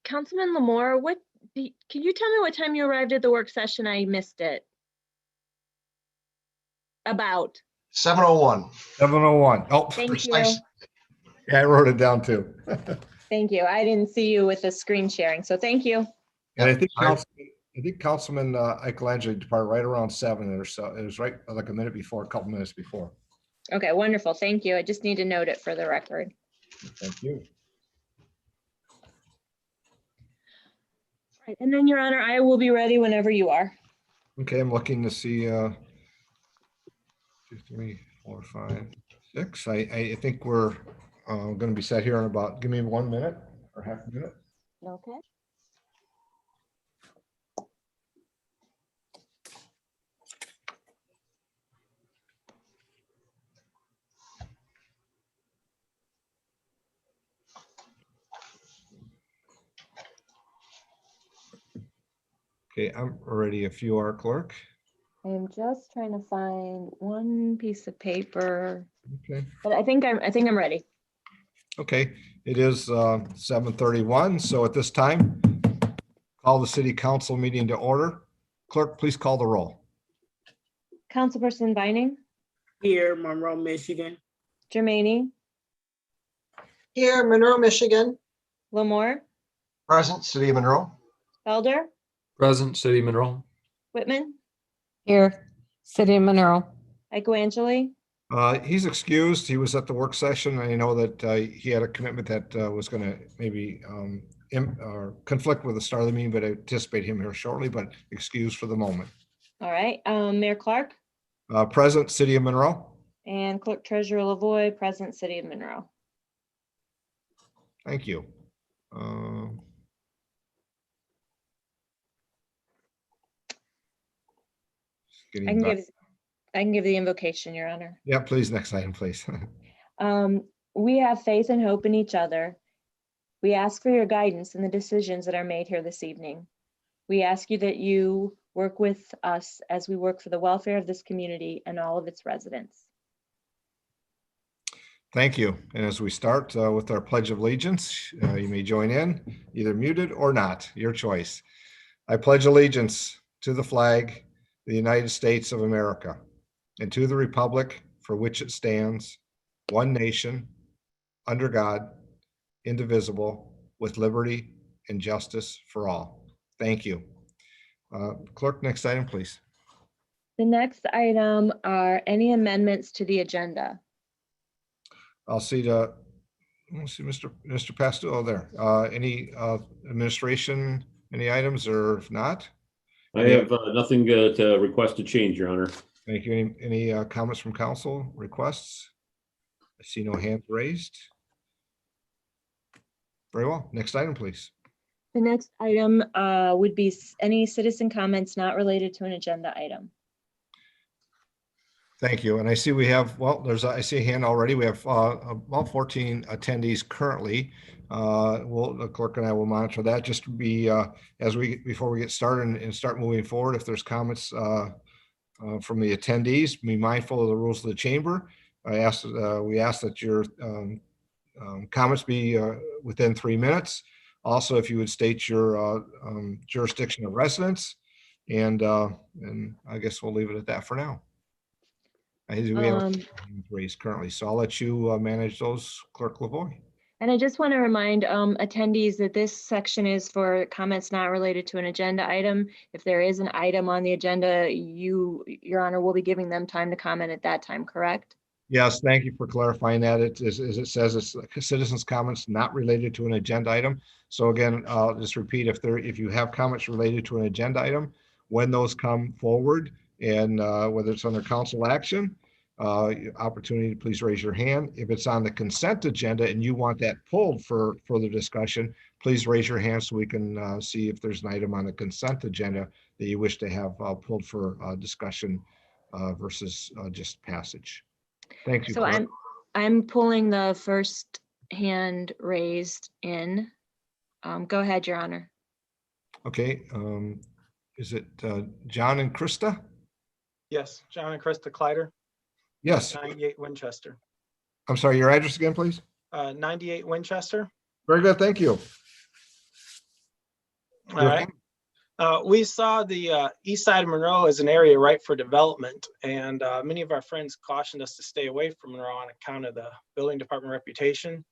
[SPEAKER 3] Councilman Lamore, can you tell me what time you arrived at the work session? I missed it. About.
[SPEAKER 14] 7:01.
[SPEAKER 6] 7:01. Oh,
[SPEAKER 3] Thank
[SPEAKER 14] Precise.
[SPEAKER 3] you.
[SPEAKER 6] yeah, I wrote it down too.
[SPEAKER 3] Thank you. I didn't see you with the screen sharing, so thank you.
[SPEAKER 6] And I think
[SPEAKER 14] Sorry.
[SPEAKER 6] Councilman Michelangelo departed right around 7 or so. It was right like a minute before, a couple minutes before.
[SPEAKER 3] Okay, wonderful. Thank you. I just need to note it for the record.
[SPEAKER 6] Thank you.
[SPEAKER 3] Right, and then, Your Honor, I will be ready whenever you are.
[SPEAKER 6] Okay, I'm looking to see 2, 3, 4, 5, 6. I think we're going to be set here in about, give me 1 minute or half a minute.
[SPEAKER 3] Okay.
[SPEAKER 6] Okay, I'm already if you are, clerk.
[SPEAKER 3] I am just trying to find one piece of paper,
[SPEAKER 6] Okay.
[SPEAKER 3] but I think I'm ready.
[SPEAKER 6] Okay, it is 7:31. So at this time, call the city council meeting to order. Clerk, please call the roll.
[SPEAKER 3] Councilperson Vining,
[SPEAKER 12] Here, Monroe, Michigan.
[SPEAKER 3] Germaini,
[SPEAKER 2] Here, Monroe, Michigan.
[SPEAKER 3] Lamore,
[SPEAKER 14] Present, City of Monroe.
[SPEAKER 3] Felder,
[SPEAKER 10] Present, City of Monroe.
[SPEAKER 3] Whitman,
[SPEAKER 1] Here, City of Monroe.
[SPEAKER 3] Angeli.
[SPEAKER 6] He's excused. He was at the work session. I know that he had a commitment that was going to maybe conflict with the start of the meeting, but I anticipate him here shortly, but excused for the moment.
[SPEAKER 3] All right, Mayor Clark
[SPEAKER 6] Present, City of Monroe.
[SPEAKER 3] and Clerk Treasurer Lavoy, present, City of Monroe.
[SPEAKER 6] Thank you.
[SPEAKER 3] I can give the invocation, Your Honor.
[SPEAKER 6] Yeah, please, next item, please.
[SPEAKER 3] We have faith and hope in each other. We ask for your guidance in the decisions that are made here this evening. We ask you that you work with us as we work for the welfare of this community and all of its residents.
[SPEAKER 6] Thank you. And as we start with our Pledge of Allegiance, you may join in, either muted or not, your choice. I pledge allegiance to the flag of the United States of America and to the republic for which it stands, one nation, under God, indivisible, with liberty and justice for all. Thank you. Clerk, next item, please.
[SPEAKER 3] The next item are any amendments to the agenda.
[SPEAKER 6] I'll see Mr. Pastor there. Any administration, any items, or if not?
[SPEAKER 11] I have nothing to request to change, Your Honor.
[SPEAKER 6] Thank you. Any comments from council, requests? I see no hands raised. Very well. Next item, please.
[SPEAKER 3] The next item would be any citizen comments not related to an agenda item.
[SPEAKER 6] Thank you. And I see we have, well, I see a hand already. We have about 14 attendees currently. The clerk and I will monitor that just to be before we get started and start moving forward. If there's comments from the attendees, be mindful of the rules of the chamber. We ask that your comments be within 3 minutes. Also, if you would state your jurisdiction of residence, and I guess we'll leave it at that for now. We have raised currently, so I'll let you manage those, Clerk Lavoy.
[SPEAKER 3] And I just want to remind attendees that this section is for comments not related to an agenda item. If there is an item on the agenda, Your Honor, will be giving them time to comment at that time, correct?
[SPEAKER 6] Yes, thank you for clarifying that. As it says, it's citizens' comments not related to an agenda item. So again, I'll just repeat, if you have comments related to an agenda item, when those come forward, and whether it's under council action, opportunity to please raise your hand. If it's on the consent agenda and you want that pulled for further discussion, please raise your hand so we can see if there's an item on the consent agenda that you wish to have pulled for discussion versus just passage. Thank you.
[SPEAKER 3] So
[SPEAKER 6] Clerk.
[SPEAKER 3] I'm pulling the first hand raised in. Go ahead, Your Honor.
[SPEAKER 6] Okay. Is it John and Krista?
[SPEAKER 15] Yes, John and Krista Kleider.
[SPEAKER 6] Yes.
[SPEAKER 15] 98 Winchester.
[SPEAKER 6] I'm sorry, your address again, please?
[SPEAKER 15] 98 Winchester.
[SPEAKER 6] Very good, thank you.
[SPEAKER 15] All right. We saw the east side of Monroe as an area ripe for development, and many of our friends cautioned us to stay away from Monroe on account of the building department reputation.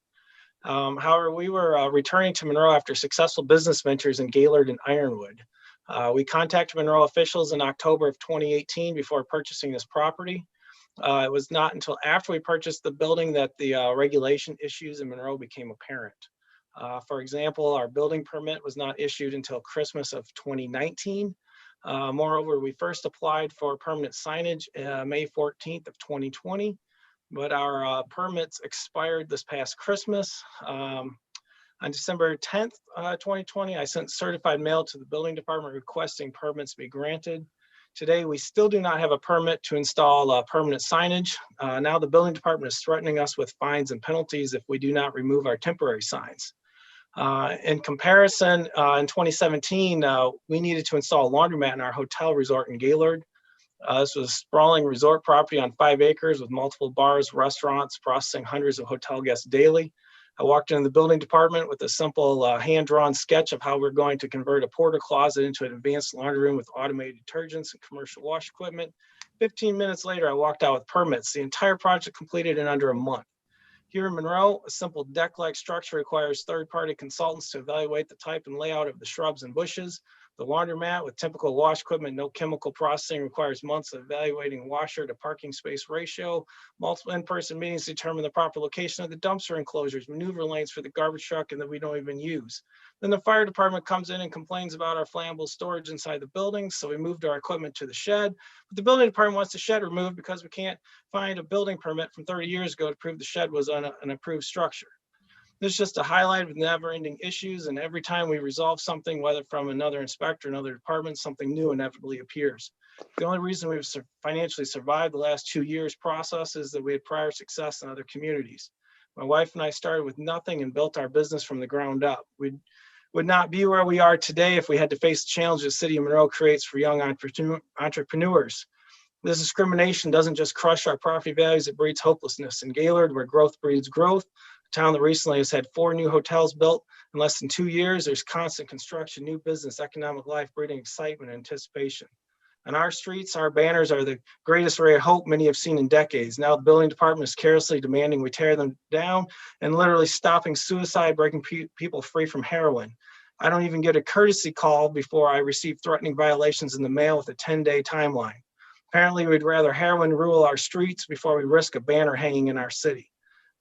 [SPEAKER 15] However, we were returning to Monroe after successful business ventures in Gaylord and Ironwood. We contacted Monroe officials in October of 2018 before purchasing this property. It was not until after we purchased the building that the regulation issues in Monroe became apparent. For example, our building permit was not issued until Christmas of 2019. Moreover, we first applied for permanent signage May 14th of 2020, but our permits expired this past Christmas. On December 10th, 2020, I sent certified mail to the building department requesting permits be granted. Today, we still do not have a permit to install permanent signage. Now the building department is threatening us with fines and penalties if we do not remove our temporary signs. In comparison, in 2017, we needed to install a laundromat in our hotel resort in Gaylord. This was a sprawling resort property on 5 acres with multiple bars, restaurants, processing hundreds of hotel guests daily. I walked into the building department with a simple hand-drawn sketch of how we're going to convert a porter closet into an advanced laundry room with automated detergents and commercial wash equipment. 15 minutes later, I walked out with permits. The entire project completed in under a month. Here in Monroe, a simple deck-like structure requires third-party consultants to evaluate the type and layout of the shrubs and bushes. The laundromat with typical wash equipment, no chemical processing, requires months of evaluating washer to parking space ratio. Multiple in-person meetings determine the proper location of the dumpster enclosures, maneuver lanes for the garbage truck, and that we don't even use. Then the fire department comes in and complains about our flammable storage inside the building, so we moved our equipment to the shed. But the building department wants the shed removed because we can't find a building permit from 30 years ago to prove the shed was an approved structure. This is just a highlight of never-ending issues, and every time we resolve something, whether from another inspector, another department, something new inevitably appears. The only reason we've financially survived the last 2 years process is that we had prior success in other communities. My wife and I started with nothing and built our business from the ground up. We would not be where we are today if we had to face the challenges the city of Monroe creates for young entrepreneurs. This discrimination doesn't just crush our property values, it breeds hopelessness. In Gaylord, where growth breeds growth, a town that recently has had 4 new hotels built in less than 2 years, there's constant construction, new business, economic life, breeding excitement and anticipation. On our streets, our banners are the greatest ray of hope many have seen in decades. Now the building department is carelessly demanding we tear them down and literally stopping suicide, breaking people free from heroin. I don't even get a courtesy call before I receive threatening violations in the mail with a 10-day timeline. Apparently, we'd rather heroin rule our streets before we risk a banner hanging in our city.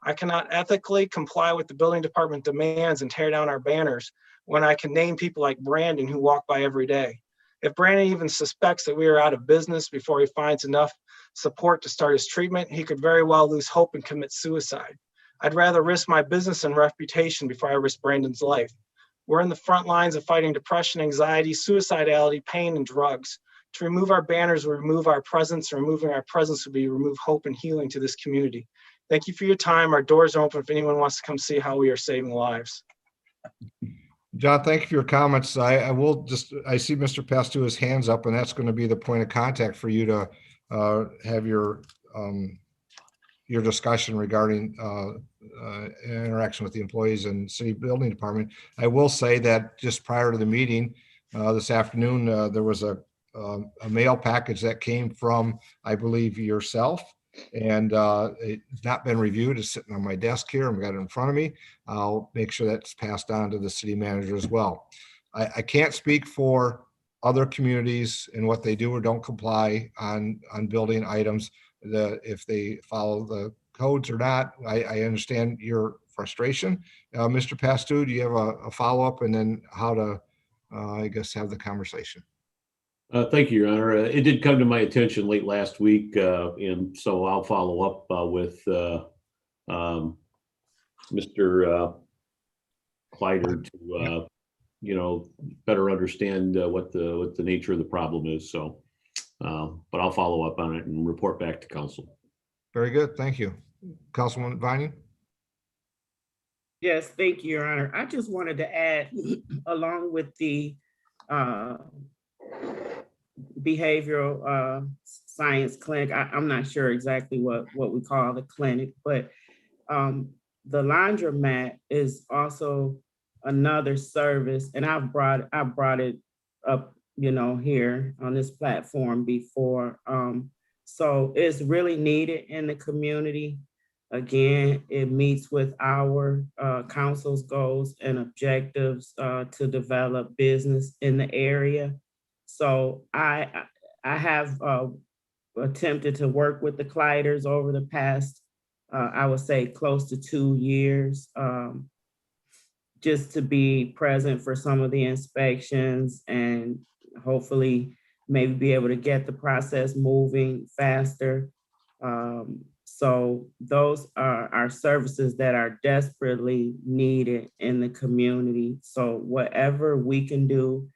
[SPEAKER 15] I cannot ethically comply with the building department demands and tear down our banners when I can name people like Brandon who walk by every day. If Brandon even suspects that we are out of business before he finds enough support to start his treatment, he could very well lose hope and commit suicide. I'd rather risk my business and reputation before I risk Brandon's life. We're in the front lines of fighting depression, anxiety, suicidality, pain, and drugs. To remove our banners, we remove our presence. Removing our presence would be remove hope and healing to this community. Thank you for your time. Our doors are open if anyone wants to come see how we are saving lives.
[SPEAKER 6] John, thank you for your comments. I see Mr. Pastu's hands up, and that's going to be the point of contact for you to have your discussion regarding interaction with the employees and city building department. I will say that just prior to the meeting this afternoon, there was a mail package that came from, I believe, yourself, and it's not been reviewed. It's sitting on my desk here. I've got it in front of me. I'll make sure that's passed on to the city manager as well. I can't speak for other communities and what they do or don't comply on building items, if they follow the codes or not. I understand your frustration. Mr. Pastu, do you have a follow-up, and then how to, I guess, have the conversation?
[SPEAKER 11] Thank you, Your Honor. It did come to my attention late last week, and so I'll follow up with Mr. Kleider to, better understand what the nature of the problem is. So, but I'll follow up on it and report back to council.
[SPEAKER 6] Very good. Thank you. Councilwoman Vining?
[SPEAKER 12] Yes, thank you, Your Honor. I just wanted to add, along with the behavioral science clinic, I'm not sure exactly what we call the clinic, but the laundromat is also another service, and I brought it up, here on this platform before. So it's really needed in the community. Again, it meets with our council's goals and objectives to develop business in the area. So I have attempted to work with the Clyders over the past, I would say, close to 2 years, just to be present for some of the inspections and hopefully maybe be able to get the process moving faster. So those are our services that are desperately needed in the community. So whatever we can do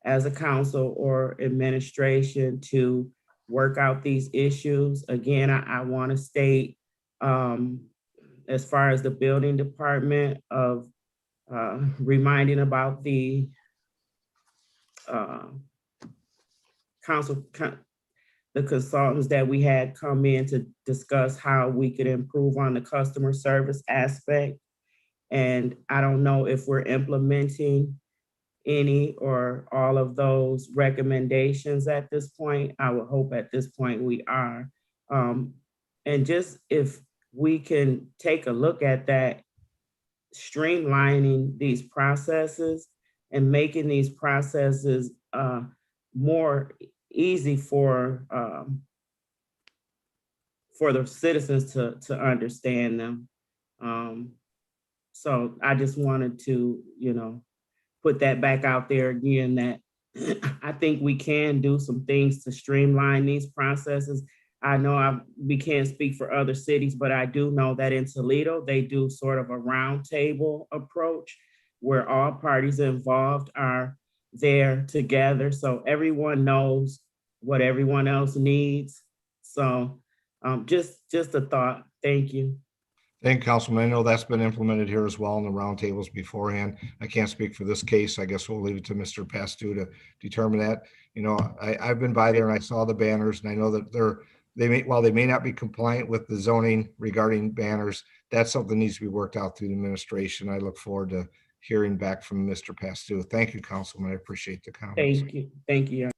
[SPEAKER 12] as a council or administration to work out these issues. Again, I want to state, as far as the building department, of reminding about the the consultants that we had come in to discuss how we could improve on the customer service aspect. And I don't know if we're implementing any or all of those recommendations at this point. I would hope at this point we are. And just if we can take a look at that, streamlining these processes and making these processes more easy for the citizens to understand them. So I just wanted to, put that back out there again, that I think we can do some things to streamline these processes. I know we can't speak for other cities, but I do know that in Toledo, they do sort of a roundtable approach where all parties involved are there together. So everyone knows what everyone else needs. So just a thought. Thank you.
[SPEAKER 6] Thank you, Councilman. I know that's been implemented here as well in the roundtables beforehand. I can't speak for this case. I guess we'll leave it to Mr. Pastu to determine that. I've been by there and I saw the banners, and I know that while they may not be compliant with the zoning regarding banners, that's something that needs to be worked out through the administration. I look forward to hearing back from Mr. Pastu. Thank you, Councilman. I appreciate the comments.
[SPEAKER 12] Thank you. Thank you.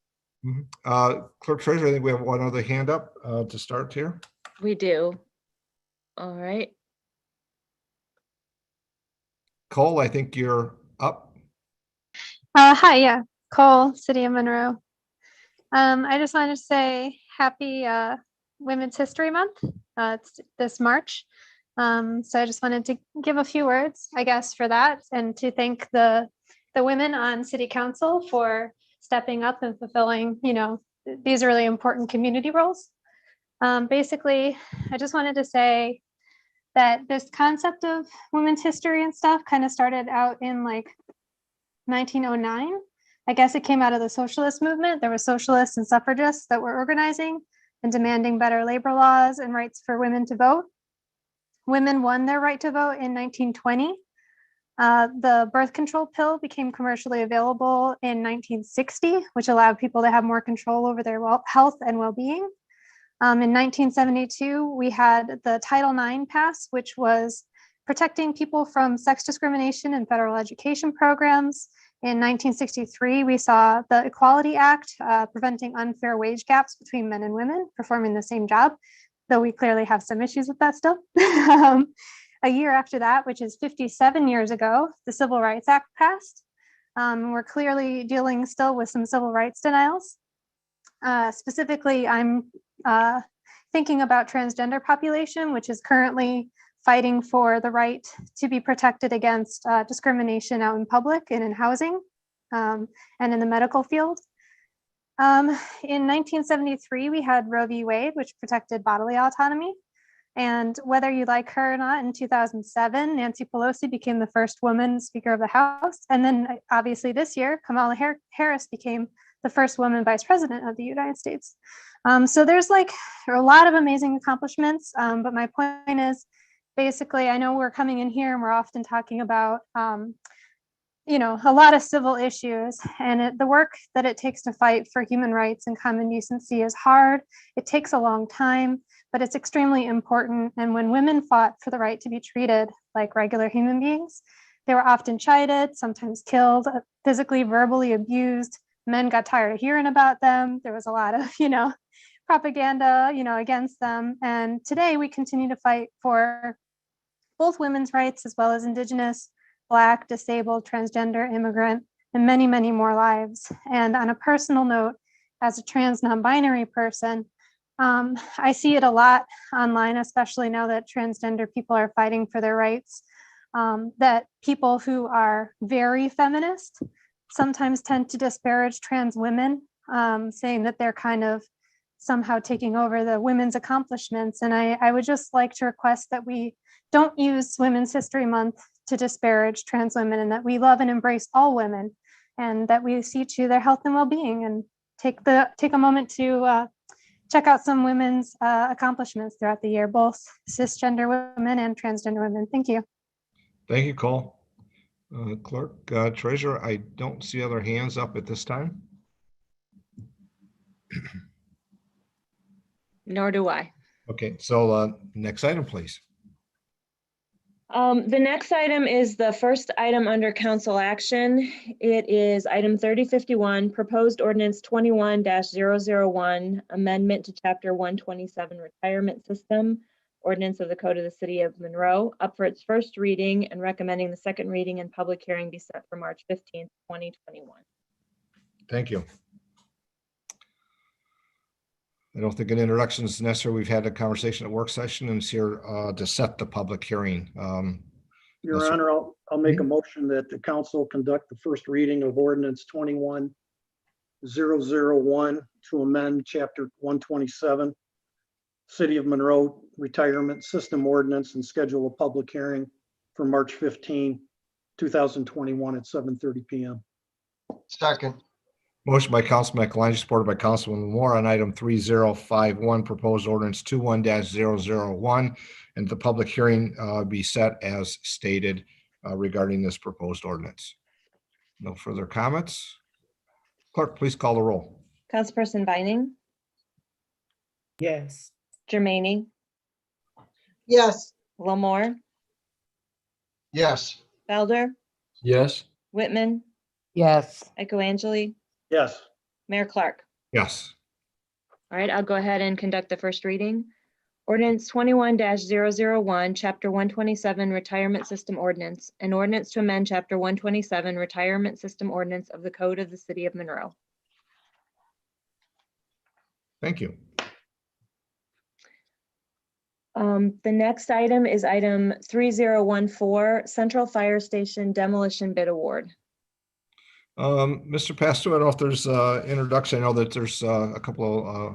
[SPEAKER 6] Clerk Treasurer, I think we have one other hand up to start here.
[SPEAKER 16] We do. All right.
[SPEAKER 6] Cole, I think you're up.
[SPEAKER 17] Hi, yeah, Cole, City of Monroe. I just wanted to say happy Women's History Month. It's this March. So I just wanted to give a few words, I guess, for that, and to thank the women on City Council for stepping up and fulfilling, these really important community roles. Basically, I just wanted to say that this concept of women's history and stuff kind of started out in like 1909. I guess it came out of the socialist movement. There were socialists and suffragists that were organizing and demanding better labor laws and rights for women to vote. Women won their right to vote in 1920. The birth control pill became commercially available in 1960, which allowed people to have more control over their health and well-being. In 1972, we had the Title IX pass, which was protecting people from sex discrimination in federal education programs. In 1963, we saw the Equality Act, preventing unfair wage gaps between men and women performing the same job, though we clearly have some issues with that still. A year after that, which is 57 years ago, the Civil Rights Act passed. We're clearly dealing still with some civil rights denials. Specifically, I'm thinking about transgender population, which is currently fighting for the right to be protected against discrimination out in public and in housing and in the medical field. In 1973, we had Roe v. Wade, which protected bodily autonomy. And whether you like her or not, in 2007, Nancy Pelosi became the first woman Speaker of the House. And then obviously this year, Kamala Harris became the first woman Vice President of the United States. So there's like a lot of amazing accomplishments. But my point is, basically, I know we're coming in here and we're often talking about, a lot of civil issues, and the work that it takes to fight for human rights and common decency is hard. It takes a long time, but it's extremely important. And when women fought for the right to be treated like regular human beings, They were often chided, sometimes killed, physically, verbally abused. Men got tired of hearing about them. There was a lot of, propaganda, against them. And today we continue to fight for both women's rights as well as Indigenous, Black, disabled, transgender, immigrant, and many, many more lives. And on a personal note, as a trans non-binary person, I see it a lot online, especially now that transgender people are fighting for their rights, that people who are very feminist sometimes tend to disparage trans women, saying that they're kind of somehow taking over the women's accomplishments. And I would just like to request that we don't use Women's History Month to disparage trans women, and that we love and embrace all women, and that we see to their health and well-being, and take a moment to check out some women's accomplishments throughout the year, both cisgender women and transgender women. Thank you.
[SPEAKER 6] Thank you, Cole. Clerk, Treasurer, I don't see other hands up at this time.
[SPEAKER 16] Nor do I.
[SPEAKER 6] Okay, so next item, please.
[SPEAKER 16] The next item is the first item under council action. It is item 3051, proposed ordinance 21-001, amendment to chapter 127 retirement system, ordinance of the code of the city of Monroe, up for its first reading and recommending the second reading and public hearing be set for March 15th, 2021.
[SPEAKER 6] Thank you. I don't think an introduction is necessary. We've had a conversation at work session and it's here to set the public hearing.
[SPEAKER 9] Your Honor, I'll make a motion that the council conduct the first reading of ordinance 21-001 to amend chapter 127, City of Monroe Retirement System Ordinance, and schedule a public hearing for March 15, 2021 at 7:30 p.m.
[SPEAKER 14] Second.
[SPEAKER 6] Motion by Councilman McElhaney, supported by Councilman Moore on item 3051, proposed ordinance 21-001, and the public hearing be set as stated regarding this proposed ordinance. No further comments. Clerk, please call the roll.
[SPEAKER 16] Councilperson Vining,
[SPEAKER 12] Yes.
[SPEAKER 16] Germaini,
[SPEAKER 2] Yes.
[SPEAKER 16] Lamore,
[SPEAKER 14] Yes.
[SPEAKER 16] Felder,
[SPEAKER 10] Yes.
[SPEAKER 16] Whitman,
[SPEAKER 1] Yes.
[SPEAKER 16] Echoangeli,
[SPEAKER 9] Yes.
[SPEAKER 16] Mayor Clark.
[SPEAKER 6] Yes.
[SPEAKER 16] All right, I'll go ahead and conduct the first reading. Ordinance 21-001, Chapter 127 Retirement System Ordinance, an ordinance to amend Chapter 127 Retirement System Ordinance of the Code of the City of Monroe.
[SPEAKER 6] Thank you.
[SPEAKER 16] The next item is item 3014, Central Fire Station Demolition Bid Award.
[SPEAKER 6] Mr. Pastor, I don't know if there's introduction. I know that there's a couple of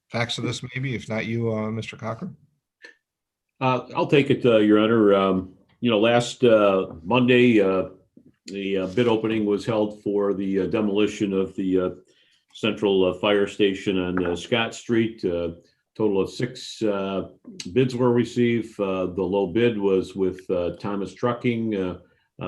[SPEAKER 6] facts of this, maybe. If not you, Mr. Cochran.
[SPEAKER 11] I'll take it, Your Honor. Last Monday, the bid opening was held for the demolition of the Central Fire Station on Scott Street. Total of 6 bids were received. The low bid was with Thomas Trucking,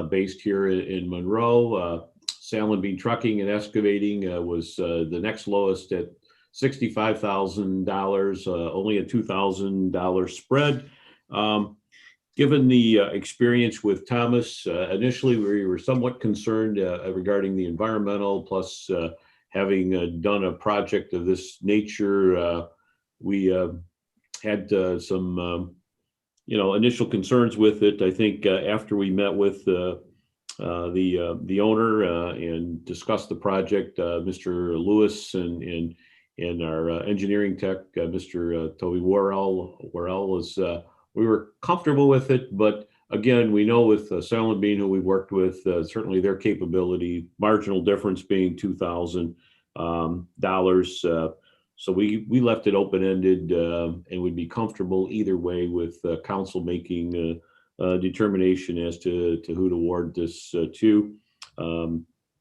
[SPEAKER 11] based here in Monroe. Salmon Trucking and Excavating was the next lowest at $65,000, only a $2,000 spread. Given the experience with Thomas, initially we were somewhat concerned regarding the environmental, plus having done a project of this nature, we had some initial concerns with it. I think after we met with the owner and discussed the project, Mr. Lewis and our engineering tech, Mr. Toby Worrell was, we were comfortable with it. But again, we know with Silent Bean, who we worked with, certainly their capability, marginal difference being $2,000. So we left it open-ended and would be comfortable either way with council making a determination as to who to award this to.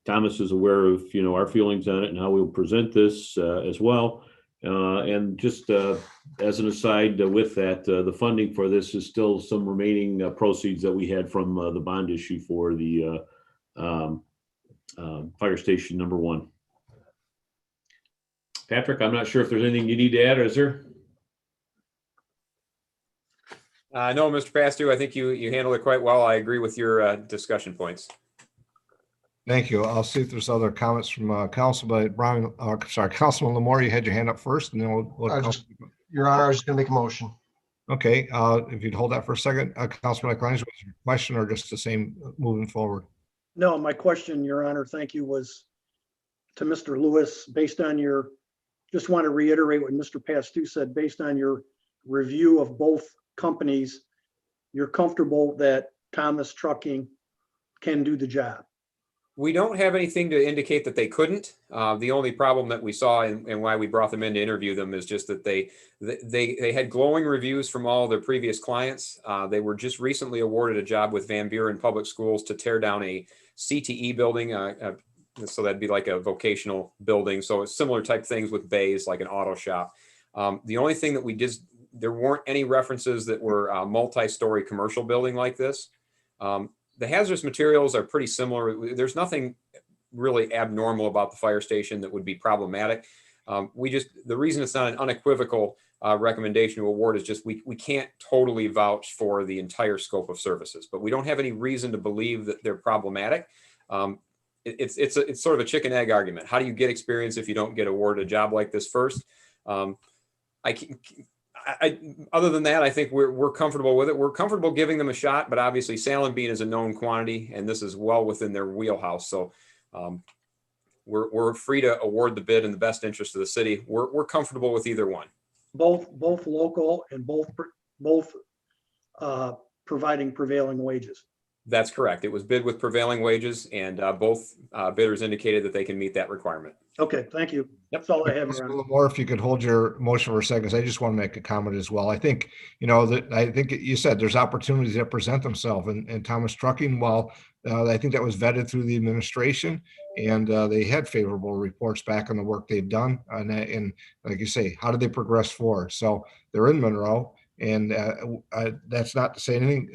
[SPEAKER 11] Thomas is aware of our feelings on it and how we'll present this as well. And just as an aside with that, the funding for this is still some remaining proceeds that we had from the bond issue for the fire station number 1. Patrick, I'm not sure if there's anything you need to add, is there?
[SPEAKER 5] No, Mr. Pastu, I think you handled it quite well. I agree with your discussion points.
[SPEAKER 6] Thank you. I'll see if there's other comments from council, but Brian, Councilman Lamore, you had your hand up first, and then
[SPEAKER 14] Your Honor, I was just going to make a motion.
[SPEAKER 6] Okay, if you'd hold that for a second, Councilman Michelangelo, was your question or just the same moving forward?
[SPEAKER 9] No, my question, Your Honor, thank you, was to Mr. Lewis, based on your, just want to reiterate what Mr. Pastu said, based on your review of both companies, you're comfortable that Thomas Trucking can do the job?
[SPEAKER 5] We don't have anything to indicate that they couldn't. The only problem that we saw and why we brought them in to interview them is just that they had glowing reviews from all their previous clients. They were just recently awarded a job with Van Buren Public Schools to tear down a CTE building. So that'd be like a vocational building. So it's similar type things with bays, like an auto shop. The only thing that we did, there weren't any references that were a multi-story commercial building like this. The hazardous materials are pretty similar. There's nothing really abnormal about the fire station that would be problematic. The reason it's not an unequivocal recommendation to award is just we can't totally vouch for the entire scope of services, but we don't have any reason to believe that they're problematic. It's sort of a chicken egg argument. How do you get experience if you don't get awarded a job like this first? Other than that, I think we're comfortable with it. We're comfortable giving them a shot, but obviously Salem bean is a known quantity, and this is well within their wheelhouse. So we're free to award the bid in the best interest of the city. We're comfortable with either one.
[SPEAKER 9] Both local and both providing prevailing wages.
[SPEAKER 5] That's correct. It was bid with prevailing wages, and both bidders indicated that they can meet that requirement.
[SPEAKER 9] Okay, thank you. That's all I have. Your Honor.
[SPEAKER 6] Or if you could hold your motion for a second, I just want to make a comment as well. I think, I think you said there's opportunities that present themselves, and Thomas Trucking, while I think that was vetted through the administration, and they had favorable reports back on the work they've done. And like you say, how did they progress forward? So they're in Monroe, and that's not to say anything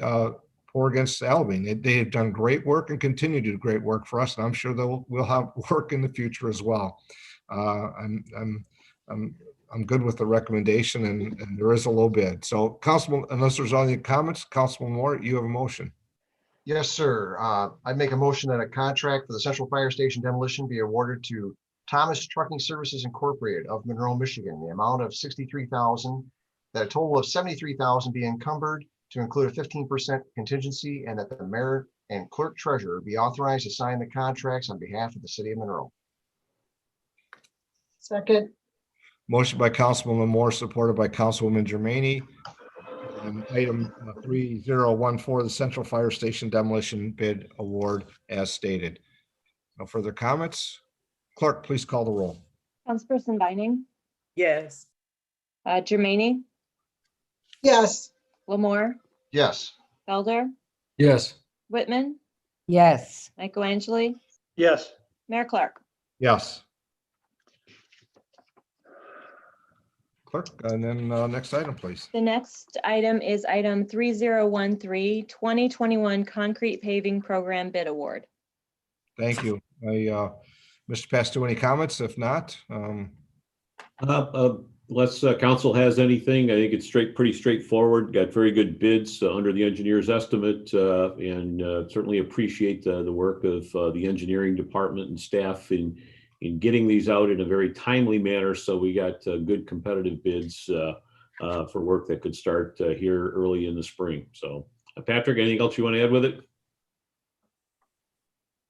[SPEAKER 6] poor against Albion. They have done great work and continue to do great work for us, and I'm sure we'll have work in the future as well. I'm good with the recommendation, and there is a low bid. So, Councilman, unless there's any comments, Councilman Moore, you have a motion.
[SPEAKER 14] Yes, sir. I make a motion that a contract for the Central Fire Station demolition be awarded to Thomas Trucking Services Incorporated of Monroe, Michigan, the amount of $63,000, that a total of $73,000 be encumbered to include a 15% contingency, and that the mayor and clerk treasurer be authorized to sign the contracts on behalf of the city of Monroe.
[SPEAKER 2] Second.
[SPEAKER 6] Motion by Councilwoman Moore, supported by Councilwoman Germaini. Item 3014, the Central Fire Station demolition bid award as stated. No further comments. Clerk, please call the roll.
[SPEAKER 16] Councilperson Binding,
[SPEAKER 12] Yes.
[SPEAKER 16] Germaini,
[SPEAKER 2] Yes.
[SPEAKER 16] Lamore,
[SPEAKER 14] Yes.
[SPEAKER 16] Felder,
[SPEAKER 10] Yes.
[SPEAKER 16] Whitman,
[SPEAKER 1] Yes.
[SPEAKER 16] Michaelangeli,
[SPEAKER 9] Yes.
[SPEAKER 16] Mayor Clark.
[SPEAKER 6] Yes. Clerk, and then next item, please.
[SPEAKER 16] The next item is item 3013, 2021 Concrete Paving Program Bid Award.
[SPEAKER 6] Thank you. Mr. Pastu, any comments? If not,
[SPEAKER 11] Unless council has anything, I think it's pretty straightforward. Got very good bids under the engineer's estimate, and certainly appreciate the work of the engineering department and staff in getting these out in a very timely manner. So we got good competitive bids for work that could start here early in the spring. So Patrick, anything else you want to add with it?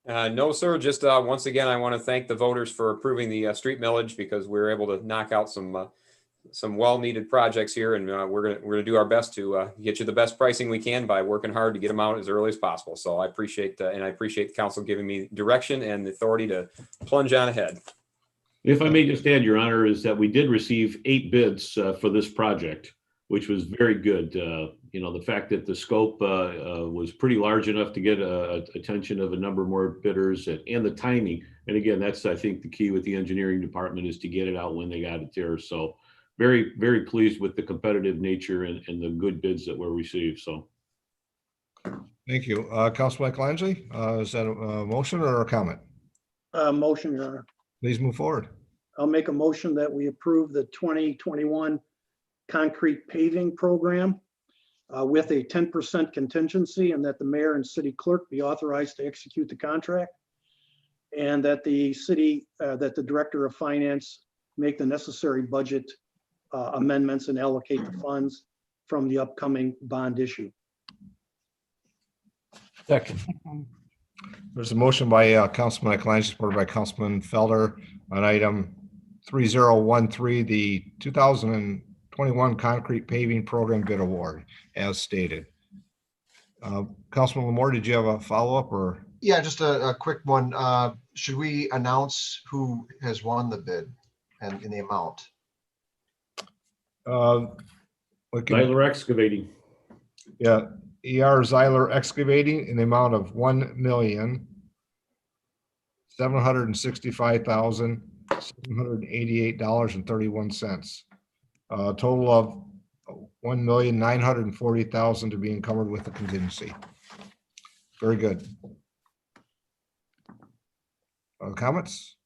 [SPEAKER 5] No, sir. Just once again, I want to thank the voters for approving the street millage, because we were able to knock out some well-needed projects here, and we're gonna do our best to get you the best pricing we can by working hard to get them out as early as possible. So I appreciate the council giving me direction and the authority to plunge on ahead.
[SPEAKER 11] If I may just add, Your Honor, is that we did receive 8 bids for this project, which was very good. The fact that the scope was pretty large enough to get attention of a number more bidders, and the timing. And again, that's, I think, the key with the engineering department, is to get it out when they got it there. So very, very pleased with the competitive nature and the good bids that were received. So.
[SPEAKER 6] thank you. Councilman Michaelangeli, is that a motion or a comment?
[SPEAKER 9] Motion, Your Honor.
[SPEAKER 6] Please move forward.
[SPEAKER 9] I'll make a motion that we approve the 2021 concrete paving program with a 10% contingency, and that the mayor and city clerk be authorized to execute the contract. And that the director of finance make the necessary budget amendments and allocate the funds from the upcoming bond issue.
[SPEAKER 10] Second.
[SPEAKER 6] There's a motion by Councilman Michelangelo, supported by Councilman Felder on item 3013, the 2021 concrete paving program bid award, as stated. Councilman Lamore, did you have a follow-up or?
[SPEAKER 14] Yeah, just a quick one. Should we announce who has won the bid and in the amount?
[SPEAKER 11] Zeiler Excavating.
[SPEAKER 6] Yeah, ER Zeiler Excavating in the amount of $1,765,788.31. Total of $1,940,000 to be encumbered with the contingency. Very good. Comments?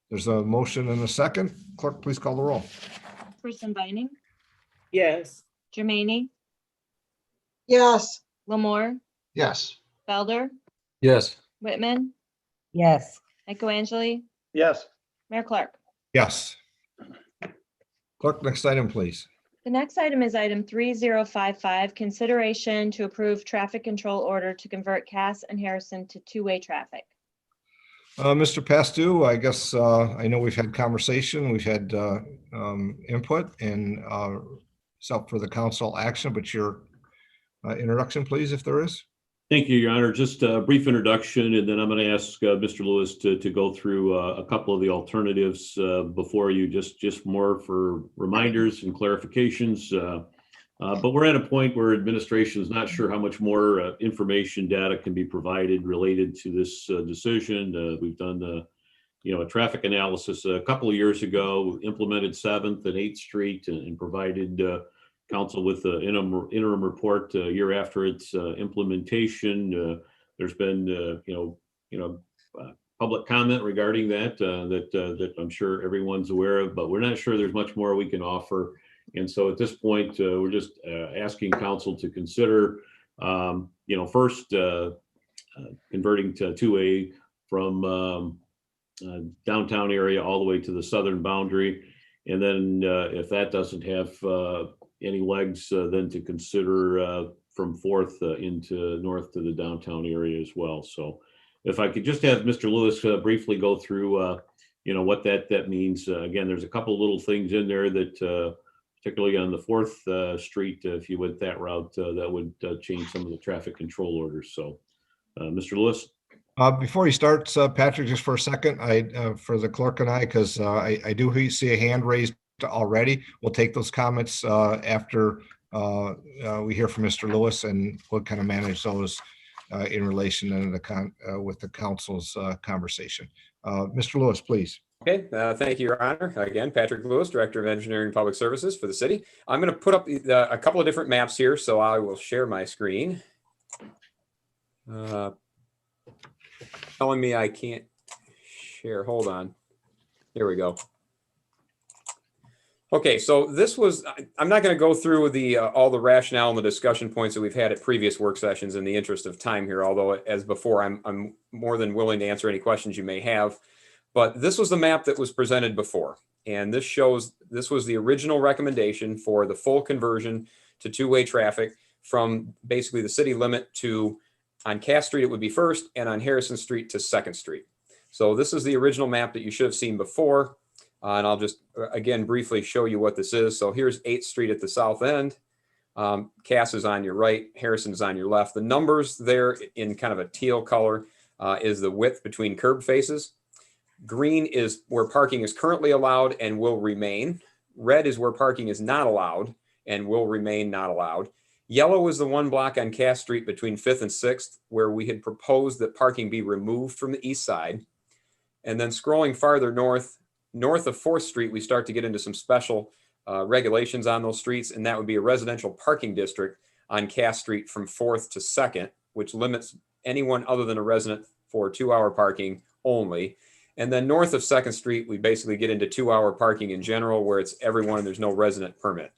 [SPEAKER 6] There's a motion and a second. Clerk, please call the roll.
[SPEAKER 16] Person Vining,
[SPEAKER 12] Yes.
[SPEAKER 16] Jermaine,
[SPEAKER 2] Yes.
[SPEAKER 16] Lamore,
[SPEAKER 14] Yes.
[SPEAKER 16] Felder,
[SPEAKER 10] Yes.
[SPEAKER 16] Whitman,
[SPEAKER 1] Yes.
[SPEAKER 16] Michaelangeli,
[SPEAKER 9] Yes.
[SPEAKER 16] Mayor Clark.
[SPEAKER 6] Yes. Clerk, next item, please.
[SPEAKER 16] The next item is item 3055, consideration to approve traffic control order to convert Cass and Harrison to two-way traffic.
[SPEAKER 6] Mr. Pastu, I guess I know we've had conversation, we've had input, and it's up for the council action, but your introduction, please, if there is.
[SPEAKER 11] Thank you, Your Honor. Just a brief introduction, and then I'm going to ask Mr. Lewis to go through a couple of the alternatives before you, just more for reminders and clarifications. But we're at a point where administration is not sure how much more information data can be provided related to this decision. We've done a traffic analysis a couple of years ago, implemented 7th and 8th Street, and provided council with the interim report a year after its implementation. There's been public comment regarding that I'm sure everyone's aware of, but we're not sure there's much more we can offer. And so at this point, we're just asking council to consider, first converting to 2A from downtown area all the way to the southern boundary. And then if that doesn't have any legs, then to consider from 4th into north to the downtown area as well. So if I could just have Mr. Lewis briefly go through, what that means. Again, there's a couple of little things in there that particularly on the 4th Street, if you went that route, that would change some of the traffic control orders. So, Mr. Lewis.
[SPEAKER 6] Before he starts, Patrick, just for a second, for the clerk and I, because I do see a hand raised already. We'll take those comments after we hear from Mr. Lewis, and we'll kind of manage those in relation to with the council's conversation. Mr. Lewis, please.
[SPEAKER 5] Okay, thank you, Your Honor. Again, Patrick Lewis, Director of Engineering and Public Services for the city. I'm going to put up a couple of different maps here, so I will share my screen. Telling me I can't share. Hold on. Here we go. Okay, so this was, I'm not going to go through all the rationale and the discussion points that we've had at previous work sessions in the interest of time here, although as before, I'm more than willing to answer any questions you may have. But this was the map that was presented before. And this shows, this was the original recommendation for the full conversion to two-way traffic from basically the city limit to, on Cass Street, it would be 1st, and on Harrison Street to 2nd Street. So this is the original map that you should have seen before. And I'll just, again, briefly show you what this is. So here's 8th Street at the south end. Cass is on your right, Harrison is on your left. The numbers there in kind of a teal color is the width between curb faces. Green is where parking is currently allowed and will remain. Red is where parking is not allowed and will remain not allowed. Yellow is the one block on Cass Street between 5th and 6th, where we had proposed that parking be removed from the east side. And then scrolling farther north of 4th Street, we start to get into some special regulations on those streets, and that would be a residential parking district on Cass Street from 4th to 2nd, which limits anyone other than a resident for 2-hour parking only. And then north of 2nd Street, we basically get into 2-hour parking in general, where it's everyone and there's no resident permit.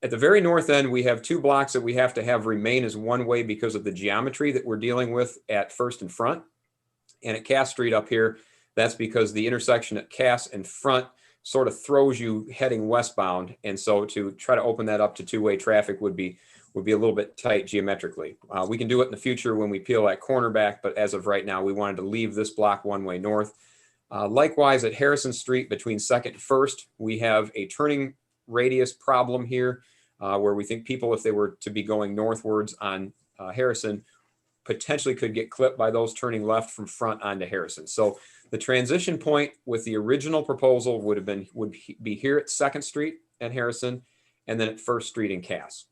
[SPEAKER 5] at the very north end, we have 2 blocks that we have to have remain as one way because of the geometry that we're dealing with at First and Front. And at Cass Street up here, that's because the intersection at Cass and Front sort of throws you heading westbound. And so to try to open that up to 2-way traffic would be a little bit tight geometrically. We can do it in the future when we peel that corner back, but as of right now, we wanted to leave this block one-way north. Likewise, at Harrison Street between 2nd and 1st, we have a turning radius problem here where we think people, if they were to be going northwards on Harrison, potentially could get clipped by those turning left from Front onto Harrison. So the transition point with the original proposal would be here at 2nd Street and Harrison, and then at 1st Street and Cass.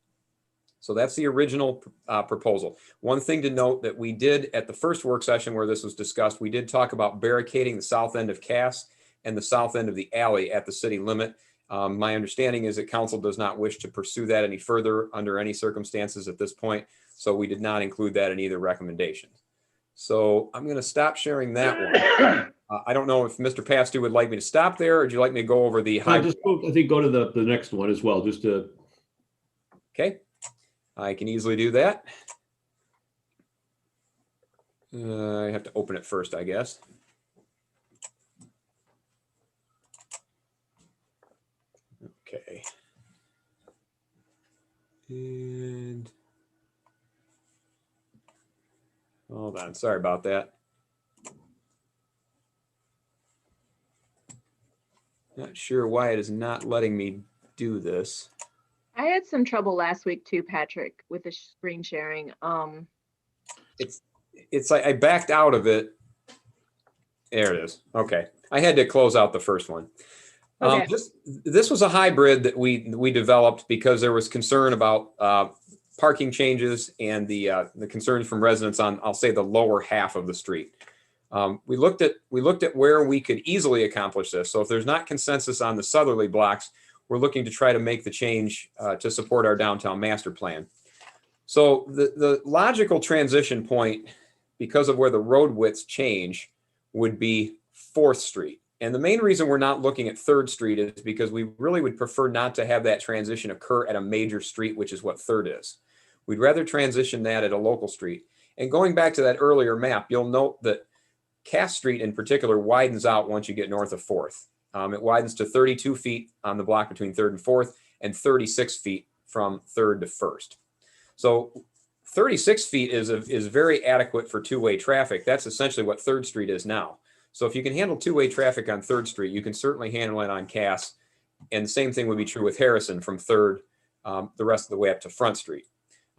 [SPEAKER 5] So that's the original proposal. One thing to note that we did at the first work session where this was discussed, we did talk about barricading the south end of Cass and the south end of the alley at the city limit. My understanding is that council does not wish to pursue that any further under any circumstances at this point. So we did not include that in either recommendation. So I'm going to stop sharing that one. I don't know if Mr. Pastu would like me to stop there, or would you like me to go over the high?
[SPEAKER 11] I think go to the next one as well, just to.
[SPEAKER 5] Okay, I can easily do that. I have to open it first, I guess. Okay. And hold on, sorry about that. Not sure why it is not letting me do this.
[SPEAKER 3] I had some trouble last week too, Patrick, with the screen sharing.
[SPEAKER 5] It's like I backed out of it. There it is. Okay. I had to close out the first one.
[SPEAKER 3] Okay.
[SPEAKER 5] This was a hybrid that we developed because there was concern about parking changes and the concerns from residents on, I'll say, the lower half of the street. We looked at where we could easily accomplish this. So if there's not consensus on the southerly blocks, we're looking to try to make the change to support our downtown master plan. So the logical transition point, because of where the road widths change, would be 4th Street. And the main reason we're not looking at 3rd Street is because we really would prefer not to have that transition occur at a major street, which is what 3rd is. We'd rather transition that at a local street. And going back to that earlier map, you'll note that Cass Street in particular widens out once you get north of 4th. It widens to 32 feet on the block between 3rd and 4th and 36 feet from 3rd to 1st. So 36 feet is very adequate for 2-way traffic. That's essentially what 3rd Street is now. So if you can handle 2-way traffic on 3rd Street, you can certainly handle it on Cass. And the same thing would be true with Harrison from 3rd, the rest of the way up to Front Street.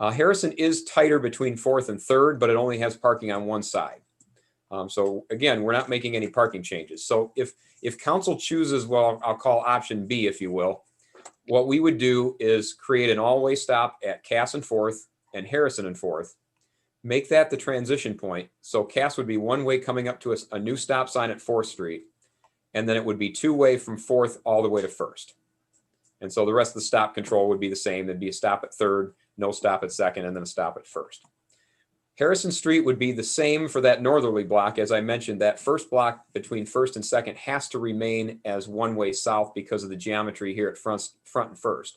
[SPEAKER 5] Harrison is tighter between 4th and 3rd, but it only has parking on one side. So again, we're not making any parking changes. So if council chooses, well, I'll call option B, if you will, what we would do is create an all-way stop at Cass and 4th and Harrison and 4th, make that the transition point. So Cass would be one way coming up to a new stop sign at 4th Street, and then it would be 2-way from 4th all the way to 1st. And so the rest of the stop control would be the same. There'd be a stop at 3rd, no stop at 2nd, and then a stop at 1st. Harrison Street would be the same for that northerly block. As I mentioned, that first block between 1st and 2nd has to remain as one-way south because of the geometry here at front and 1st.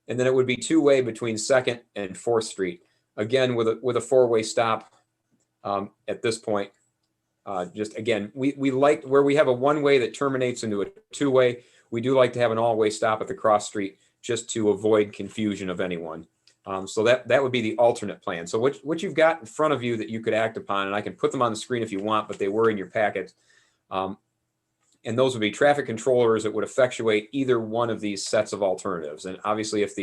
[SPEAKER 5] And then it would be 2-way between 2nd and 4th Street. Again, with a 4-way stop at this point. Just again, we like where we have a 1-way that terminates into a 2-way. We do like to have an all-way stop at the cross street just to avoid confusion of anyone. So that would be the alternate plan. So what you've got in front of you that you could act upon, and I can put them on the screen if you want, but they were in your packet. And those would be traffic controllers that would effectuate either one of these sets of alternatives. And obviously if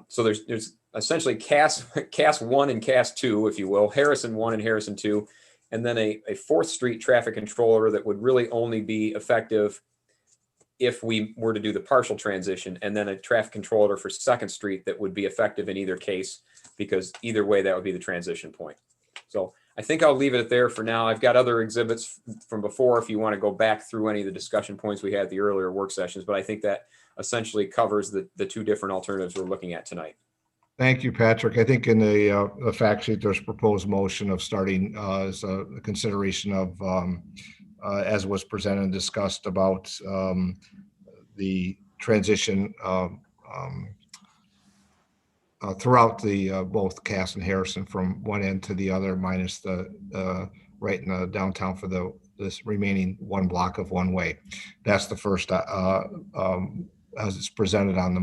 [SPEAKER 5] so there's essentially Cass 1 and Cass 2, if you will, Harrison 1 and Harrison 2, and then a 4th Street traffic controller that would really only be effective if we were to do the partial transition, and then a traffic controller for 2nd Street that would be effective in either case, because either way, that would be the transition point. So I think I'll leave it there for now. I've got other exhibits from before if you want to go back through any of the discussion points we had at the earlier work sessions, but I think that essentially covers the 2 different alternatives we're looking at tonight.
[SPEAKER 6] Thank you, Patrick. I think in the fact sheet, there's proposed motion of starting as a consideration of, as was presented and discussed about the transition throughout the both Cass and Harrison from one end to the other, minus the right in the downtown for this remaining 1 block of one way. That's the first as it's presented on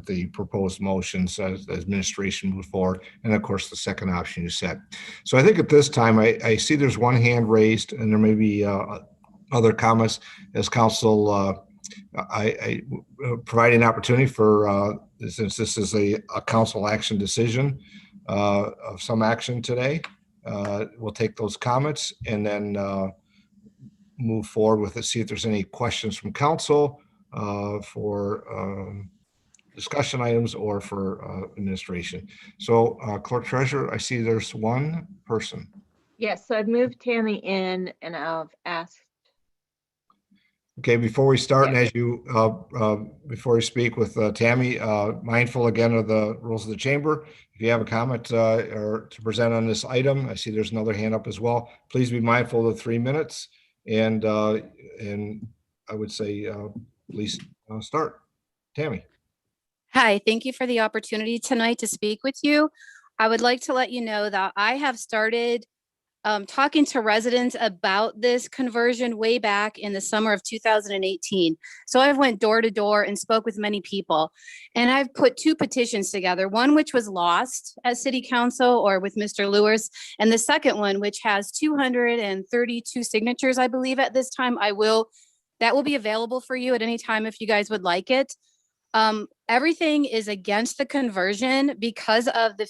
[SPEAKER 6] the proposed motions as administration move forward. And of course, the second option you said. So I think at this time, I see there's one hand raised, and there may be other comments as council. I provide an opportunity for, since this is a council action decision of some action today, we'll take those comments and then move forward with it, see if there's any questions from council for discussion items or for administration. So clerk treasurer, I see there's one person.
[SPEAKER 3] Yes, so I've moved Tammy in and I've asked.
[SPEAKER 6] Okay, before we start, and as you, before you speak with Tammy, mindful again of the rules of the chamber. If you have a comment or to present on this item, I see there's another hand up as well. Please be mindful of the 3 minutes, and I would say please start. Tammy.
[SPEAKER 18] Hi, thank you for the opportunity tonight to speak with you. I would like to let you know that I have started talking to residents about this conversion way back in the summer of 2018. So I've went door to door and spoke with many people. And I've put 2 petitions together, one which was lost at City Council or with Mr. Lewis, and the second one, which has 232 signatures, I believe at this time. That will be available for you at any time if you guys would like it. Everything is against the conversion because of the,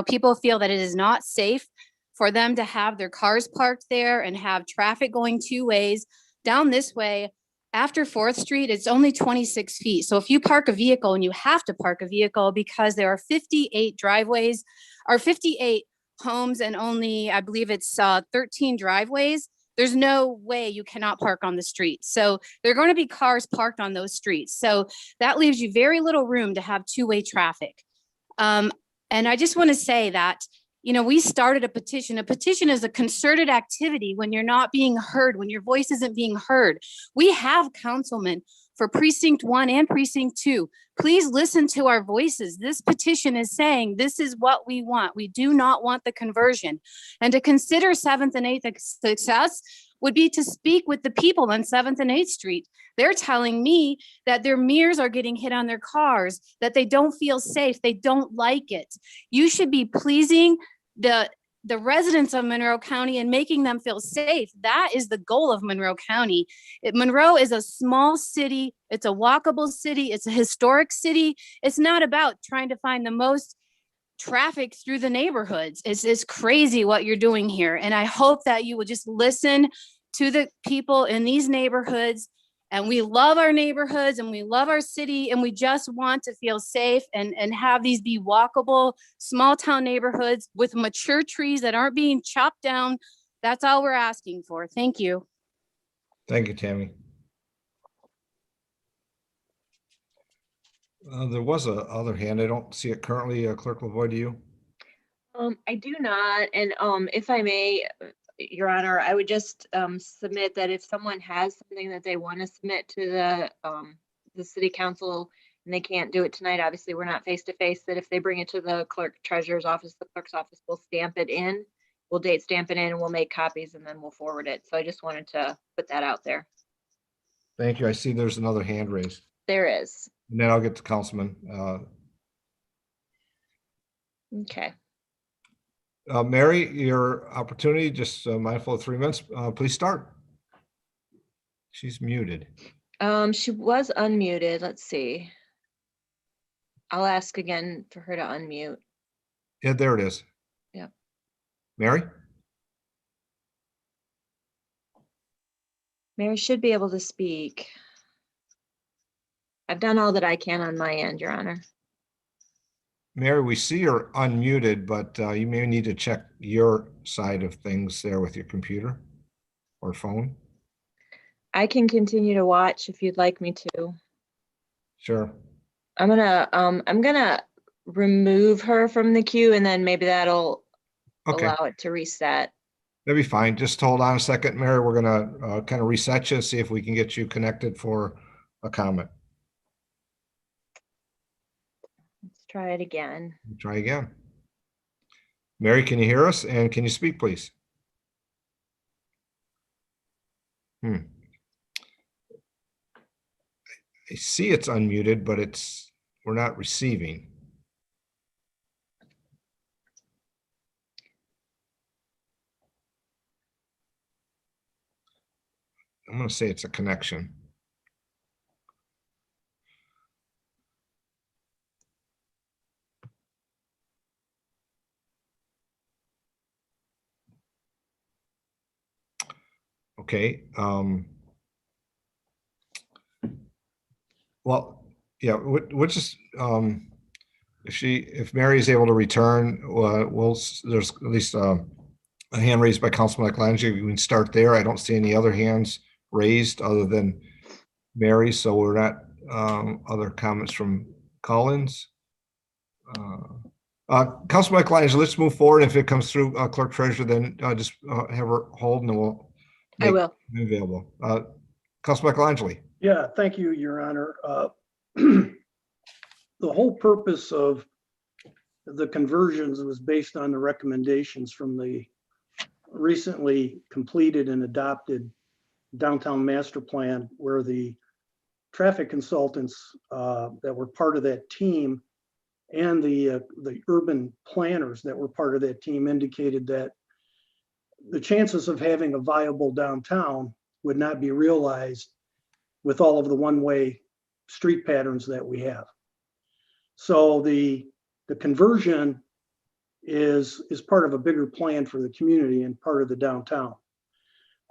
[SPEAKER 18] people feel that it is not safe for them to have their cars parked there and have traffic going 2 ways. Down this way, after 4th Street, it's only 26 feet. So if you park a vehicle, and you have to park a vehicle because there are 58 driveways or 58 homes and only, I believe it's 13 driveways, there's no way you cannot park on the street. So there are going to be cars parked on those streets. So that leaves you very little room to have 2-way traffic. And I just want to say that, we started a petition. A petition is a concerted activity when you're not being heard, when your voice isn't being heard. We have councilmen for precinct 1 and precinct 2. Please listen to our voices. This petition is saying this is what we want. We do not want the conversion. And to consider 7th and 8th a success would be to speak with the people on 7th and 8th Street. They're telling me that their mirrors are getting hit on their cars, that they don't feel safe, they don't like it. You should be pleasing the residents of Monroe County and making them feel safe. That is the goal of Monroe County. Monroe is a small city. It's a walkable city. It's a historic city. It's not about trying to find the most traffic through the neighborhoods. It's crazy what you're doing here. And I hope that you will just listen to the people in these neighborhoods. And we love our neighborhoods and we love our city, and we just want to feel safe and have these be walkable small town neighborhoods with mature trees that aren't being chopped down. That's all we're asking for. Thank you.
[SPEAKER 6] Thank you, Tammy. There was a other hand. I don't see it currently. Clerk Lavoie, do you?
[SPEAKER 3] I do not. And if I may, Your Honor, I would just submit that if someone has something that they want to submit to the City Council and they can't do it tonight, obviously we're not face to face, that if they bring it to the clerk treasurer's office, the clerk's office will stamp it in. We'll date stamp it in and we'll make copies and then we'll forward it. So I just wanted to put that out there.
[SPEAKER 6] Thank you. I see there's another hand raised.
[SPEAKER 3] There is.
[SPEAKER 6] And then I'll get to Councilman.
[SPEAKER 3] Okay.
[SPEAKER 6] Mary, your opportunity, just mindful of 3 minutes. Please start. She's muted.
[SPEAKER 3] She was unmuted. Let's see. I'll ask again for her to unmute.
[SPEAKER 6] Yeah, there it is.
[SPEAKER 3] Yep.
[SPEAKER 6] Mary?
[SPEAKER 3] Mary should be able to speak. I've done all that I can on my end, Your Honor.
[SPEAKER 6] Mary, we see you're unmuted, but you may need to check your side of things there with your computer or phone.
[SPEAKER 3] I can continue to watch if you'd like me to.
[SPEAKER 6] Sure.
[SPEAKER 3] I'm gonna remove her from the queue and then maybe that'll allow it to reset.
[SPEAKER 6] That'd be fine. Just hold on a second, Mary. We're gonna kind of reset you, see if we can get you connected for a comment.
[SPEAKER 3] Let's
[SPEAKER 16] try it again.
[SPEAKER 6] Try again. Mary, can you hear us? And can you speak, please? I see it's unmuted, but we're not receiving. I'm going to say it's a connection. Okay. Well, yeah, we'll just, if Mary is able to return, there's at least a hand raised by Councilman Michelangelo. We can start there. I don't see any other hands raised other than Mary, so we're not, other comments from Collins. Councilman Michelangelo, let's move forward. If it comes through, Clerk Treasurer, then just have her hold and then we'll
[SPEAKER 3] I will.
[SPEAKER 6] make it available. Councilman Michelangelo.
[SPEAKER 9] Yeah, thank you, Your Honor. The whole purpose of the conversions was based on the recommendations from the recently completed and adopted downtown master plan, where the traffic consultants that were part of that team and the urban planners that were part of that team indicated that the chances of having a viable downtown would not be realized with all of the one-way street patterns that we have. So the conversion is part of a bigger plan for the community and part of the downtown.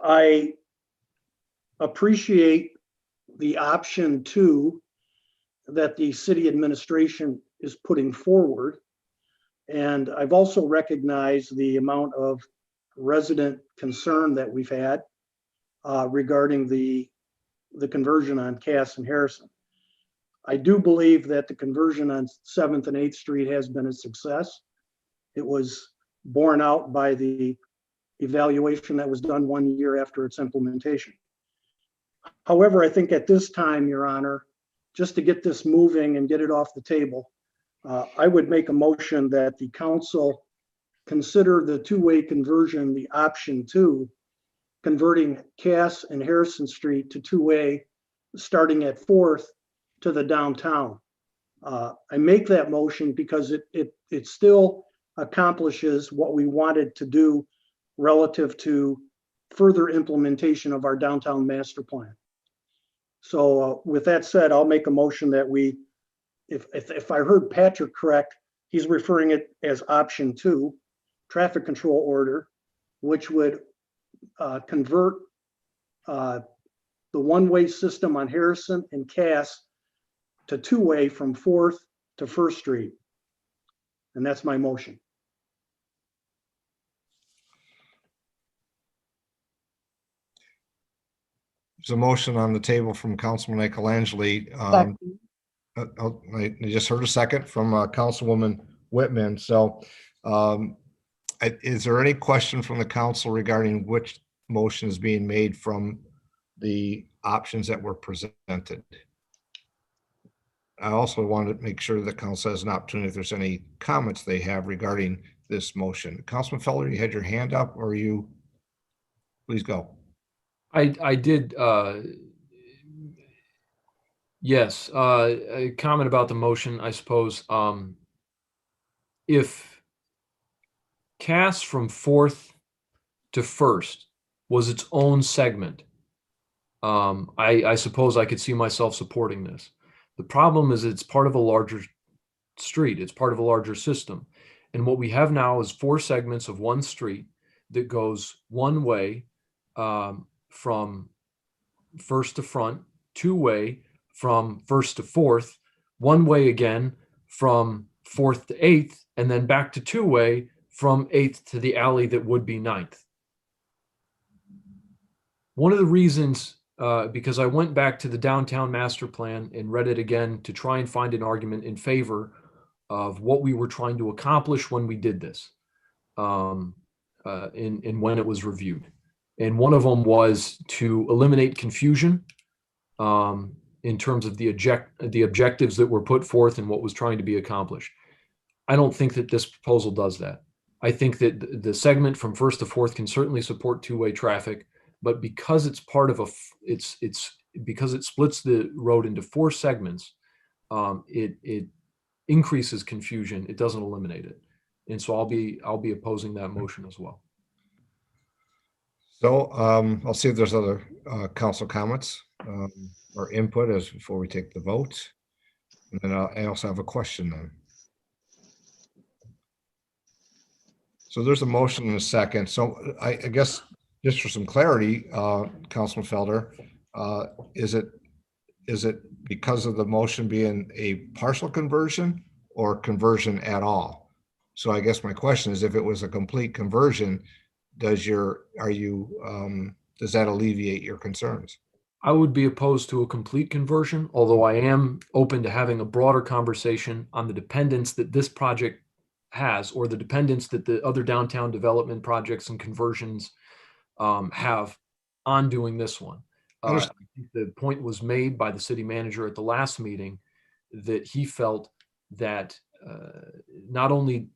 [SPEAKER 9] I appreciate the option 2 that the city administration is putting forward. And I've also recognized the amount of resident concern that we've had regarding the conversion on Cass and Harrison. I do believe that the conversion on 7th and 8th Street has been a success. It was borne out by the evaluation that was done 1 year after its implementation. However, I think at this time, Your Honor, just to get this moving and get it off the table, I would make a motion that the council consider the two-way conversion, the option 2, converting Cass and Harrison Street to two-way, starting at 4th to the downtown. I make that motion because it still accomplishes what we wanted to do relative to further implementation of our downtown master plan. So with that said, I'll make a motion that we, if I heard Patrick correct, he's referring it as option 2, traffic control order, which would convert the one-way system on Harrison and Cass to two-way from 4th to 1st Street. And that's my motion.
[SPEAKER 6] There's a motion on the table from Councilman Michelangelo. I just heard a second from Councilwoman Whitman. So is there any question from the council regarding which motion is being made from the options that were presented? I also wanted to make sure the council has an opportunity if there's any comments they have regarding this motion. Councilman Feller, you had your hand up, or you, please go.
[SPEAKER 10] I did, yes, a comment about the motion, I suppose. If Cass from 4th to 1st was its own segment, I suppose I could see myself supporting this. The problem is it's part of a larger street. It's part of a larger system. And what we have now is 4 segments of one street that goes one way from 1st to front, two-way from 1st to 4th, one way again from 4th to 8th, and then back to two-way from 8th to the alley that would be 9th. One of the reasons, because I went back to the downtown master plan and read it again to try and find an argument in favor of what we were trying to accomplish when we did this, and when it was reviewed. And one of them was to eliminate confusion, and in terms of the objectives that were put forth and what was trying to be accomplished. I don't think that this proposal does that. I think that the segment from First to Fourth can certainly support two-way traffic, but because it's part of because it splits the road into 4 segments, it increases confusion. It doesn't eliminate it. And so I'll be opposing that motion as well.
[SPEAKER 6] So I'll see if there's other council comments or input as before we take the vote. And then I also have a question then. So there's a motion and a second. So I guess just for some clarity, Councilman Felder, is it because of the motion being a partial conversion or conversion at all? So I guess my question is, if it was a complete conversion, does that alleviate your concerns?
[SPEAKER 10] I would be opposed to a complete conversion, although I am open to having a broader conversation on the dependence that this project has, or the dependence that the other downtown development projects and conversions have on doing this one. I think the point was made by the city manager at the last meeting that he felt that not only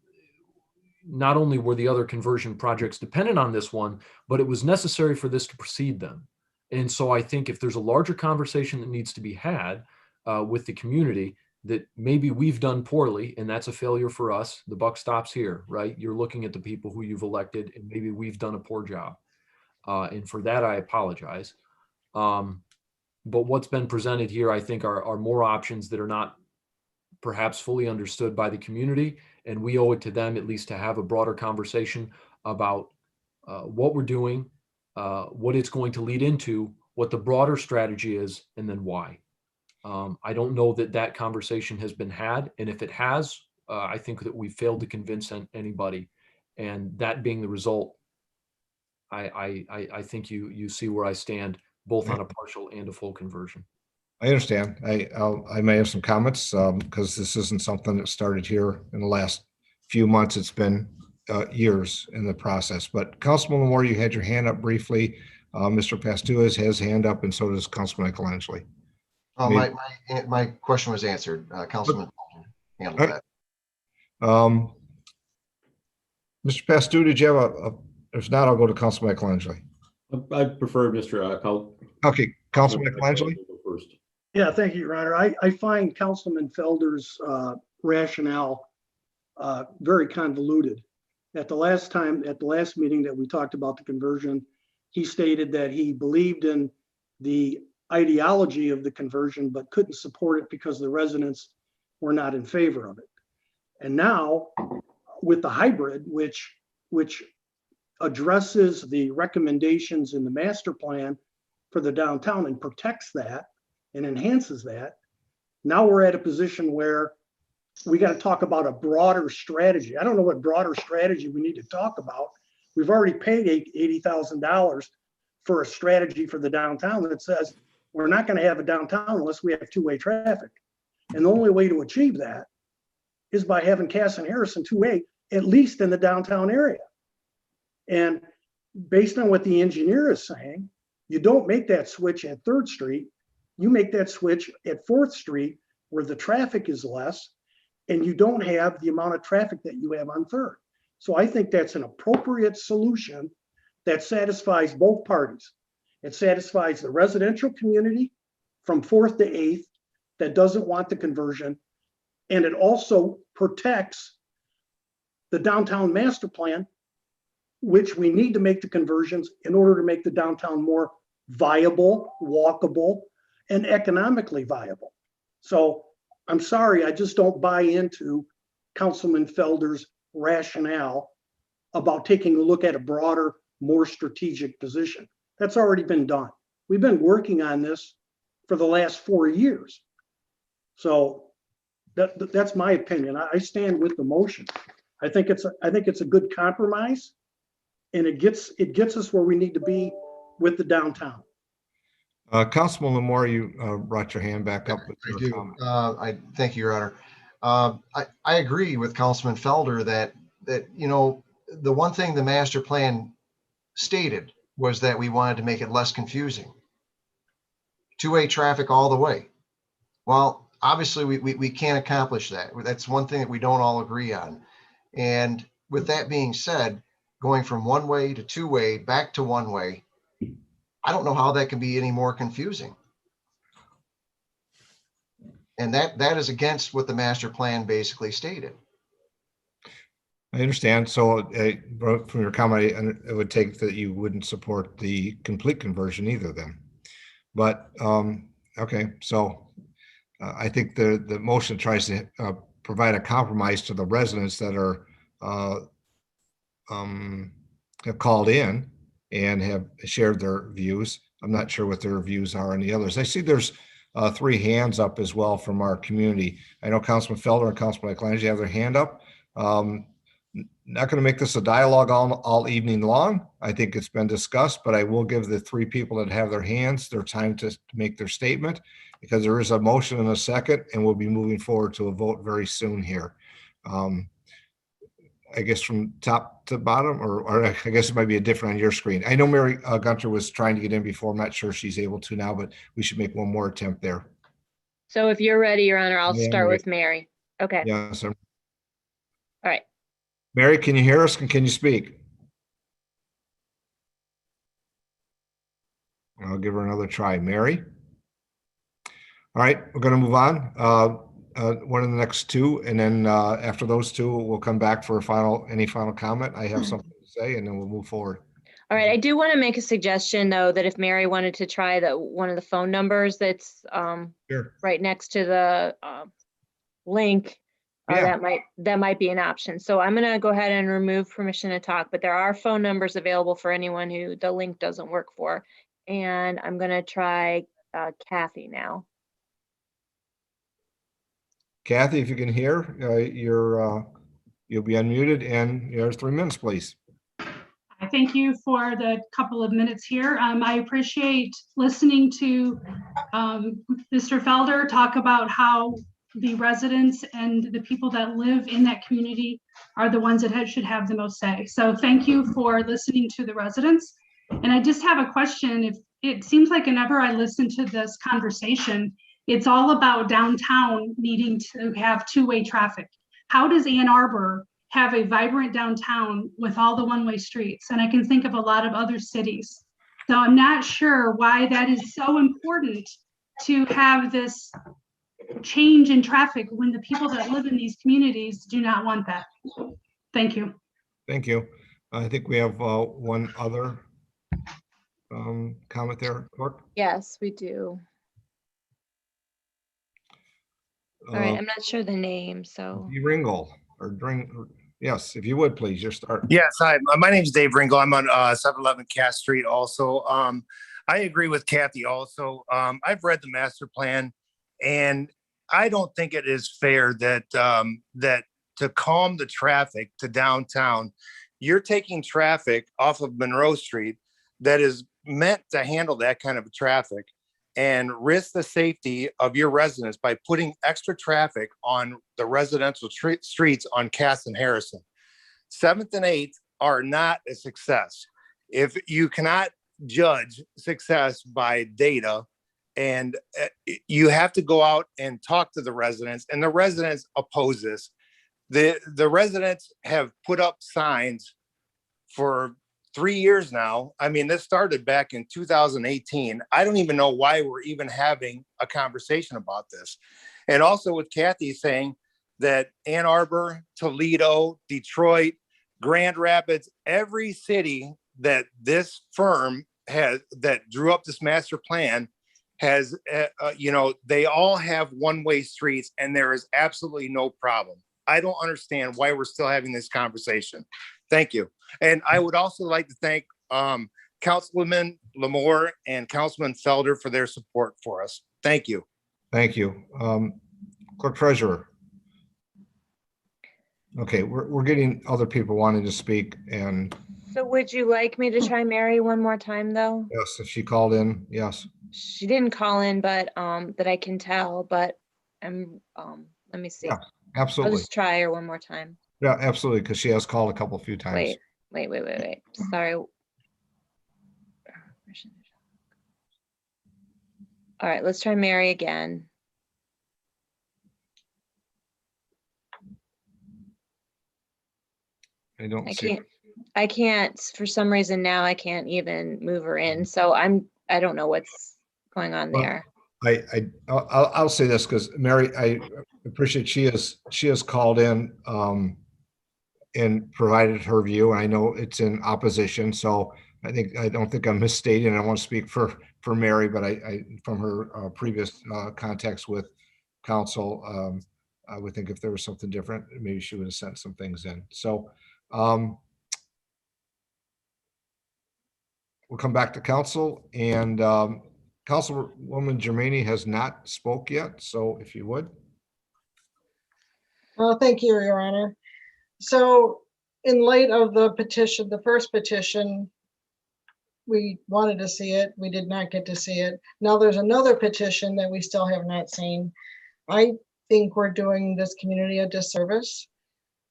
[SPEAKER 10] were the other conversion projects dependent on this one, but it was necessary for this to precede them. And so I think if there's a larger conversation that needs to be had with the community, that maybe we've done poorly, and that's a failure for us. The buck stops here, right? You're looking at the people who you've elected, and maybe we've done a poor job. And for that, I apologize. But what's been presented here, I think, are more options that are not perhaps fully understood by the community. And we owe it to them at least to have a broader conversation about what we're doing, what it's going to lead into, what the broader strategy is, and then why. I don't know that conversation has been had. And if it has, I think that we failed to convince anybody. And that being the result, I think you see where I stand, both on a partial and a full conversion.
[SPEAKER 6] I understand. I may have some comments because this isn't something that started here in the last few months. It's been years in the process. But Councilman Moore, you had your hand up briefly. Mr. Pastu has his hand up, and so does Councilman Michelangelo.
[SPEAKER 14] My question was answered. Councilman handled that.
[SPEAKER 6] Mr. Pastu, did you have if not, I'll go to Councilman Michelangelo.
[SPEAKER 11] I prefer Mr.
[SPEAKER 6] Okay, Councilman Michelangelo.
[SPEAKER 11] First.
[SPEAKER 9] Yeah, thank you, Your Honor. I find Councilman Felder's rationale very convoluted. At the last meeting that we talked about the conversion, he stated that he believed in the ideology of the conversion, but couldn't support it because the residents were not in favor of it. And now with the hybrid, which addresses the recommendations in the master plan for the downtown and protects that and enhances that, now we're at a position where we got to talk about a broader strategy. I don't know what broader strategy we need to talk about. We've already paid $80,000 for a strategy for the downtown that says we're not going to have a downtown unless we have two-way traffic. And the only way to achieve that is by having Cass and Harrison two-way, at least in the downtown area. And based on what the engineer is saying, you don't make that switch at 3rd Street. You make that switch at 4th Street where the traffic is less and you don't have the amount of traffic that you have on 3rd. So I think that's an appropriate solution that satisfies both parties. It satisfies the residential community from 4th to 8th that doesn't want the conversion. And it also protects the downtown master plan, which we need to make the conversions in order to make the downtown more viable, walkable, and economically viable. So I'm sorry, I just don't buy into Councilman Felder's rationale about taking a look at a broader, more strategic position. That's already been done. We've been working on this for the last 4 years. So that's my opinion. I stand with the motion. I think it's a good compromise, and it gets us where we need to be with the downtown.
[SPEAKER 6] Councilman Moore, you brought your hand back up.
[SPEAKER 14] I do. I thank you, Your Honor. I agree with Councilman Felder that the one thing the master plan stated was that we wanted to make it less confusing. Two-way traffic all the way. Well, obviously, we can't accomplish that. That's one thing that we don't all agree on. And with that being said, going from one way to two way, back to one way, I don't know how that can be any more confusing. And that is against what the master plan basically stated.
[SPEAKER 6] I understand. So from your comment, it would take that you wouldn't support the complete conversion either then. But okay, so I think the motion tries to provide a compromise to the residents that are have called in and have shared their views. I'm not sure what their views are on the others. I see there's 3 hands up as well from our community. I know Councilman Felder and Councilman Eklund have their hand up. Not going to make this a dialogue all evening long. I think it's been discussed, but I will give the 3 people that have their hands their time to make their statement, because there is a motion and a second, and we'll be moving forward to a vote very soon here. I guess from top to bottom, or I guess it might be a different on your screen. I know Mary Gunter was trying to get in before. I'm not sure if she's able to now, but we should make one more attempt there.
[SPEAKER 16] So if you're ready, Your Honor, I'll
[SPEAKER 6] I am
[SPEAKER 16] start
[SPEAKER 6] ready.
[SPEAKER 16] with Mary. Okay.
[SPEAKER 6] Yes.
[SPEAKER 16] All right.
[SPEAKER 6] Mary, can you hear us? Can you speak? I'll give her another try. Mary? All right, we're going to move on. One of the next 2, and then after those 2, we'll come back for any final comment. I have something to say, and then we'll move forward.
[SPEAKER 16] All right. I do want to make a suggestion, though, that if Mary wanted to try one of the phone numbers that's
[SPEAKER 6] Sure.
[SPEAKER 16] right next to the link,
[SPEAKER 6] Yeah.
[SPEAKER 16] that might be an option. So I'm going to go ahead and remove permission to talk, but there are phone numbers available for anyone who the link doesn't work for. And I'm going to try Kathy now.
[SPEAKER 6] Kathy, if you can hear, you'll be unmuted, and there's 3 minutes, please.
[SPEAKER 19] I thank you for the couple of minutes here. I appreciate listening to Mr. Felder talk about how the residents and the people that live in that community are the ones that should have the most say. So thank you for listening to the residents. And I just have a question. If it seems like whenever I listen to this conversation, it's all about downtown needing to have 2-way traffic. How does Ann Arbor have a vibrant downtown with all the one-way streets? And I can think of a lot of other cities. So I'm not sure why that is so important to have this change in traffic when the people that live in these communities do not want that. Thank you.
[SPEAKER 6] Thank you. I think we have one other comment there, Clerk.
[SPEAKER 16] Yes, we do. All right. I'm not sure the name, so.
[SPEAKER 6] Ringel yes, if you would please, your start.
[SPEAKER 20] Yes, hi, my name is Dave Ringel. I'm on 711 Cass Street also. I agree with Kathy also. I've read the master plan, and I don't think it is fair that that to calm the traffic to downtown, you're taking traffic off of Monroe Street that is meant to handle that kind of traffic and risk the safety of your residents by putting extra traffic on the residential streets on Cass and Harrison. 7th and 8th are not a success. If you cannot judge success by data, and you have to go out and talk to the residents, and the residents oppose this. The residents have put up signs for 3 years now. I mean, this started back in 2018. I don't even know why we're even having a conversation about this. And also with Kathy saying that Ann Arbor, Toledo, Detroit, Grand Rapids, every city that this firm has that drew up this master plan has, they all have one-way streets, and there is absolutely no problem. I don't understand why we're still having this conversation. Thank you. And I would also like to thank Councilwoman Lamore and Councilman Felder for their support for us. Thank you.
[SPEAKER 6] Thank you. Clerk Treasurer. Okay, we're getting other people wanting to speak, and
[SPEAKER 16] So would you like me to try Mary one more time, though?
[SPEAKER 6] yes, if she called in, yes.
[SPEAKER 16] She didn't call in, but that I can tell, but let me see.
[SPEAKER 6] Yeah, absolutely.
[SPEAKER 16] I'll just try her one more time.
[SPEAKER 6] Yeah, absolutely, because she has called a few times.
[SPEAKER 16] Wait. Sorry. All right, let's try Mary again.
[SPEAKER 6] I don't
[SPEAKER 16] I
[SPEAKER 6] see.
[SPEAKER 16] can't, I can't, for some reason now I can't even move her in. So I don't know what's going on
[SPEAKER 6] Well,
[SPEAKER 16] there.
[SPEAKER 6] I'll say this because Mary, I appreciate she has called in and provided her view. I know it's in opposition, so I don't think I'm misstating. I don't want to speak for Mary, but I from her previous contacts with council, I would think if there was something different, maybe she would have sent some things in. So we'll come back to council, and Councilwoman Germaine has not spoke yet. So if you would.
[SPEAKER 2] Well, thank you, Your Honor. So in light of the petition, the first petition, we wanted to see it. We did not get to see it. Now there's another petition that we still have not seen. I think we're doing this community a disservice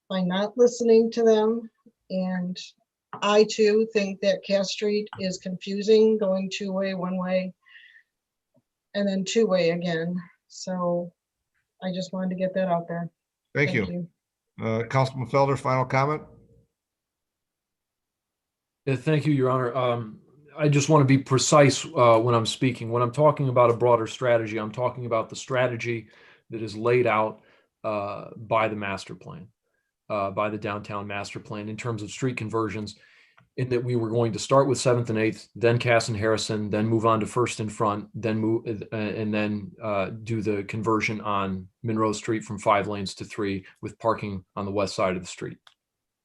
[SPEAKER 2] by not listening to them. And I too think that Cass Street is confusing, going two-way, one-way, and then two-way again. So I just wanted to get that out there.
[SPEAKER 6] Thank you. Councilman Felder, final comment?
[SPEAKER 10] Yeah, thank you, Your Honor. I just want to be precise when I'm speaking. When I'm talking about a broader strategy, I'm talking about the strategy that is laid out by the master plan, by the downtown master plan in terms of street conversions, in that we were going to start with 7th and 8th, then Cass and Harrison, then move on to First and Front, then move and then do the conversion on Monroe Street from 5 lanes to 3 with parking on the west side of the street.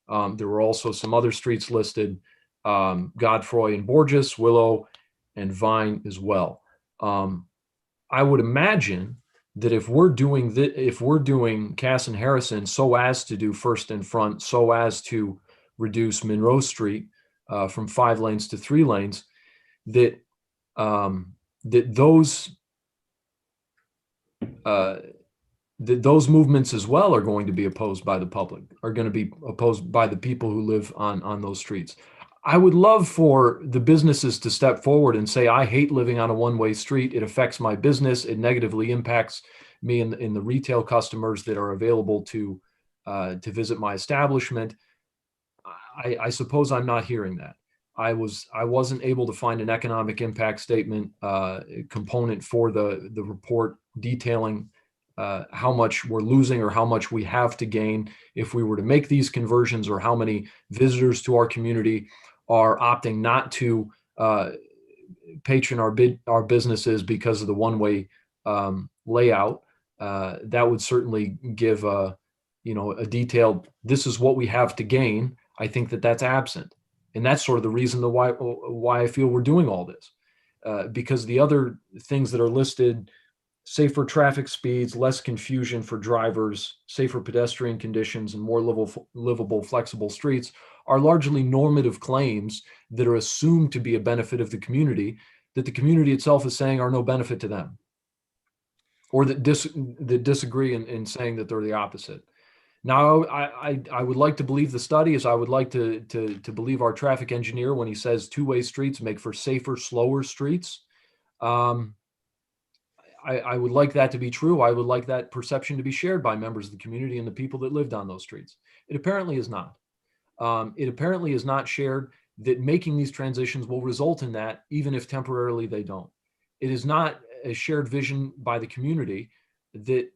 [SPEAKER 10] There were also some other streets listed, Godfroy and Borges, Willow, and Vine as well. I would imagine that if we're doing Cass and Harrison so as to do First and Front, so as to reduce Monroe Street from 5 lanes to 3 lanes, that those movements as well are going to be opposed by the public, are going to be opposed by the people who live on those streets. I would love for the businesses to step forward and say, I hate living on a one-way street. It affects my business. It negatively impacts me and the retail customers that are available to visit my establishment. I suppose I'm not hearing that. I wasn't able to find an economic impact statement component for the report detailing how much we're losing or how much we have to gain if we were to make these conversions, or how many visitors to our community are opting not to patron our businesses because of the one-way layout. That would certainly give a detailed, this is what we have to gain. I think that's absent. And that's sort of the reason why I feel we're doing all this. Because the other things that are listed, safer traffic speeds, less confusion for drivers, safer pedestrian conditions, and more livable, flexible streets, are largely normative claims that are assumed to be a benefit of the community, that the community itself is saying are no benefit to them, or that disagree in saying that they're the opposite. Now, I would like to believe the study, as I would like to believe our traffic engineer when he says two-way streets make for safer, slower streets. I would like that to be true. I would like that perception to be shared by members of the community and the people that lived on those streets. It apparently is not. It apparently is not shared that making these transitions will result in that, even if temporarily they don't. It is not a shared vision by the community that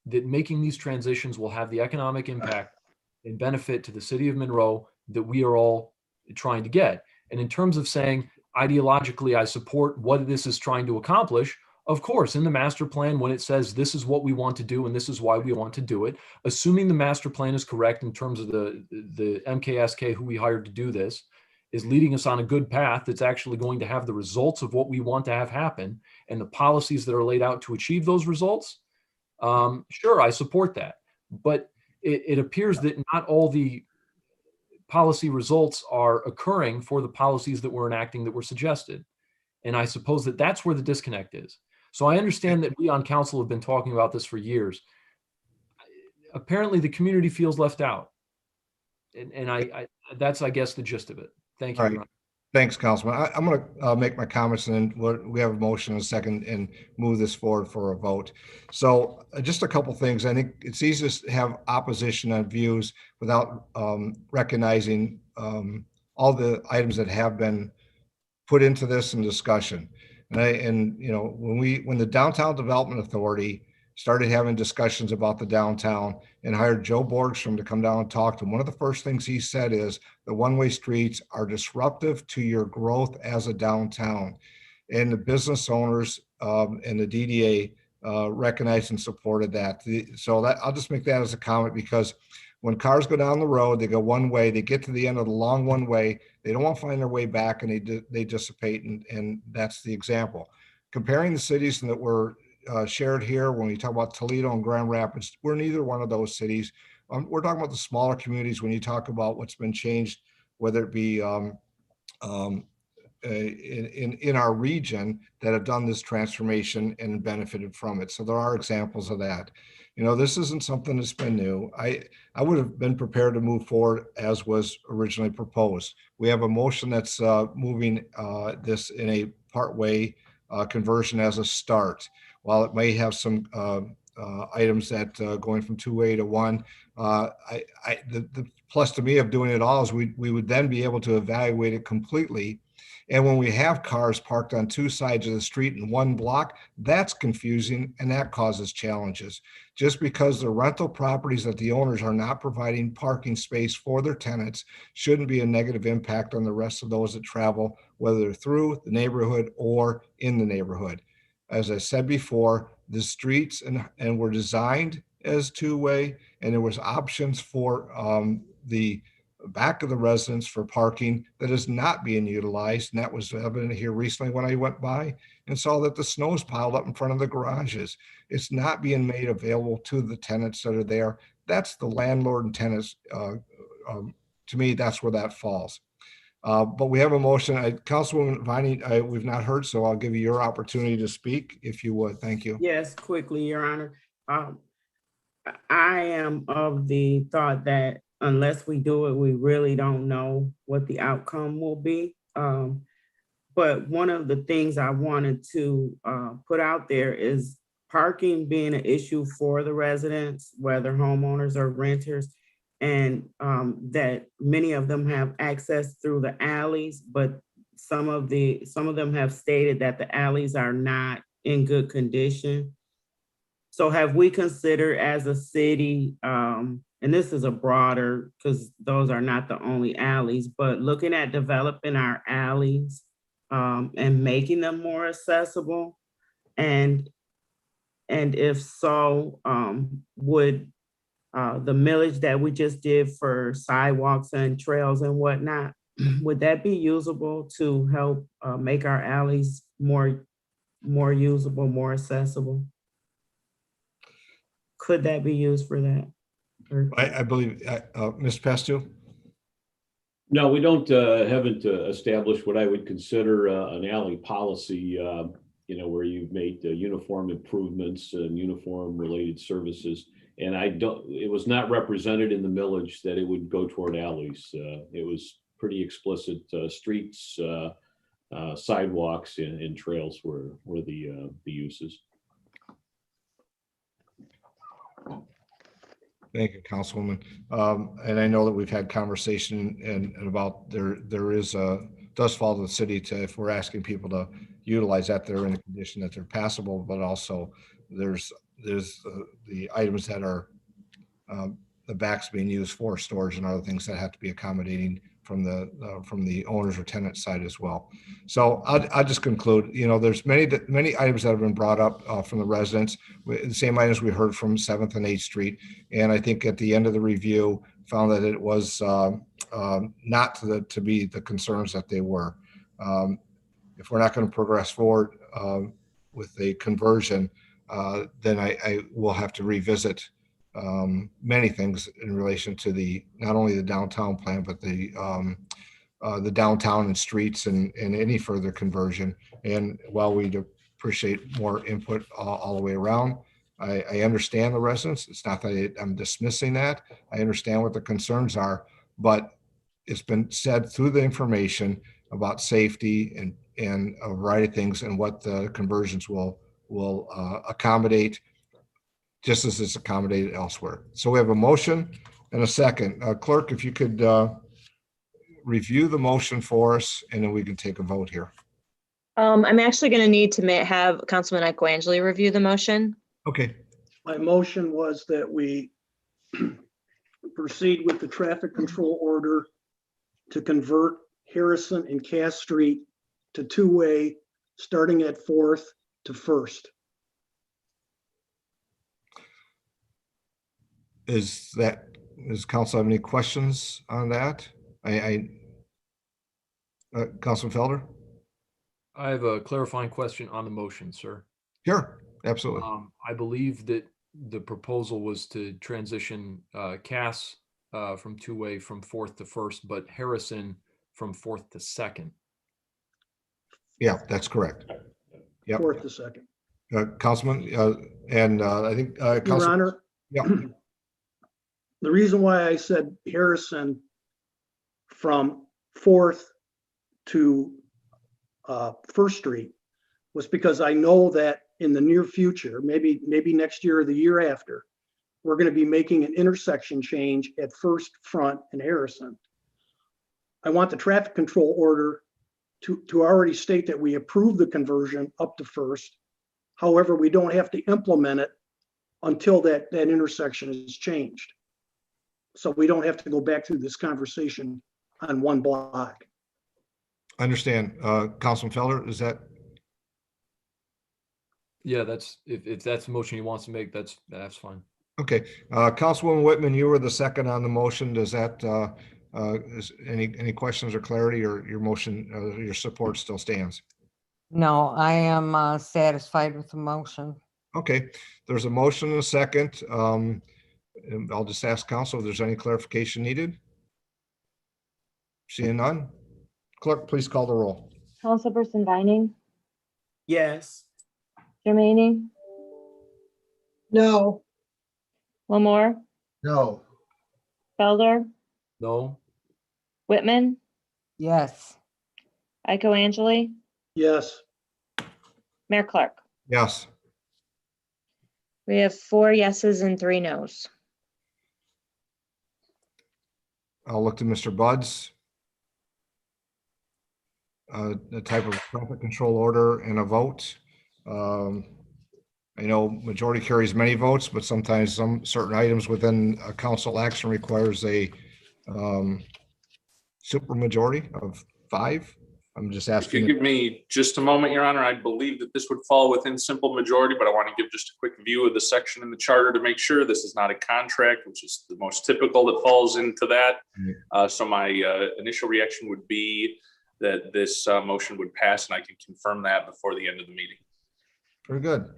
[SPEAKER 10] that making these transitions will have the economic impact and benefit to the city of Monroe that we are all trying to get. And in terms of saying ideologically, I support what this is trying to accomplish, of course, in the master plan, when it says this is what we want to do and this is why we want to do it, assuming the master plan is correct in terms of the MKSK who we hired to do this, is leading us on a good path that's actually going to have the results of what we want to have happen and the policies that are laid out to achieve those results, sure, I support that. But it appears that not all the policy results are occurring for the policies that we're enacting that were suggested. And I suppose that that's where the disconnect is. So I understand that we on council have been talking about this for years. Apparently the community feels left out. And that's, I guess, the gist of it. Thank you.
[SPEAKER 6] All right. Thanks, Councilman. I'm going to make my comments and then we have a motion and a second and move this forward for a vote. So just a couple things. I think it's easy to have opposition on views without recognizing all the items that have been put into this in discussion. And you know, when the Downtown Development Authority started having discussions about the downtown and hired Joe Borgstrom to come down and talk to him, one of the first things he said is the one-way streets are disruptive to your growth as a downtown. And the business owners and the DDA recognized and supported that. So I'll just make that as a comment, because when cars go down the road, they go one way, they get to the end of the long one way, they don't want to find their way back, and they dissipate, and that's the example. Comparing the cities that were shared here, when we talk about Toledo and Grand Rapids, we're neither one of those cities. We're talking about the smaller communities when you talk about what's been changed, whether it be in our region that have done this transformation and benefited from it. So there are examples of that. You know, this isn't something that's been new. I would have been prepared to move forward as was originally proposed. We have a motion that's moving this in a partway conversion as a start. While it may have some items that going from 2A to 1, the plus to me of doing it all is we would then be able to evaluate it completely. And when we have cars parked on two sides of the street in one block, that's confusing and that causes challenges. Just because the rental properties that the owners are not providing parking space for their tenants shouldn't be a negative impact on the rest of those that travel, whether they're through the neighborhood or in the neighborhood. As I said before, the streets and were designed as two-way, and there was options for the back of the residence for parking that is not being utilized. And that was evident here recently when I went by and saw that the snow is piled up in front of the garages. It's not being made available to the tenants that are there. That's the landlord and tenants. To me, that's where that falls. But we have a motion. Councilwoman Viney, we've not heard, so I'll give you your opportunity to speak if you would. Thank you.
[SPEAKER 12] Yes, quickly, Your Honor. I am of the thought that unless we do it, we really don't know what the outcome will be. But one of the things I wanted to put out there is parking being an issue for the residents, whether homeowners or renters, and that many of them have access through the alleys, but some of them have stated that the alleys are not in good condition. So have we considered as a city, and this is a broader, because those are not the only alleys, but looking at developing our alleys and making them more accessible? And if so, would the millage that we just did for sidewalks and trails and whatnot, would that be usable to help make our alleys more usable, more accessible? Could that be used for that?
[SPEAKER 6] I believe, Mr. Pastu?
[SPEAKER 11] No, we haven't established what I would consider an alley policy, where you've made uniform improvements and uniform related services. And it was not represented in the millage that it would go toward alleys. It was pretty explicit. Streets, sidewalks, and trails were the uses.
[SPEAKER 6] Thank you, Councilwoman. And I know that we've had conversation and about there does fall to the city if we're asking people to utilize that, they're in a condition that they're passable, but also there's the items that are the backs being used for storage and other things that have to be accommodating from the owners or tenant side as well. So I'll just conclude, there's many items that have been brought up from the residents, the same items we heard from 7th and 8th Street. And I think at the end of the review found that it was not to be the concerns that they were. If we're not going to progress forward with a conversion, then I will have to revisit many things in relation to not only the downtown plan, but the downtown and streets and any further conversion. And while we'd appreciate more input all the way around, I understand the residents. It's not that I'm dismissing that. I understand what the concerns are, but it's been said through the information about safety and a variety of things and what the conversions will accommodate, just as it's accommodated elsewhere. So we have a motion and a second. Clerk, if you could review the motion for us, and then we can take a vote here.
[SPEAKER 16] I'm actually going to need to have Councilman Echoangeli review the motion.
[SPEAKER 6] Okay.
[SPEAKER 9] My motion was that we proceed with the traffic control order to convert Harrison and Cass Street to two-way, starting at 4th to 1st.
[SPEAKER 6] Does council have any questions on that? Councilman Felder?
[SPEAKER 10] I have a clarifying question on the motion, sir.
[SPEAKER 6] Sure, absolutely.
[SPEAKER 10] I believe that the proposal was to transition Cass from two-way from 4th to 1st, but Harrison from 4th to 2nd.
[SPEAKER 6] Yeah, that's correct. Yep.
[SPEAKER 9] 4th to 2nd.
[SPEAKER 6] Councilman, and I think
[SPEAKER 9] Your Honor.
[SPEAKER 6] Yeah.
[SPEAKER 9] The reason why I said Harrison from 4th to 1st Street was because I know that in the near future, maybe next year or the year after, we're going to be making an intersection change at 1st Front and Harrison. I want the traffic control order to already state that we approve the conversion up to 1st. However, we don't have to implement it until that intersection is changed. So we don't have to go back through this conversation on one block.
[SPEAKER 6] I understand. Councilman Felder, is that?
[SPEAKER 10] Yeah, that's if that's the motion he wants to make, that's fine.
[SPEAKER 6] Okay. Councilwoman Whitman, you were the second on the motion. Does that is any questions or clarity, or your motion, your support still stands?
[SPEAKER 1] No, I am satisfied with the motion.
[SPEAKER 6] Okay, there's a motion and a second. And I'll just ask council if there's any clarification needed. Seeing none. Clerk, please call the roll.
[SPEAKER 16] Councilperson Vining,
[SPEAKER 12] Yes.
[SPEAKER 16] Jermaine,
[SPEAKER 2] No.
[SPEAKER 16] Lamore,
[SPEAKER 14] No.
[SPEAKER 16] Felder,
[SPEAKER 10] No.
[SPEAKER 16] Whitman,
[SPEAKER 1] Yes.
[SPEAKER 16] Echoangeli,
[SPEAKER 9] Yes.
[SPEAKER 16] Mayor Clark.
[SPEAKER 6] Yes.
[SPEAKER 16] We have 4 yeses and 3 nos.
[SPEAKER 6] I'll look to Mr. Buds. The type of traffic control order and a vote. I know majority carries many votes, but sometimes some certain items within a council action requires a super majority of 5. I'm just
[SPEAKER 21] If you
[SPEAKER 6] asking.
[SPEAKER 21] give me just a moment, Your Honor, I believe that this would fall within simple majority, but I want to give just a quick view of the section in the charter to make sure this is not a contract, which is the most typical that falls into that. So my initial reaction would be that this motion would pass, and I can confirm that before the end of the meeting.
[SPEAKER 6] Very good.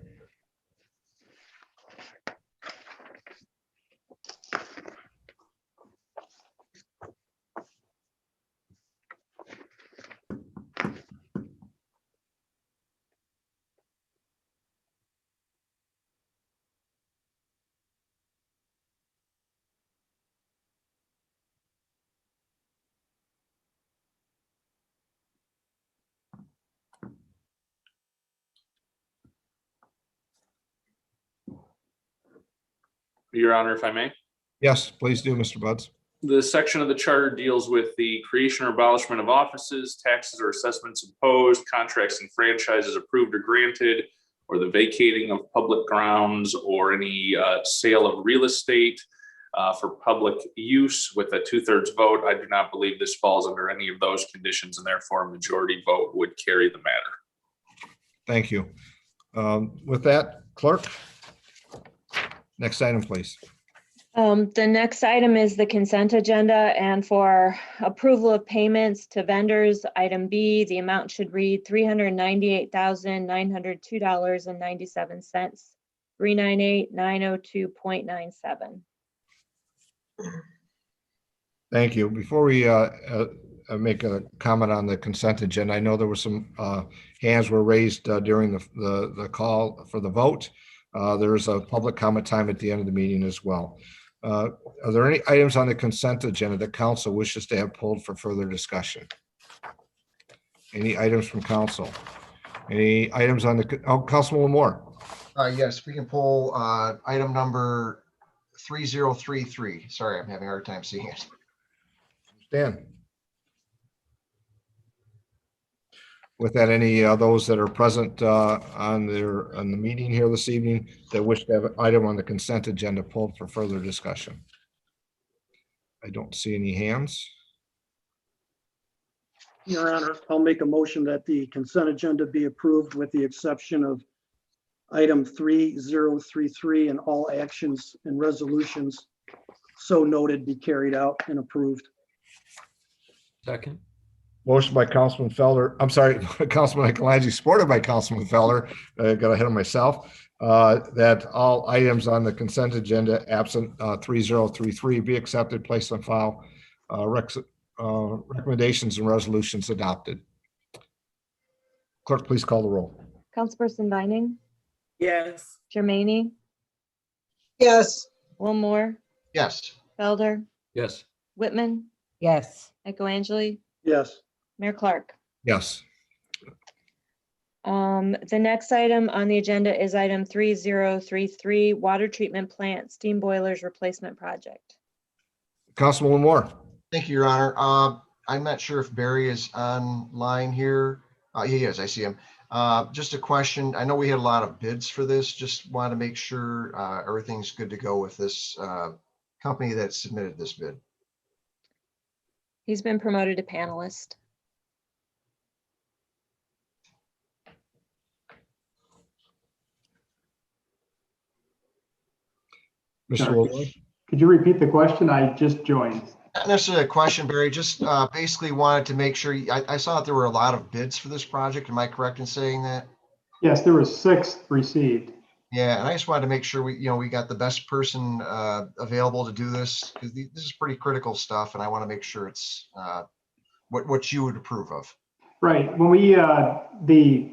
[SPEAKER 21] Your Honor, if I may.
[SPEAKER 6] Yes, please do, Mr. Buds.
[SPEAKER 21] The section of the charter deals with the creation or abolishment of offices, taxes or assessments imposed, contracts and franchises approved or granted, or the vacating of public grounds, or any sale of real estate for public use with a 2/3 vote. I do not believe this falls under any of those conditions, and therefore a majority vote would carry the matter.
[SPEAKER 6] Thank you. With that, clerk, next item, please.
[SPEAKER 16] The next item is the consent agenda, and for approval of payments to vendors, item B, the amount should read $398,902.97, 398,902.97.
[SPEAKER 6] Thank you. Before we make a comment on the consent agenda, I know there were some hands were raised during the call for the vote. There is a public comment time at the end of the meeting as well. Are there any items on the consent agenda that council wishes to have pulled for further discussion? Any items from council? Any items on the, oh, Councilman Moore?
[SPEAKER 14] Yes, we can pull item number 3033. Sorry, I'm having a hard time seeing it.
[SPEAKER 6] Dan? With that, any those that are present on the meeting here this evening that wish to have an item on the consent agenda pulled for further discussion? I don't see any hands.
[SPEAKER 9] Your Honor, I'll make a motion that the consent agenda be approved with the exception of item 3033 and all actions and resolutions so noted be carried out and approved.
[SPEAKER 10] Second.
[SPEAKER 6] Motion by Councilman Felder, I'm sorry, Councilman Akalangi, supported by Councilman Felder, got ahead of myself, that all items on the consent agenda absent 3033 be accepted, placed on file, recommendations and resolutions adopted. Clerk, please call the roll.
[SPEAKER 16] Councilperson Vining,
[SPEAKER 12] Yes.
[SPEAKER 16] Jermaine,
[SPEAKER 2] Yes.
[SPEAKER 16] Wilmore,
[SPEAKER 14] Yes.
[SPEAKER 16] Felder,
[SPEAKER 10] Yes.
[SPEAKER 16] Whitman,
[SPEAKER 1] Yes.
[SPEAKER 16] Echoangeli,
[SPEAKER 9] Yes.
[SPEAKER 16] Mayor Clark.
[SPEAKER 6] Yes.
[SPEAKER 16] The next item on the agenda is item 3033, water treatment plant steam boilers replacement project.
[SPEAKER 6] Councilman Moore.
[SPEAKER 14] Thank you, Your Honor. I'm not sure if Barry is online here. He is, I see him. Just a question. I know we had a lot of bids for this. Just want to make sure everything's good to go with this company that submitted this bid.
[SPEAKER 16] He's been promoted to panelist.
[SPEAKER 6] Mr. Willoy.
[SPEAKER 8] Could you repeat the question? I just joined.
[SPEAKER 14] Not necessarily a question, Barry, just basically wanted to make sure, I saw that there were a lot of bids for this project. Am I correct in saying that?
[SPEAKER 8] Yes, there was 6 received.
[SPEAKER 14] Yeah, and I just wanted to make sure we got the best person available to do this, because this is pretty critical stuff, and I want to make sure it's what you would approve of.
[SPEAKER 8] Right. When we, the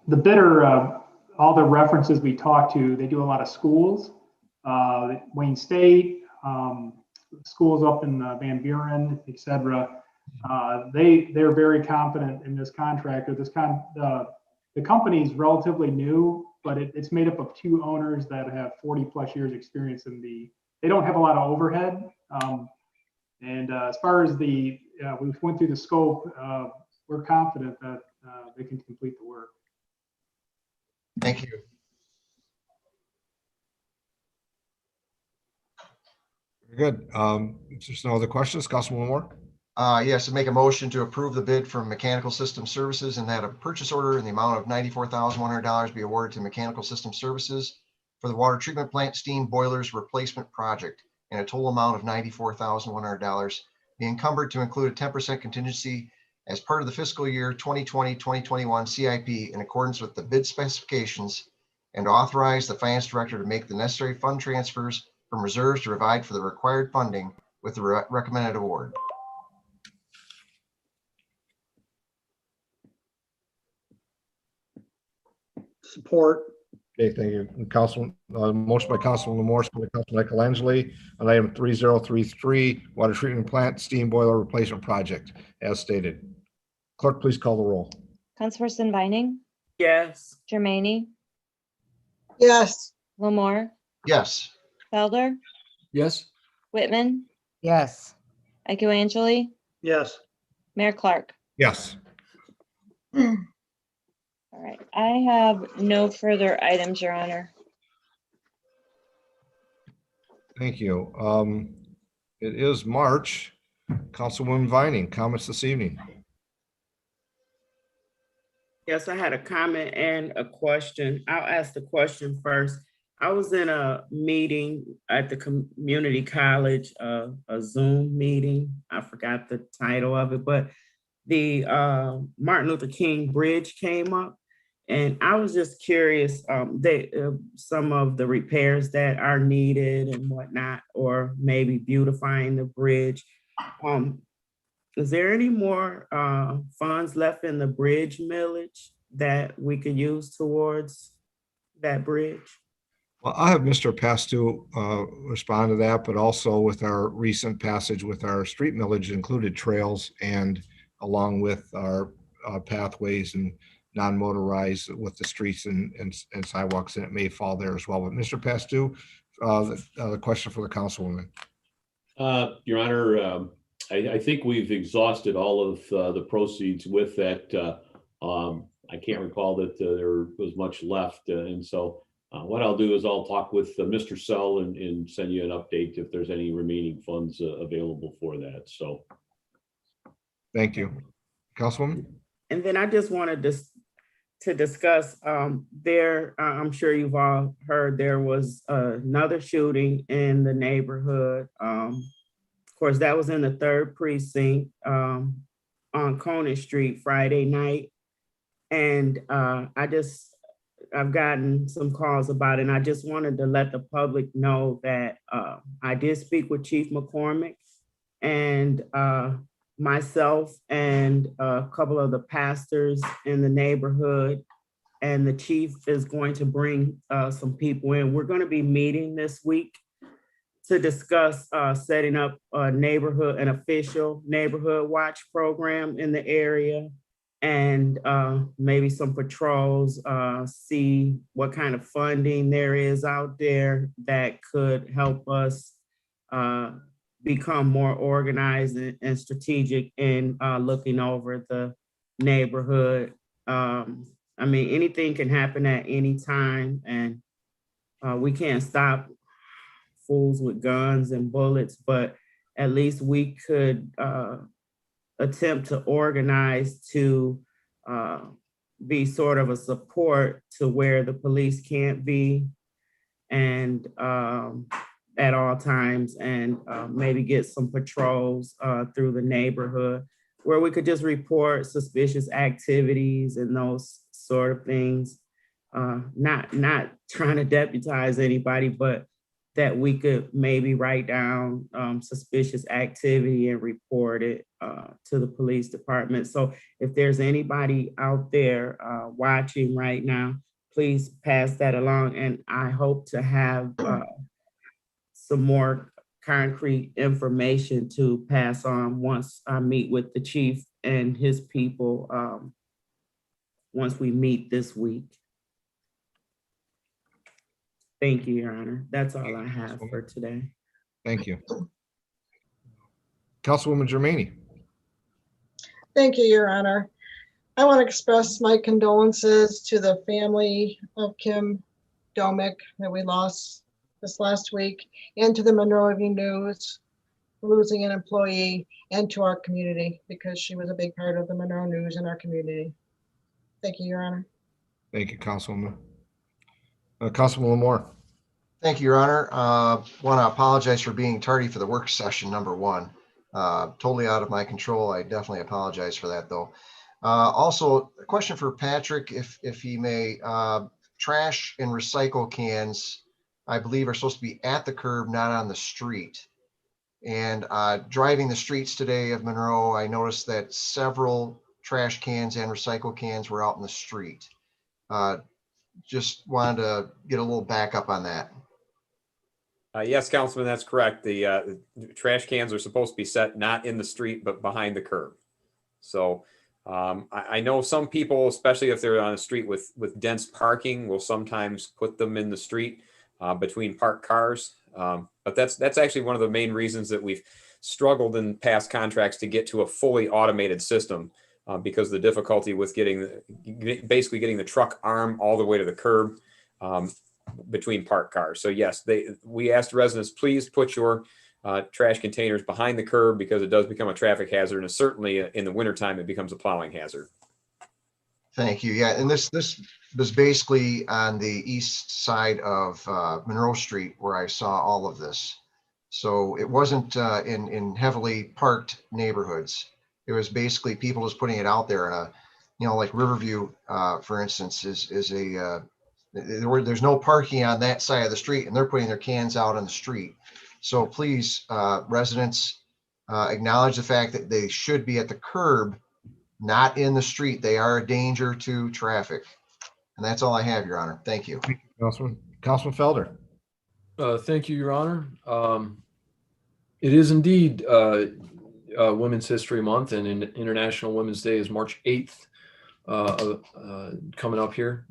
[SPEAKER 8] bidder, all the references we talked to, they do a lot of schools, Wayne State, schools up in Van Buren, et cetera. They're very confident in this contractor. The company's relatively new, but it's made up of 2 owners that have 40+ years experience they don't have a lot of overhead. And as far as we went through the scope, we're confident that they can complete the work.
[SPEAKER 14] Thank you.
[SPEAKER 6] Very good. If there's no other questions, Councilman Moore.
[SPEAKER 14] Yes, to make a motion to approve the bid from Mechanical System Services and that a purchase order in the amount of $94,100 be awarded to Mechanical System Services for the water treatment plant steam boilers replacement project and a total amount of $94,100 be encumbered to include a 10% contingency as part of the fiscal year 2020-2021 CIP in accordance with the bid specifications, and authorize the finance director to make the necessary fund transfers from reserves to provide for the required funding with the recommended award.
[SPEAKER 9] Support.
[SPEAKER 6] Okay, thank you. Councilman, motion by Councilman Moore, supported by Councilman Echoangeli on item 3033, water treatment plant steam boiler replacement project, as stated. Clerk, please call the roll.
[SPEAKER 16] Councilperson Vining,
[SPEAKER 12] Yes.
[SPEAKER 16] Jermaine,
[SPEAKER 2] Yes.
[SPEAKER 16] Wilmore,
[SPEAKER 14] Yes.
[SPEAKER 16] Felder,
[SPEAKER 10] Yes.
[SPEAKER 16] Whitman,
[SPEAKER 1] Yes.
[SPEAKER 16] Echoangeli,
[SPEAKER 9] Yes.
[SPEAKER 16] Mayor Clark.
[SPEAKER 6] Yes.
[SPEAKER 16] All right, I have no further items, Your Honor.
[SPEAKER 6] Thank you. It is March. Councilwoman Vining, comments this evening.
[SPEAKER 12] Yes, I had a comment and a question. I'll ask the question first. I was in a meeting at the community college, a Zoom meeting. I forgot the title of it, but the Martin Luther King Bridge came up. And I was just curious, some of the repairs that are needed and whatnot, or maybe beautifying the bridge. Is there any more funds left in the bridge millage that we could use towards that bridge?
[SPEAKER 6] Well, I have Mr. Pastu respond to that, but also with our recent passage with our street millage included trails and along with our pathways and non-motorized with the streets and sidewalks, and it may fall there as well. But Mr. Pastu, the question for the councilwoman.
[SPEAKER 11] Your Honor, I think we've exhausted all of the proceeds with that. I can't recall that there was much left. And so what I'll do is I'll talk with Mr. Sell and send you an update if there's any remaining funds available for that. So.
[SPEAKER 6] Thank you. Councilwoman?
[SPEAKER 12] And then I just wanted to discuss I'm sure you've all heard there was another shooting in the neighborhood. Of course, that was in the 3rd precinct on Conant Street Friday night. And I've gotten some calls about it, and I just wanted to let the public know that I did speak with Chief McCormick, and myself and a couple of the pastors in the neighborhood, and the chief is going to bring some people in. We're going to be meeting this week to discuss setting up an official neighborhood watch program in the area, and maybe some patrols, see what kind of funding there is out there that could help us become more organized and strategic in looking over the neighborhood. I mean, anything can happen at any time, and we can't stop fools with guns and bullets, but at least we could attempt to organize to be sort of a support to where the police can't be, and at all times, and maybe get some patrols through the neighborhood where we could just report suspicious activities and those sort of things. Not trying to deputize anybody, but that we could maybe write down suspicious activity and report it to the police department. So if there's anybody out there watching right now, please pass that along. And I hope to have some more concrete information to pass on once I meet with the chief and his people once we meet this week. Thank you, Your Honor. That's all I have for today.
[SPEAKER 6] Thank you. Councilwoman Germaini.
[SPEAKER 2] Thank you, Your Honor. I want to express my condolences to the family of Kim Domick that we lost this last week, and to the Monroe Evening News losing an employee, and to our community, because she was a big part of the Monroe News in our community. Thank you, Your Honor.
[SPEAKER 6] Thank you, Councilwoman. Councilwoman Moore.
[SPEAKER 14] Thank you, Your Honor. Want to apologize for being tardy for the work session #1. Totally out of my control. I definitely apologize for that, though. Also, a question for Patrick, if he may. Trash and recycle cans, I believe, are supposed to be at the curb, not on the street. And driving the streets today of Monroe, I noticed that several trash cans and recycle cans were out in the street. Just wanted to get a little backup on that.
[SPEAKER 5] Yes, Councilman, that's correct. The trash cans are supposed to be set not in the street, but behind the curb. So I know some people, especially if they're on a street with dense parking, will sometimes put them in the street between parked cars. But that's actually one of the main reasons that we've struggled in past contracts to get to a fully automated system, because the difficulty with basically getting the truck arm all the way to the curb between parked cars. So yes, we asked residents, please put your trash containers behind the curb, because it does become a traffic hazard, and certainly in the wintertime it becomes a plowing hazard.
[SPEAKER 14] Thank you. Yeah, and this was basically on the east side of Monroe Street where I saw all of this. So it wasn't in heavily parked neighborhoods. It was basically people just putting it out there. And like Riverview, for instance, is a there's no parking on that side of the street, and they're putting their cans out on the street. So please, residents, acknowledge the fact that they should be at the curb, not in the street. They are a danger to traffic. And that's all I have, Your Honor. Thank you.
[SPEAKER 6] Councilman Felder.
[SPEAKER 10] Thank you, Your Honor. It is indeed Women's History Month, and International Women's Day is March 8th coming up here.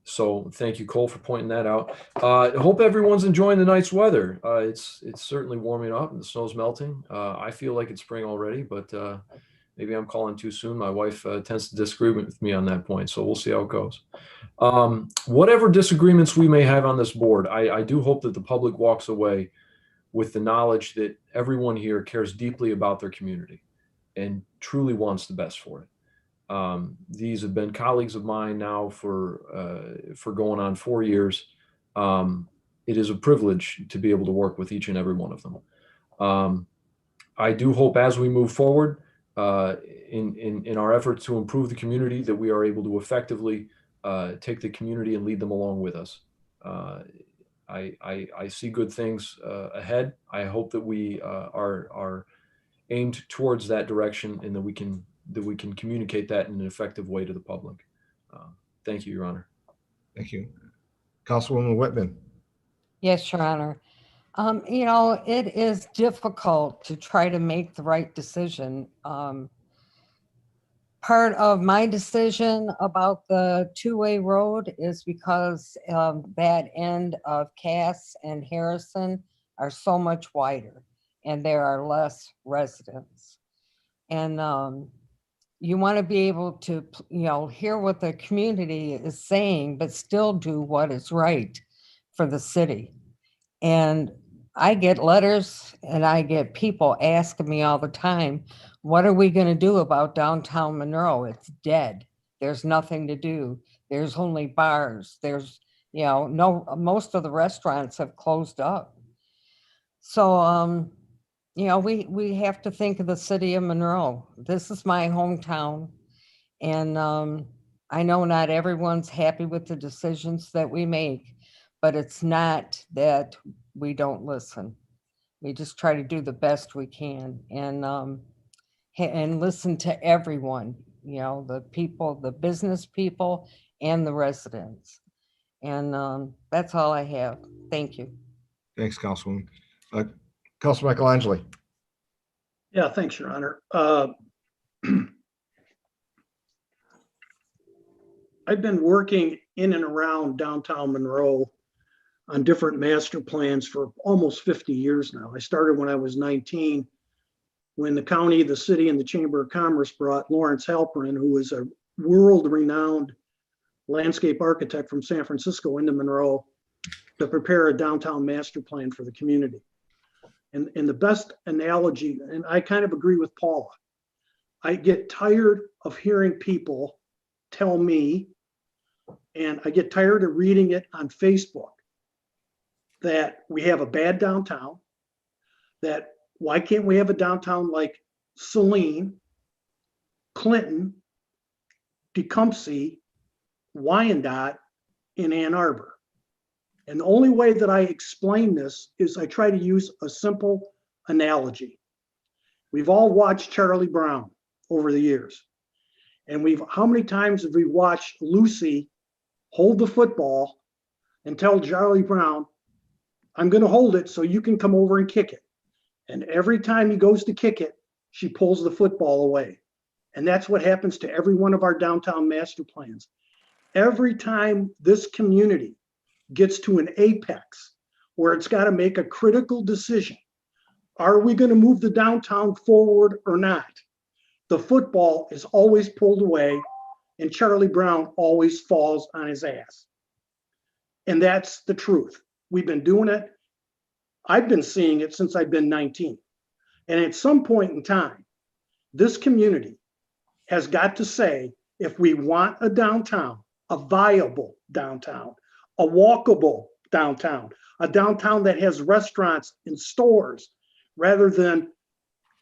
[SPEAKER 10] So thank you, Cole, for pointing that out. I hope everyone's enjoying the nice weather. It's certainly warming up and the snow's melting. I feel like it's spring already, but maybe I'm calling too soon. My wife tends to disagree with me on that point, so we'll see how it goes. Whatever disagreements we may have on this board, I do hope that the public walks away with the knowledge that everyone here cares deeply about their community and truly wants the best for it. These have been colleagues of mine now for going on 4 years. It is a privilege to be able to work with each and every one of them. I do hope as we move forward in our efforts to improve the community that we are able to effectively take the community and lead them along with us. I see good things ahead. I hope that we are aimed towards that direction and that we can communicate that in an effective way to the public. Thank you, Your Honor.
[SPEAKER 6] Thank you. Councilwoman Whitman.
[SPEAKER 1] Yes, Your Honor. You know, it is difficult to try to make the right decision. Part of my decision about the two-way road is because that end of Cass and Harrison are so much wider and there are less residents. And you want to be able to, you know, hear what the community is saying, but still do what is right for the city. And I get letters and I get people asking me all the time, what are we going to do about downtown Monroe? It's dead. There's nothing to do. There's only bars. There's, you know, most of the restaurants have closed up. So, you know, we have to think of the city of Monroe. This is my hometown. And I know not everyone's happy with the decisions that we make, but it's not that we don't listen. We just try to do the best we can and listen to everyone, you know, the people, the business people and the residents. And that's all I have. Thank you.
[SPEAKER 6] Thanks, Councilwoman. Councilman Michelangelo.
[SPEAKER 9] Yeah, thanks, Your Honor. I've been working in and around downtown Monroe on different master plans for almost 50 years now. I started when I was 19, when the county, the city, and the Chamber of Commerce brought Lawrence Halperin, who is a world-renowned landscape architect from San Francisco, into Monroe to prepare a downtown master plan for the community. And the best analogy, and I kind of agree with Paula, I get tired of hearing people tell me, and I get tired of reading it on Facebook, that we have a bad downtown, that why can't we have a downtown like Saline, Clinton, Tecumseh, Wyandotte, in Ann Arbor. And the only way that I explain this is I try to use a simple analogy. We've all watched Charlie Brown over the years. And how many times have we watched Lucy hold the football and tell Charlie Brown, I'm going to hold it so you can come over and kick it. And every time he goes to kick it, she pulls the football away. And that's what happens to every one of our downtown master plans. Every time this community gets to an apex where it's got to make a critical decision, are we going to move the downtown forward or not? The football is always pulled away and Charlie Brown always falls on his ass. And that's the truth. We've been doing it. I've been seeing it since I've been 19. And at some point in time, this community has got to say, if we want a downtown, a viable downtown, a walkable downtown, a downtown that has restaurants and stores rather than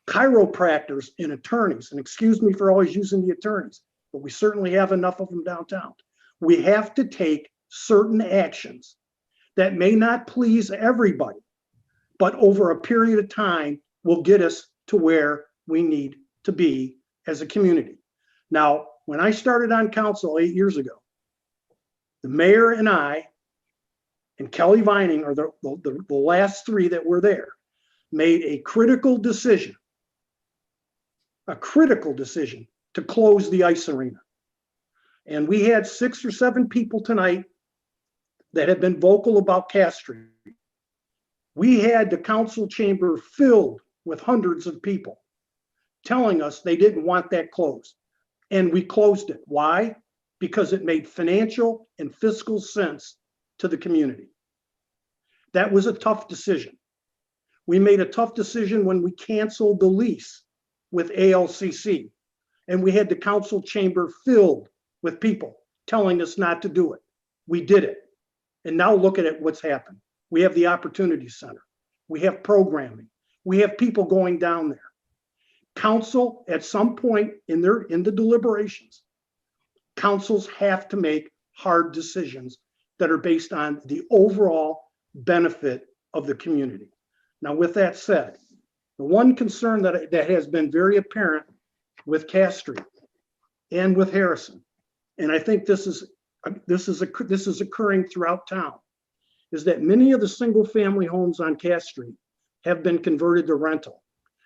[SPEAKER 9] chiropractors and attorneys. And excuse me for always using the attorneys, but we certainly have enough of them downtown. We have to take certain actions that may not please everybody, but over a period of time will get us to where we need to be as a community. Now, when I started on council 8 years ago, the mayor and I and Kelly Vining are the last three that were there, made a critical decision a critical decision to close the ice arena. And we had 6 or 7 people tonight that have been vocal about Cass Street. We had the council chamber filled with hundreds of people telling us they didn't want that closed. And we closed it. Why? Because it made financial and fiscal sense to the community. That was a tough decision. We made a tough decision when we canceled the lease with ALCC, and we had the council chamber filled with people telling us not to do it. We did it. And now look at it, what's happened. We have the Opportunity Center. We have programming. We have people going down there. Council, at some point in the deliberations, councils have to make hard decisions that are based on the overall benefit of the community. Now, with that said, the one concern that has been very apparent with Cass Street and with Harrison, and I think this is occurring throughout town, is that many of the single-family homes on Cass Street have been converted to rental.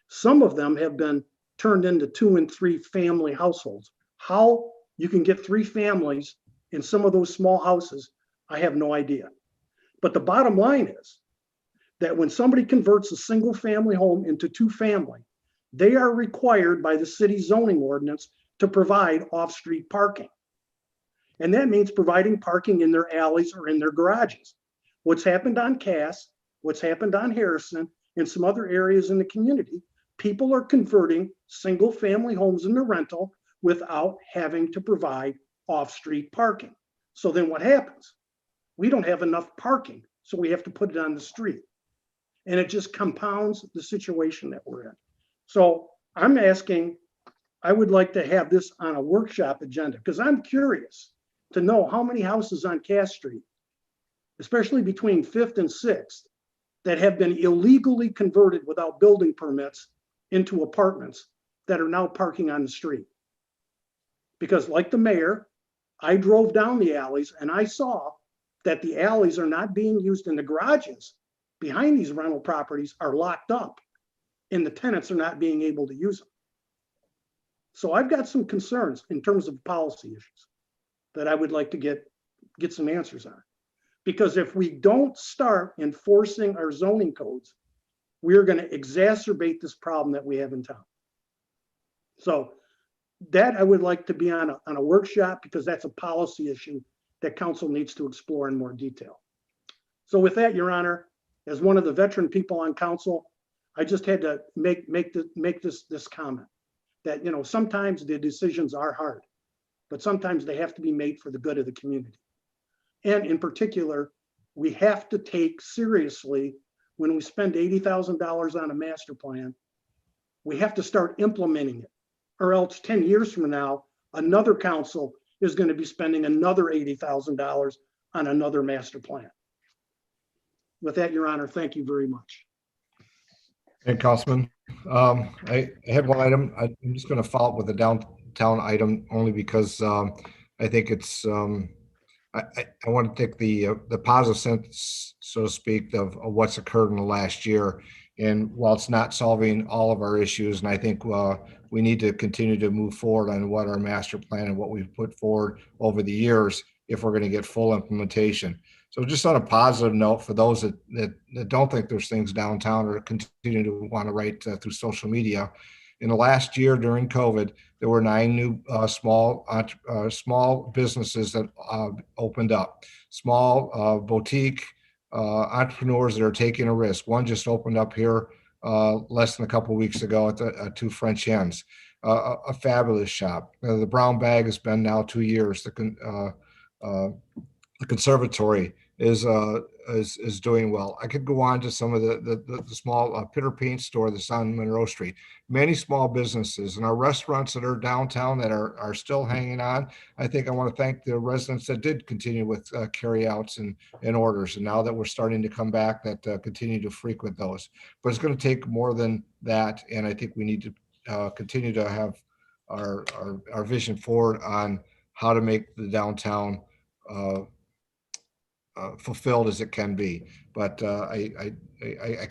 [SPEAKER 9] Some of them have been turned into 2 and 3 family households. How you can get 3 families in some of those small houses, I have no idea. But the bottom line is that when somebody converts a single family home into 2 family, they are required by the city zoning ordinance to provide off-street parking. And that means providing parking in their alleys or in their garages. What's happened on Cass, what's happened on Harrison, and some other areas in the community, people are converting single family homes into rental without having to provide off-street parking. So then what happens? We don't have enough parking, so we have to put it on the street. And it just compounds the situation that we're in. So I'm asking, I would like to have this on a workshop agenda, because I'm curious to know how many houses on Cass Street, especially between 5th and 6th, that have been illegally converted without building permits into apartments that are now parking on the street. Because like the mayor, I drove down the alleys and I saw that the alleys are not being used, and the garages behind these rental properties are locked up and the tenants are not being able to use them. So I've got some concerns in terms of policy issues that I would like to get some answers on. Because if we don't start enforcing our zoning codes, we're going to exacerbate this problem that we have in town. So that I would like to be on a workshop, because that's a policy issue that council needs to explore in more detail. So with that, Your Honor, as one of the veteran people on council, I just had to make this comment that, sometimes the decisions are hard, but sometimes they have to be made for the good of the community. And in particular, we have to take seriously when we spend $80,000 on a master plan, we have to start implementing it, or else 10 years from now, another council is going to be spending another $80,000 on another master plan. With that, Your Honor, thank you very much.
[SPEAKER 6] Hey, Councilman, I had one item. I'm just going to follow up with the downtown item only because I think it's I want to take the positive sense, so to speak, of what's occurred in the last year. And while it's not solving all of our issues, and I think we need to continue to move forward on what our master plan and what we've put forward over the years if we're going to get full implementation. So just on a positive note, for those that don't think there's things downtown or continue to want to write through social media, in the last year during COVID, there were 9 new small businesses that opened up. Small boutique entrepreneurs that are taking a risk. One just opened up here less than a couple of weeks ago at 2 French Hens. A fabulous shop. The Brown Bag has been now 2 years. The conservatory is doing well. I could go on to some of the small Pitter Paint store that's on Monroe Street. Many small businesses and our restaurants that are downtown that are still hanging on. I think I want to thank the residents that did continue with carryouts and orders. And now that we're starting to come back, that continue to frequent those. But it's going to take more than that. And I think we need to continue to have our vision forward on how to make the downtown fulfilled as it can be. But I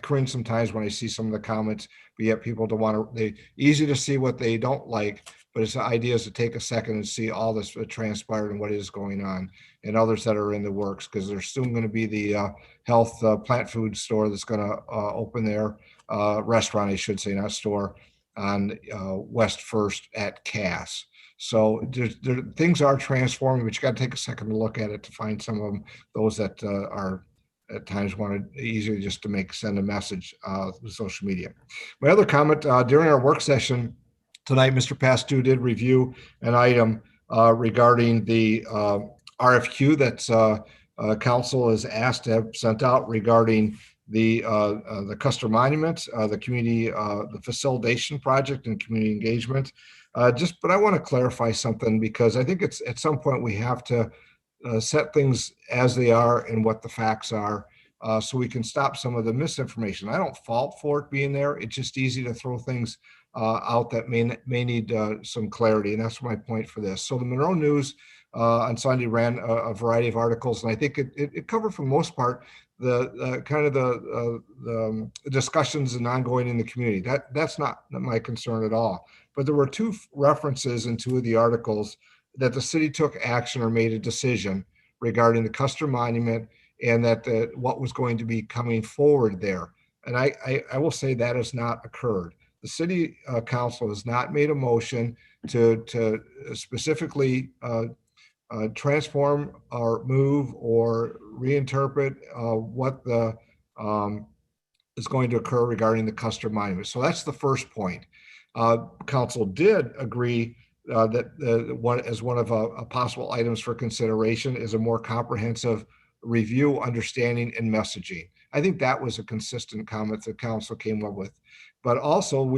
[SPEAKER 6] cringe sometimes when I see some of the comments, but yet people don't want to, they easy to see what they don't like, but it's the idea is to take a second and see all this transpired and what is going on, and others that are in the works, because there's soon going to be the health plant food store that's going to open their restaurant, I should say, not store, on West First at Cass. So things are transforming, but you got to take a second to look at it to find some of them, those that are at times wanted easier just to send a message with social media. My other comment, during our work session tonight, Mr. Pastu did review an item regarding the RFQ that council has asked to have sent out regarding the Custer Monument, the community, the facilitation project and community engagement. But I want to clarify something, because I think it's at some point we have to set things as they are and what the facts are, so we can stop some of the misinformation. I don't fault for it being there. It's just easy to throw things out that may need some clarity, and that's my point for this. So the Monroe News on Sunday ran a variety of articles, and I think it covered for the most part the kind of the discussions and ongoing in the community. That's not my concern at all. But there were two references in two of the articles that the city took action or made a decision regarding the Custer Monument, and that what was going to be coming forward there. And I will say that has not occurred. The city council has not made a motion to specifically transform or move or reinterpret what the is going to occur regarding the Custer Monument. So that's the first point. Council did agree that as one of a possible items for consideration is a more comprehensive review, understanding, and messaging. I think that was a consistent comment the council came up with. But also,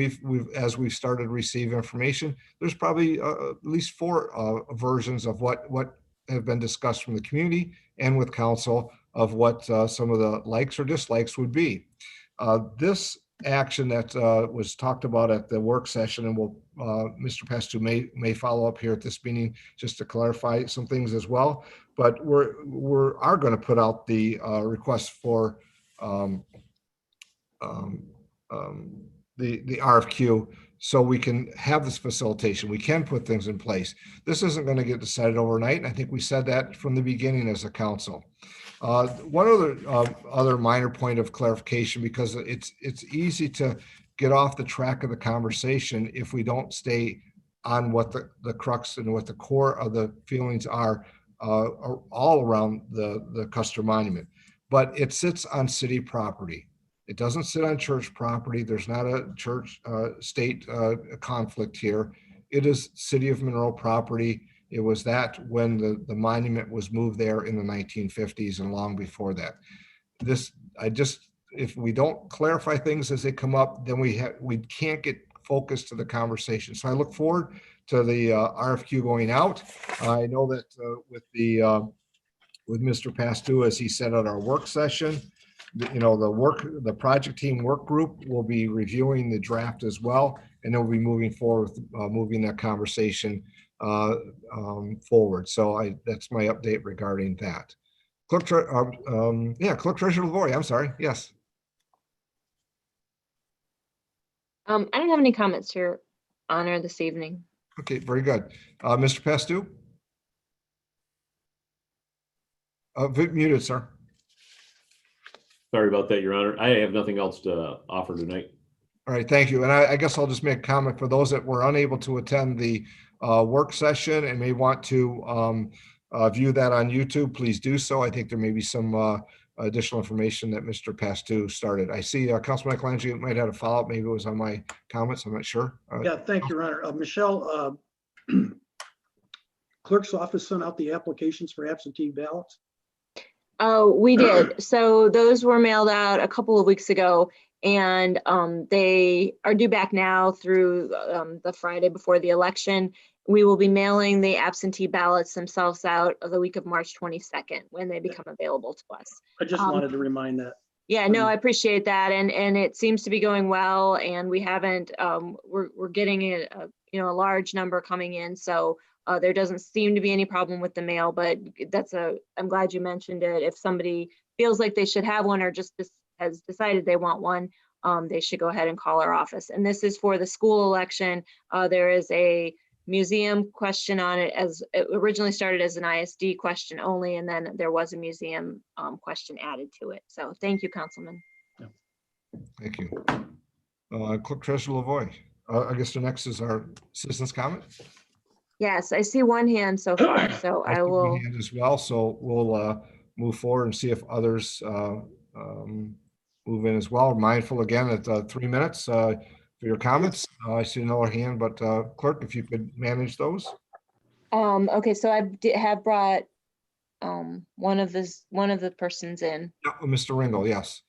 [SPEAKER 6] as we've started to receive information, there's probably at least 4 versions of what have been discussed from the community and with council of what some of the likes or dislikes would be. This action that was talked about at the work session, and Mr. Pastu may follow up here at this meeting just to clarify some things as well. But we are going to put out the request for the RFQ, so we can have this facilitation. We can put things in place. This isn't going to get decided overnight, and I think we said that from the beginning as a council. One other minor point of clarification, because it's easy to get off the track of the conversation if we don't stay on what the crux and what the core of the feelings are all around the Custer Monument. But it sits on city property. It doesn't sit on church property. There's not a church state conflict here. It is City of Monroe property. It was that when the monument was moved there in the 1950s and long before that. If we don't clarify things as they come up, then we can't get focused to the conversation. So I look forward to the RFQ going out. I know that with Mr. Pastu, as he said at our work session, the project team work group will be reviewing the draft as well, and they'll be moving forward with moving that conversation forward. So that's my update regarding that. Clerk Treasurer Lavori, I'm sorry. Yes.
[SPEAKER 16] I don't have any comments, Your Honor, this evening.
[SPEAKER 6] Okay, very good. Mr. Pastu? Muted, sir.
[SPEAKER 11] Sorry about that, Your Honor. I have nothing else to offer tonight.
[SPEAKER 6] All right, thank you. And I guess I'll just make a comment for those that were unable to attend the work session and may want to view that on YouTube, please do so. I think there may be some additional information that Mr. Pastu started. I see Councilman Michelangelo might have a follow-up. Maybe it was on my comments. I'm not sure.
[SPEAKER 9] Yeah, thank you, Your Honor. Michelle, clerk's office sent out the applications for absentee ballots.
[SPEAKER 16] Oh, we did. So those were mailed out a couple of weeks ago, and they are due back now through the Friday before the election. We will be mailing the absentee ballots themselves out of the week of March 22nd when they become available to us.
[SPEAKER 9] I just wanted to remind that.
[SPEAKER 16] Yeah, no, I appreciate that, and it seems to be going well, and we haven't we're getting a large number coming in, so
[SPEAKER 3] There doesn't seem to be any problem with the mail, but I'm glad you mentioned it. If somebody feels like they should have one or just has decided they want one, they should go ahead and call our office. And this is for the school election. There is a museum question on it, as it originally started as an ISD question only, and then there was a museum question added to it. So thank you, Councilman.
[SPEAKER 6] Thank you. Clerk Treasurer Lavoy. I guess the next is our citizens comment.
[SPEAKER 3] Yes, I see one hand so far, so I
[SPEAKER 6] see one
[SPEAKER 3] will.
[SPEAKER 6] hand as well, so we'll move forward and see if others move in as well. Mindful again at 3 minutes for your comments. I see another hand, but clerk, if you could manage those.
[SPEAKER 3] Okay, so I have brought one of the persons in.
[SPEAKER 6] Yeah, Mr. Ringel, yes.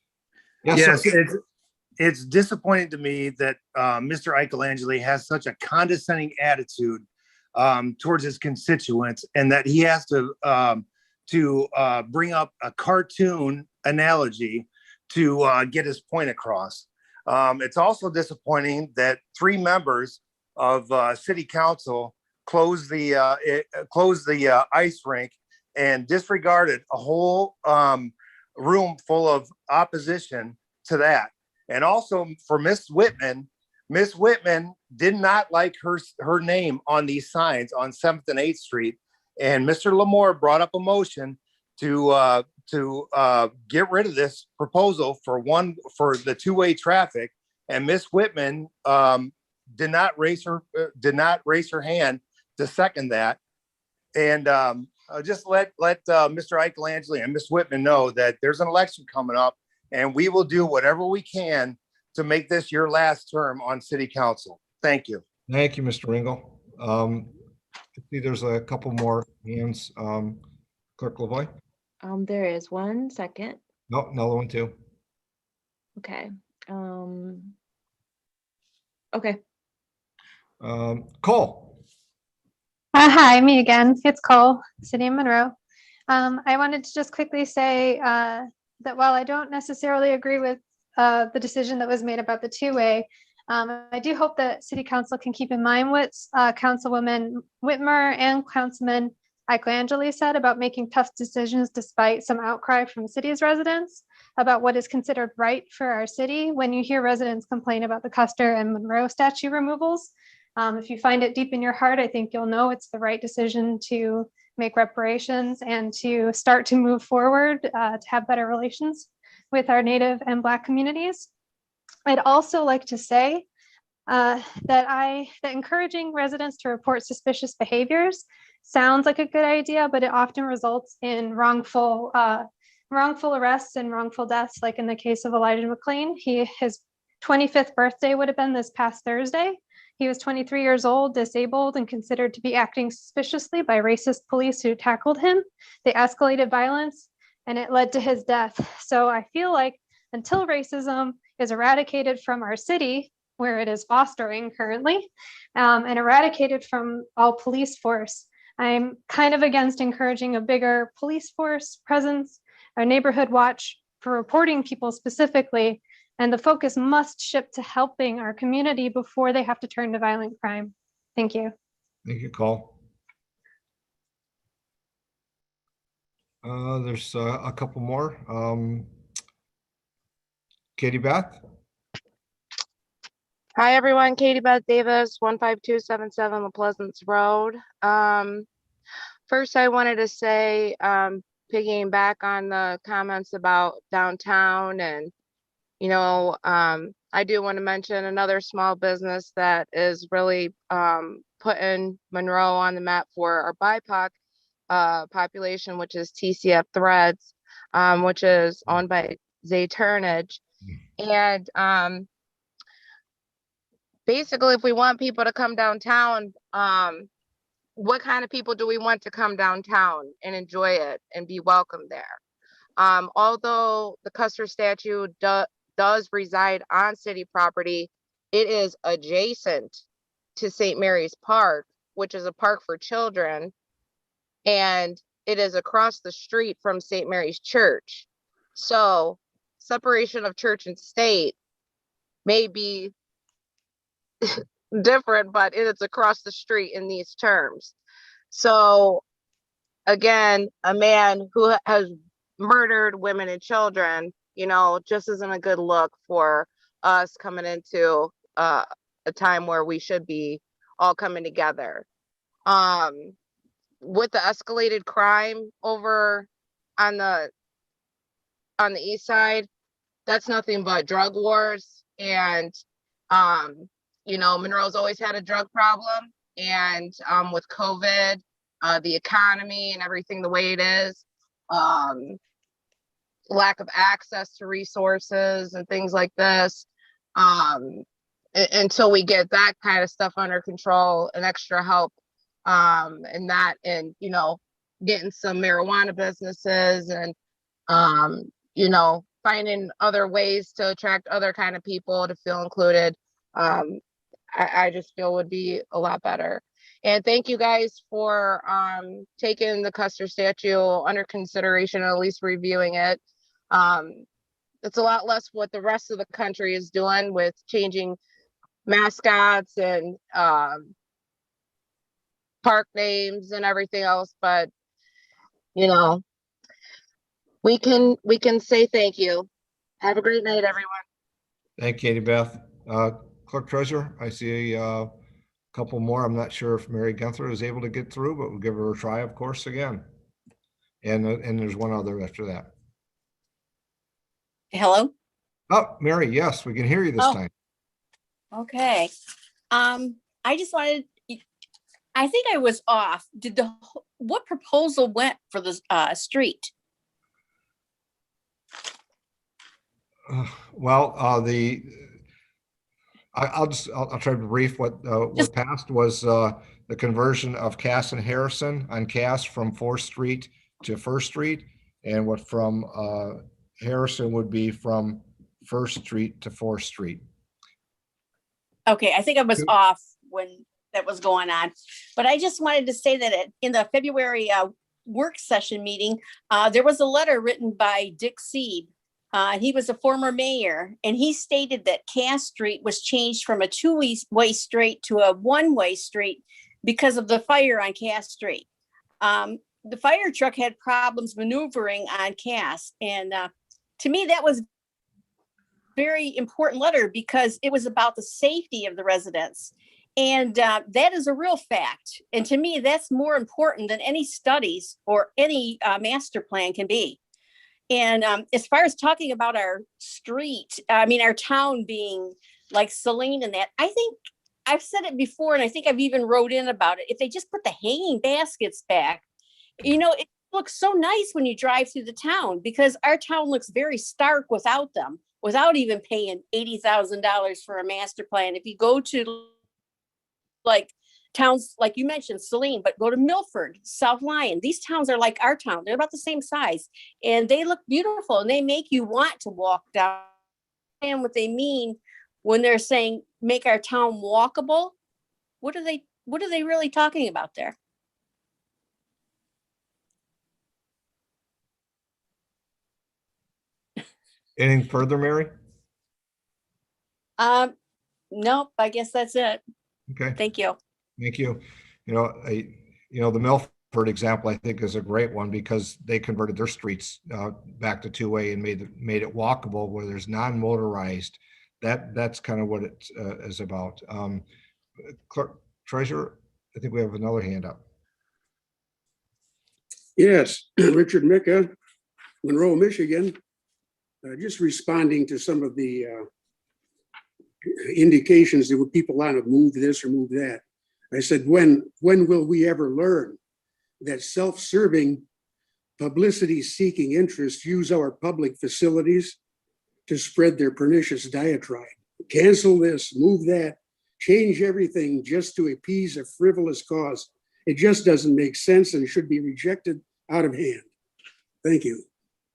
[SPEAKER 20] Yes,
[SPEAKER 6] sir.
[SPEAKER 20] it's disappointing to me that Mr. Eichelangeli has such a condescending attitude towards his constituents, and that he has to bring up a cartoon analogy to get his point across. It's also disappointing that 3 members of City Council closed the ice rink and disregarded a whole room full of opposition to that. And also for Miss Whitman did not like her name on these signs on 7th and 8th Street. And Mr. Lamore brought up a motion to get rid of this proposal for the 2-way traffic. And Miss Whitman did not raise her hand to second that. And just let Mr. Eichelangeli and Miss Whitman know that there's an election coming up, and we will do whatever we can to make this your last term on City Council. Thank you.
[SPEAKER 6] Thank you, Mr. Ringel. I see there's a couple more hands. Clerk Lavoy.
[SPEAKER 3] There is 1 second.
[SPEAKER 6] No, another one too.
[SPEAKER 3] Okay. Okay.
[SPEAKER 6] Cole.
[SPEAKER 17] Hi, me again. It's Cole, City of Monroe. I wanted to just quickly say that while I don't necessarily agree with the decision that was made about the 2-way, I do hope that City Council can keep in mind what Councilwoman Whitmer and Councilman Eichelangeli said about making tough decisions despite some outcry from the city's residents about what is considered right for our city. When you hear residents complain about the Custer and Monroe statue removals, if you find it deep in your heart, I think you'll know it's the right decision to make reparations and to start to move forward to have better relations with our Native and Black communities. I'd also like to say that encouraging residents to report suspicious behaviors sounds like a good idea, but it often results in wrongful arrests and wrongful deaths, like in the case of Elijah McLean. His 25th birthday would have been this past Thursday. He was 23 years old, disabled, and considered to be acting suspiciously by racist police who tackled him. They escalated violence, and it led to his death. So I feel like until racism is eradicated from our city, where it is fostering currently, and eradicated from all police force, I'm kind of against encouraging a bigger police force presence, a neighborhood watch for reporting people specifically, and the focus must shift to helping our community before they have to turn to violent crime. Thank you.
[SPEAKER 6] Thank you, Cole. There's a couple more. Katie Beth.
[SPEAKER 7] Hi, everyone. Katie Beth Davis, 15277 La Pleasance Road. First, I wanted to say, piggying back on the comments about downtown, and, I do want to mention another small business that is really putting Monroe on the map for our BIPOC population, which is TCF Threads, which is owned by Zay Turnage. And basically, if we want people to come downtown, what kind of people do we want to come downtown and enjoy it and be welcome there? Although the Custer statue does reside on city property, it is adjacent to St. Mary's Park, which is a park for children, and it is across the street from St. Mary's Church. So separation of church and state may be different, but it's across the street in these terms. So again, a man who has murdered women and children, you know, just isn't a good look for us coming into a time where we should be all coming together. With the escalated crime over on the east side, that's nothing but drug wars. And you know, Monroe's always had a drug problem, and with COVID, the economy and everything the way it is, lack of access to resources and things like this, until we get that kind of stuff under control and extra help, and that, and you know, getting some marijuana businesses, and you know, finding other ways to attract other kind of people to feel included, I just feel would be a lot better. And thank you guys for taking the Custer statue under consideration, or at least reviewing it. It's a lot less what the rest of the country is doing with changing mascots and park names and everything else, but you know, we can say thank you. Have a great night, everyone.
[SPEAKER 6] Thank you, Katie Beth. Clerk Treasurer, I see a couple more. I'm not sure if Mary Gunther is able to get through, but we'll give her a try, of course, again. And there's one other after that.
[SPEAKER 13] Hello?
[SPEAKER 6] Oh, Mary, yes, we can hear you this time.
[SPEAKER 13] Okay. I just wanted, I think I was off. What proposal went for the street?
[SPEAKER 6] Well, I'll try to brief what passed was the conversion of Cass and Harrison on Cass from 4th Street to 1st Street, and what from Harrison would be from 1st Street to 4th Street.
[SPEAKER 13] Okay, I think I was off when that was going on, but I just wanted to say that in the February work session meeting, there was a letter written by Dick Seeb. He was a former mayor, and he stated that Cass Street was changed from a two-way street to a one-way street because of the fire on Cass Street. The fire truck had problems maneuvering on Cass, and to me, that was a very important letter because it was about the safety of the residents. And that is a real fact. And to me, that's more important than any studies or any master plan can be. And as far as talking about our street, I mean, our town being like Celine and that, I think I've said it before, and I think I've even wrote in about it. If they just put the hanging baskets back, you know, it looks so nice when you drive through the town, because our town looks very stark without them, without even paying $80,000 for a master plan. If you go to like towns, like you mentioned, Celine, but go to Milford, South Lyon. These towns are like our town. They're about the same size, and they look beautiful, and they make you want to walk down. And what they mean when they're saying make our town walkable, what are they really talking about there?
[SPEAKER 6] Anything further, Mary?
[SPEAKER 13] Nope, I guess that's it.
[SPEAKER 6] Okay.
[SPEAKER 13] Thank you.
[SPEAKER 6] Thank you. The Milford example, I think, is a great one because they converted their streets back to two-way and made it walkable where there's non-motorized. That's kind of what it is about. Clerk Treasurer, I think we have another hand up.
[SPEAKER 22] Yes, Richard Micka, Monroe, Michigan. Just responding to some of the indications that people want to move this or move that. I said, when will we ever learn that self-serving, publicity-seeking interests use our public facilities to spread their pernicious diatribe? Cancel this, move that, change everything just to appease a frivolous cause. It just doesn't make sense and should be rejected out of hand. Thank you.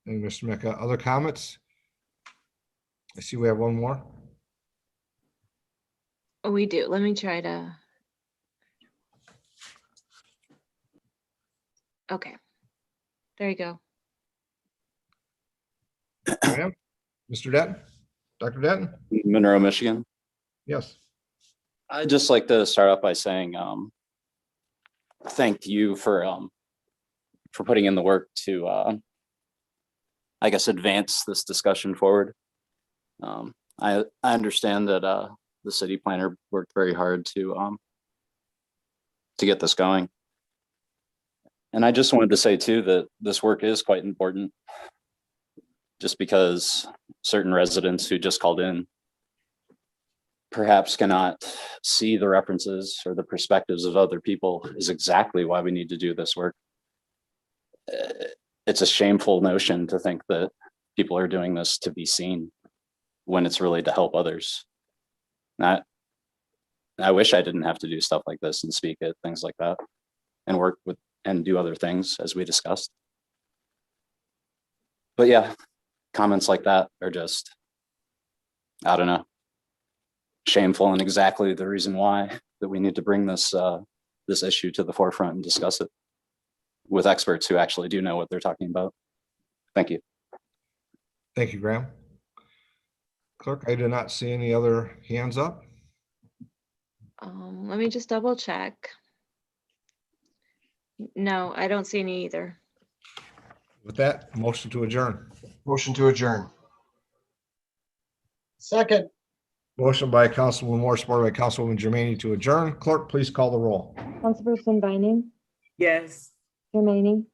[SPEAKER 6] And Mr. Mecca, other comments? I see we have one more.
[SPEAKER 16] Oh, we do. Let me try to. Okay. There you go.
[SPEAKER 6] Mr. Denton? Dr. Denton?
[SPEAKER 23] Monroe, Michigan.
[SPEAKER 6] Yes.
[SPEAKER 23] I'd just like to start off by saying
[SPEAKER 4] thank you for putting in the work to, I guess, advance this discussion forward. I understand that the city planner worked very hard to get this going. And I just wanted to say too that this work is quite important, just because certain residents who just called in perhaps cannot see the references or the perspectives of other people is exactly why we need to do this work. It's a shameful notion to think that people are doing this to be seen when it's really to help others. I wish I didn't have to do stuff like this and speak at things like that and work with and do other things as we discussed. But yeah, comments like that are just, I don't know, shameful, and exactly the reason why that we need to bring this this issue to the forefront and discuss it with experts who actually do know what they're talking about. Thank you.
[SPEAKER 6] Thank you, Graham. Clerk, I do not see any other hands up.
[SPEAKER 3] Let me just double check. No, I don't see any either.
[SPEAKER 6] With that, motion to adjourn.
[SPEAKER 14] Motion to adjourn.
[SPEAKER 2] Second,
[SPEAKER 6] Motion by Councilwoman Moore, supported by Councilwoman Germaine to adjourn. Clerk, please call the roll.
[SPEAKER 16] Councilperson Vining,
[SPEAKER 12] Yes.
[SPEAKER 16] Jermaine,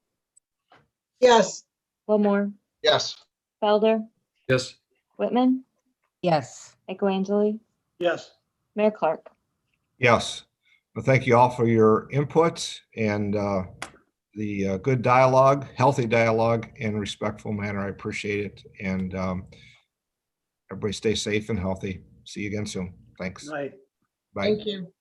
[SPEAKER 2] yes.
[SPEAKER 16] Wilmore,
[SPEAKER 14] Yes.
[SPEAKER 16] Felder,
[SPEAKER 10] Yes.
[SPEAKER 16] Whitman,
[SPEAKER 1] Yes.
[SPEAKER 16] Echoangeli,
[SPEAKER 9] Yes.
[SPEAKER 16] Mayor Clark.
[SPEAKER 6] Yes. Well, thank you all for your input and the good dialogue, healthy dialogue, and respectful manner. I appreciate it. And everybody stay safe and healthy. See you again soon. Thanks.
[SPEAKER 9] Right.
[SPEAKER 6] Bye.
[SPEAKER 2] Thank you.